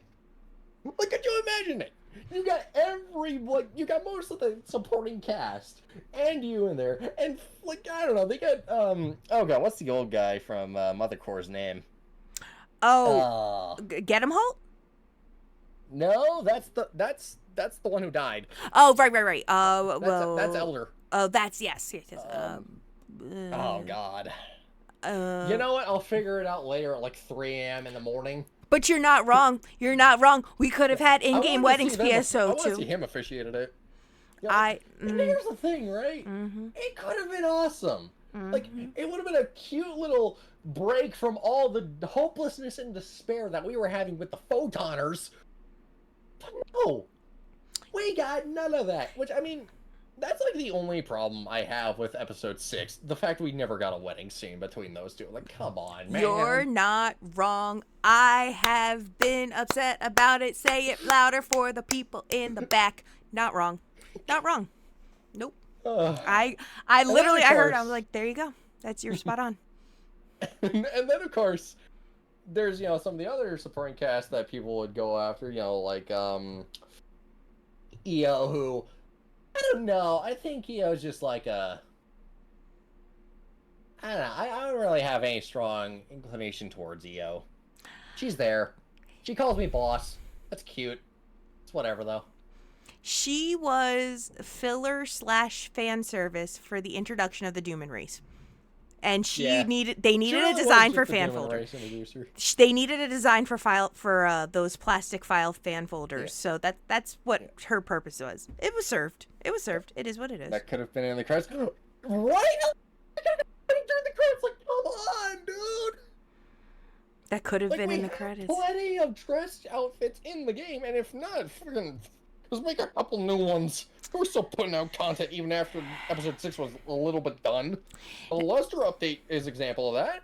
Like, could you imagine it? You got most of the supporting cast and you in there, and like I don't know, they got oh god, what's the old guy from Mother Core's name? Get him, Holt? No, that's the one who died. Oh, right. Well, That's Elder. Oh, that's yes. Oh god. You know what? I'll figure it out later at like 3 a.m. in the morning. But you're not wrong. We could have had in-game weddings PSO I want to see too. him officiated it. And here's the thing, right? It could have been awesome. Like, it would have been a cute little break from all the hopelessness and despair that we were having with the Photoners. But no, we got none of that. Which, I mean, that's like the only problem I have with episode 6. The fact we never got a wedding scene between those two. Like, come on, man. You're not wrong. I have been upset about it. Say it louder for the people in the back. Not wrong. Nope. I literally, I heard, I was like, there you go. You're spot on. And then, of course, there's, some of the other supporting cast that people would go after, like, EO, who, I don't know, I think EO's just like I don't know, I don't really have any strong inclination towards EO. She's there. She calls me boss. That's cute. It's whatever, though. She was filler/fan service for the introduction of the Dooman race. And they needed a design for fan folder. They needed a design for those plastic file fan folders. So that's what her purpose was. It was served. It is what it is. That could have been in the credits. Right? During the credits, like, come on, dude. That could have been in the credits. Plenty of dress outfits in the game, and if not, freaking just make a couple new ones. We're still putting out content even after episode 6 was a little bit done. The Luster update is example of that.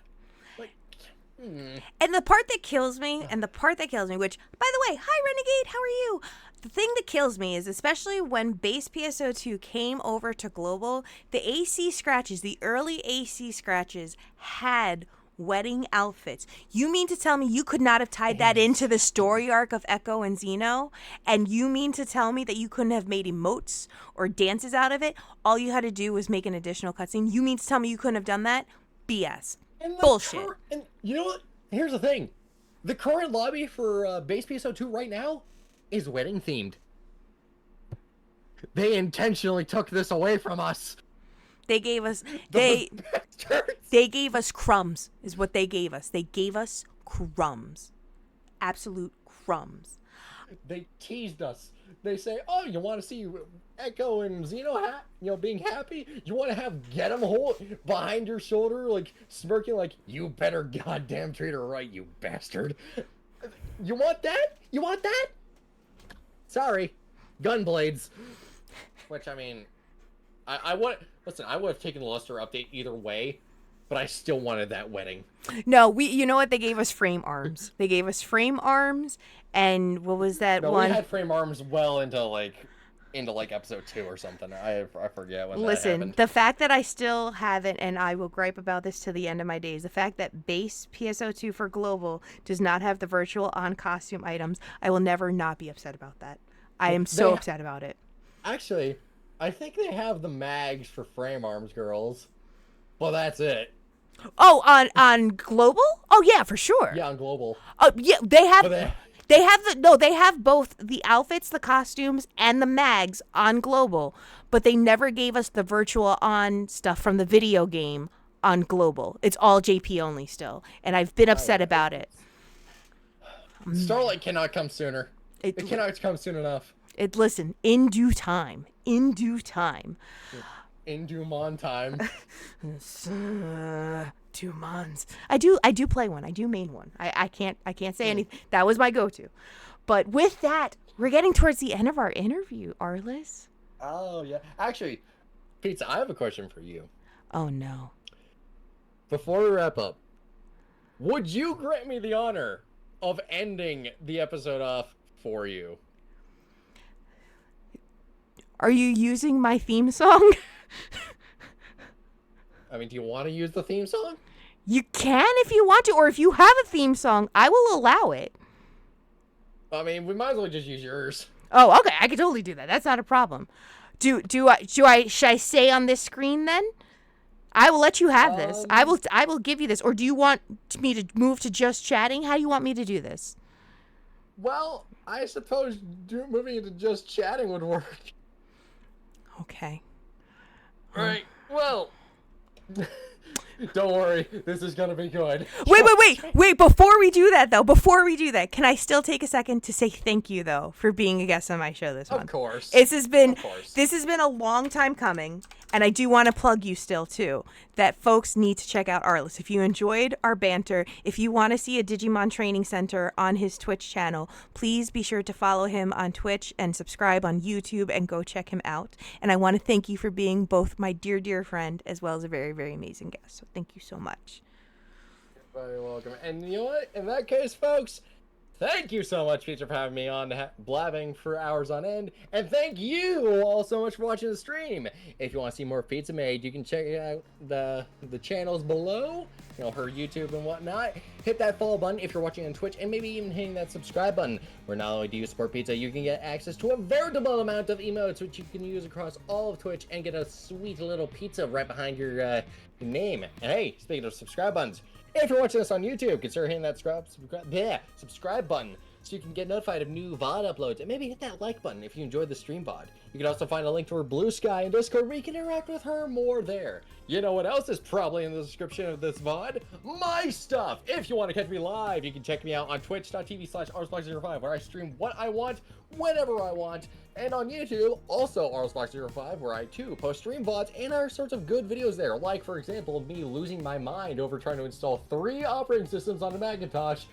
And the part that kills me, which, by the way, hi Renegade, how are you? The thing that kills me is, especially when base PSO2 came over to global, the AC scratches, the early AC scratches had wedding outfits. You mean to tell me you could not have tied that into the story arc of Echo and Xeno? And you mean to tell me that you couldn't have made emotes or dances out of it? All you had to do was make an additional cutscene. You mean to tell me you couldn't have done that? BS. Bullshit. And you know what? Here's the thing. The current lobby for base PSO2 right now is wedding themed. They intentionally took this away from us. They gave us they gave us crumbs is what they gave us. They gave us crumbs. absolute crumbs. They teased us. They say, "Oh, you want to see Echo and Xeno being happy? You want to have Get 'em hold behind your shoulder, like smirking, like you better goddamn treat her right, you bastard. You want that? You want that? Sorry, gunblades." Which I mean, I would have taken the Luster update either way, but I still wanted that wedding. No, you know what? They gave us frame arms. They gave us frame arms, and what was that one? We had frame arms well into episode 2 or something. I forget when that happened. The fact that I still haven't, and I will gripe about this to the end of my days, the fact that base PSO2 for global does not have the virtual on costume items, I will never not be upset about that. I am so upset about it. Actually, I think they have the mags for frame arms, girls. Well, that's it. Oh, on global? Oh yeah, for sure. Yeah, on global. Oh yeah, they have. They have both the outfits, the costumes, and the mags on global, but they never gave us the virtual on stuff from the video game on global. It's all JP only still, and I've been upset about it. Starlight cannot come sooner. It cannot come soon enough. Listen, in due time. In due time. In Dumont time. 2 months. I do play one. I do main one. I can't say anything. That was my go-to. But with that, we're getting towards the end of our interview, Arlis. Oh yeah. Actually, Pizza, I have a question for you. Oh no. Before we wrap up, would you grant me the honor of ending the episode off for you? Are you using my theme song? I mean, do you want to use the theme song? You can if you want to, or if you have a theme song, I will allow it. I mean, we might as well just use yours. Oh, okay. I can totally do that. That's not a problem. Should I say on this screen then? I will let you have this. I will give you this. Or do you want me to move to just chatting? How do you want me to do this? Well, I suppose moving into just chatting would work. Okay. Right. Well, don't worry. This is gonna be good. Wait. Before we do that, can I still take a second to say thank you though for being a guest on my show this month? Of course. This has been a long time coming, and I do want to plug you still too. That folks need to check out Arlis. If you enjoyed our banter, if you want to see a Digimon training center on his Twitch channel, please be sure to follow him on Twitch and subscribe on YouTube and go check him out. And I want to thank you for being both my dear friend as well as a very, very amazing guest. So thank you so much. You're very welcome. And you know what? In that case, folks, thank you so much, Pizza, for having me on blabbing for hours on end. And thank you all so much for watching the stream. If you want to see more Pizza Made, you can check out the channels below, her YouTube and whatnot. Hit that follow button if you're watching on Twitch, and maybe even hitting that subscribe button, where not only do you support Pizza, you can get access to a veritable amount of emotes, which you can use across all of Twitch, and get a sweet little pizza right behind your name. And hey, speaking of subscribe buttons, if you're watching this on YouTube, consider hitting that subscribe button so you can get notified of new VOD uploads, and maybe hit that like button if you enjoyed the stream VOD. You can also find a link to her Blue Sky and Discord where you can interact with her more there. You know what else is probably in the description of this VOD? My stuff! If you want to catch me live, you can check me out on twitch.tv/Arlisbloxer05, where I stream what I want, whenever I want, and on YouTube, also Arlisbloxer05, where I too post stream VODs and other sorts of good videos there, like for example, me losing my mind over trying to install 3 operating systems on a Macintosh,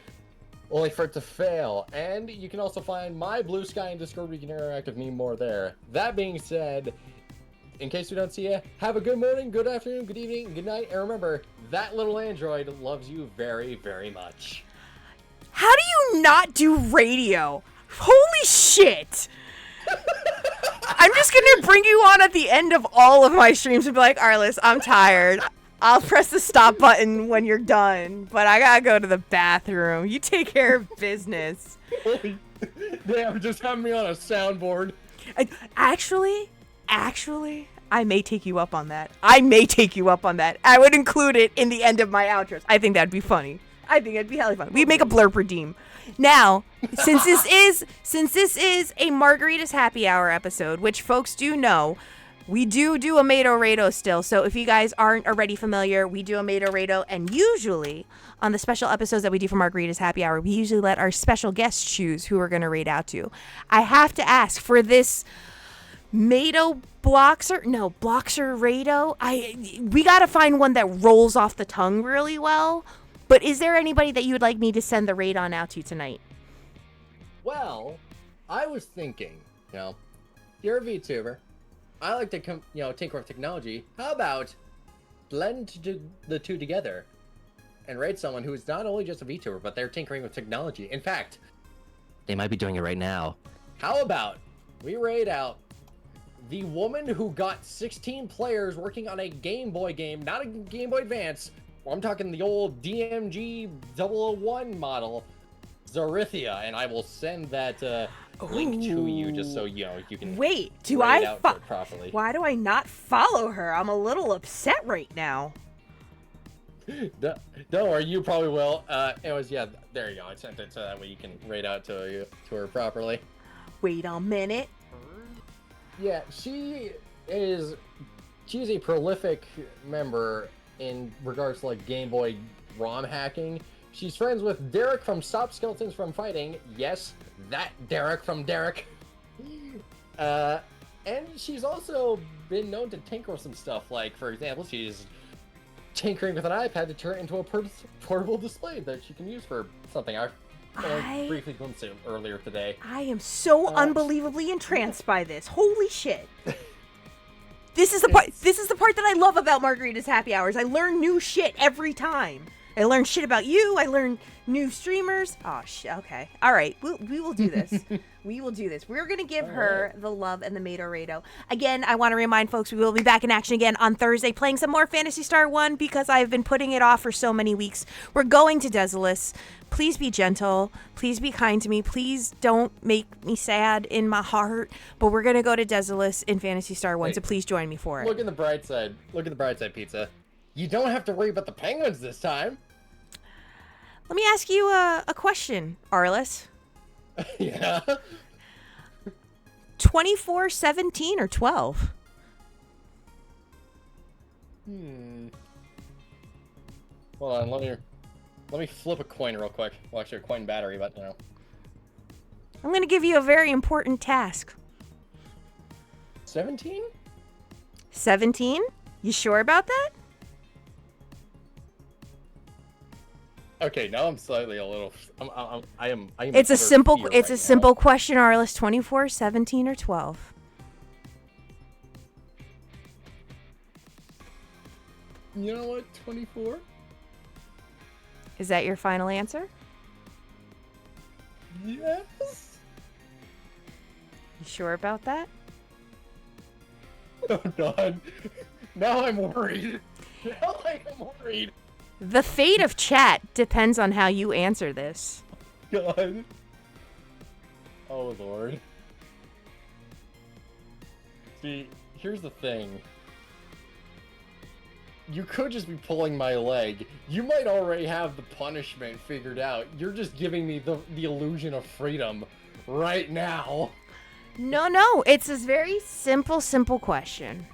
only for it to fail. And you can also find my Blue Sky and Discord where you can interact with me more there. That being said, in case we don't see you, have a good morning, good afternoon, good evening, good night, and remember, that little android loves you very, very much. How do you not do radio? Holy shit! I'm just gonna bring you on at the end of all of my streams and be like, Arlis, I'm tired. I'll press the stop button when you're done, but I gotta go to the bathroom. You take care of business. Damn, just have me on a soundboard. Actually, I may take you up on that. I would include it in the end of my outros. I think that'd be funny. I think it'd be hella fun. We'd make a blurb redeem. Now, since this is a Margarita's Happy Hour episode, which folks do know, we do a Mado-Rado still. So if you guys aren't already familiar, we do a Mado-Rado. And usually on the special episodes that we do for Margarita's Happy Hour, we usually let our special guests choose who we're going to raid out to. I have to ask, for this Bloxer-Rado, we got to find one that rolls off the tongue really well. But is there anybody that you would like me to send the raid on out to tonight? Well, I was thinking, you're a VTuber. I like to tinker with technology. How about blend the two together and raid someone who is not only just a VTuber, but they're tinkering with technology. In fact, They might be doing it right now. how about we raid out the woman who got 16 players working on a Game Boy game, not a Game Boy Advance. I'm talking the old DMG 001 model, Zarithia, and I will send that link to you just so you can Wait, do raid I out for it properly. Why do I not follow her? I'm a little upset right now. Don't worry, you probably will. Anyways, yeah, there you go. I sent it so that way you can raid out to her properly. Wait a minute. Yeah, she's a prolific member in regards to like Game Boy ROM hacking. She's friends with Derek from Stop Skeletons from Fighting. Yes, that Derek from Derek. And she's also been known to tinker with some stuff. Like, for example, she's tinkering with an iPad to turn it into a portable display that she can use for something. I briefly glimpsed it earlier today. I am so unbelievably entranced by this. Holy shit. This is the part that I love about Margarita's Happy Hours. I learn new shit every time. I learn shit about you. I learn new streamers. Oh, shit. Okay. All right. We will do this. We will do this. We're going to give her the love and the Mado-Rado. Again, I want to remind folks we will be back in action again on Thursday playing some more Phantasy Star 1 because I've been putting it off for so many weeks. We're going to Desolus. Please be gentle. Please be kind to me. Please don't make me sad in my heart. But we're going to go to Desolus in Phantasy Star 1, so please join me for it. Look at the bright side. Look at the bright side, Pizza. You don't have to worry about the penguins this time. Let me ask you a question, Arlis. Yeah. 24, 17, or 12? Hold on, let me flip a coin real quick. Well, actually, a coin battery, but I'm going to give you a very important task. 17? 17? You sure about that? Okay, now I'm slightly a little. I am. It's a simple question, Arlis. 24, 17, or 12? You know what? 24. Is that your final answer? Yes. You sure about that? Oh God. Now I'm worried. Now I am worried. The fate of chat depends on how you answer this. God. Oh Lord. See, here's the thing. You could just be pulling my leg. You might already have the punishment figured out. You're just giving me the illusion of freedom right now. No. It's a very simple question.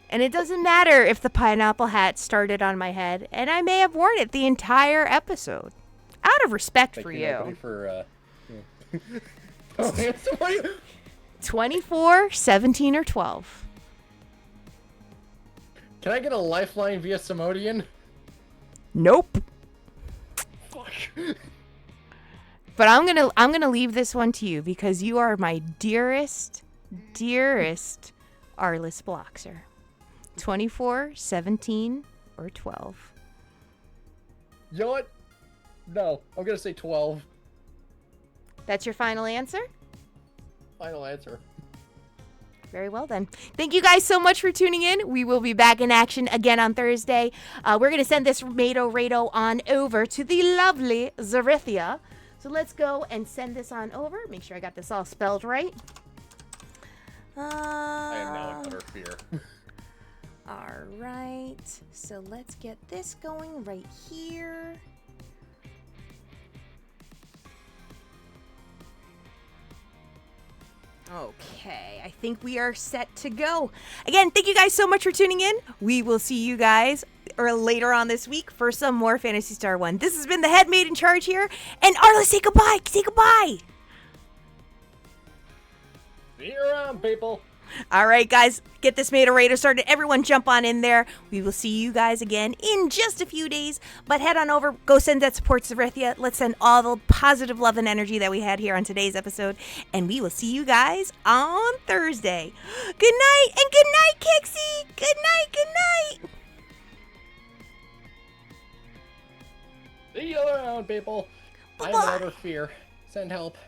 And it doesn't matter if the pineapple hat started on my head, and I may have worn it the entire episode. Out of respect for you. For, 24, 17, or 12? Can I get a lifeline via Simodian? Nope. Fuck. But I'm gonna leave this one to you because you are my dearest Arlisbloxer. 24, 17, or 12? You know what? No, I'm gonna say 12. That's your final answer? Final answer. Very well then. Thank you guys so much for tuning in. We will be back in action again on Thursday. We're going to send this Mado-Rado on over to the lovely Zarithia. So let's go and send this on over. Make sure I got this all spelled right. I am now in utter fear. All right. So let's get this going right here. Okay, I think we are set to go. Again, thank you guys so much for tuning in. We will see you guys later on this week for some more Phantasy Star 1. This has been the head maid in charge here. And Arlis, say goodbye. Say goodbye. See you around, people. All right, guys, get this made a radar started. Everyone jump on in there. We will see you guys again in just a few days. But head on over, go send that support to Zarethia. Let's send all the positive love and energy that we had here on today's episode. And we will see you guys on Thursday. Good night, and good night, Kixie. Good night, good night. See you around, people. I am out of fear. Send help.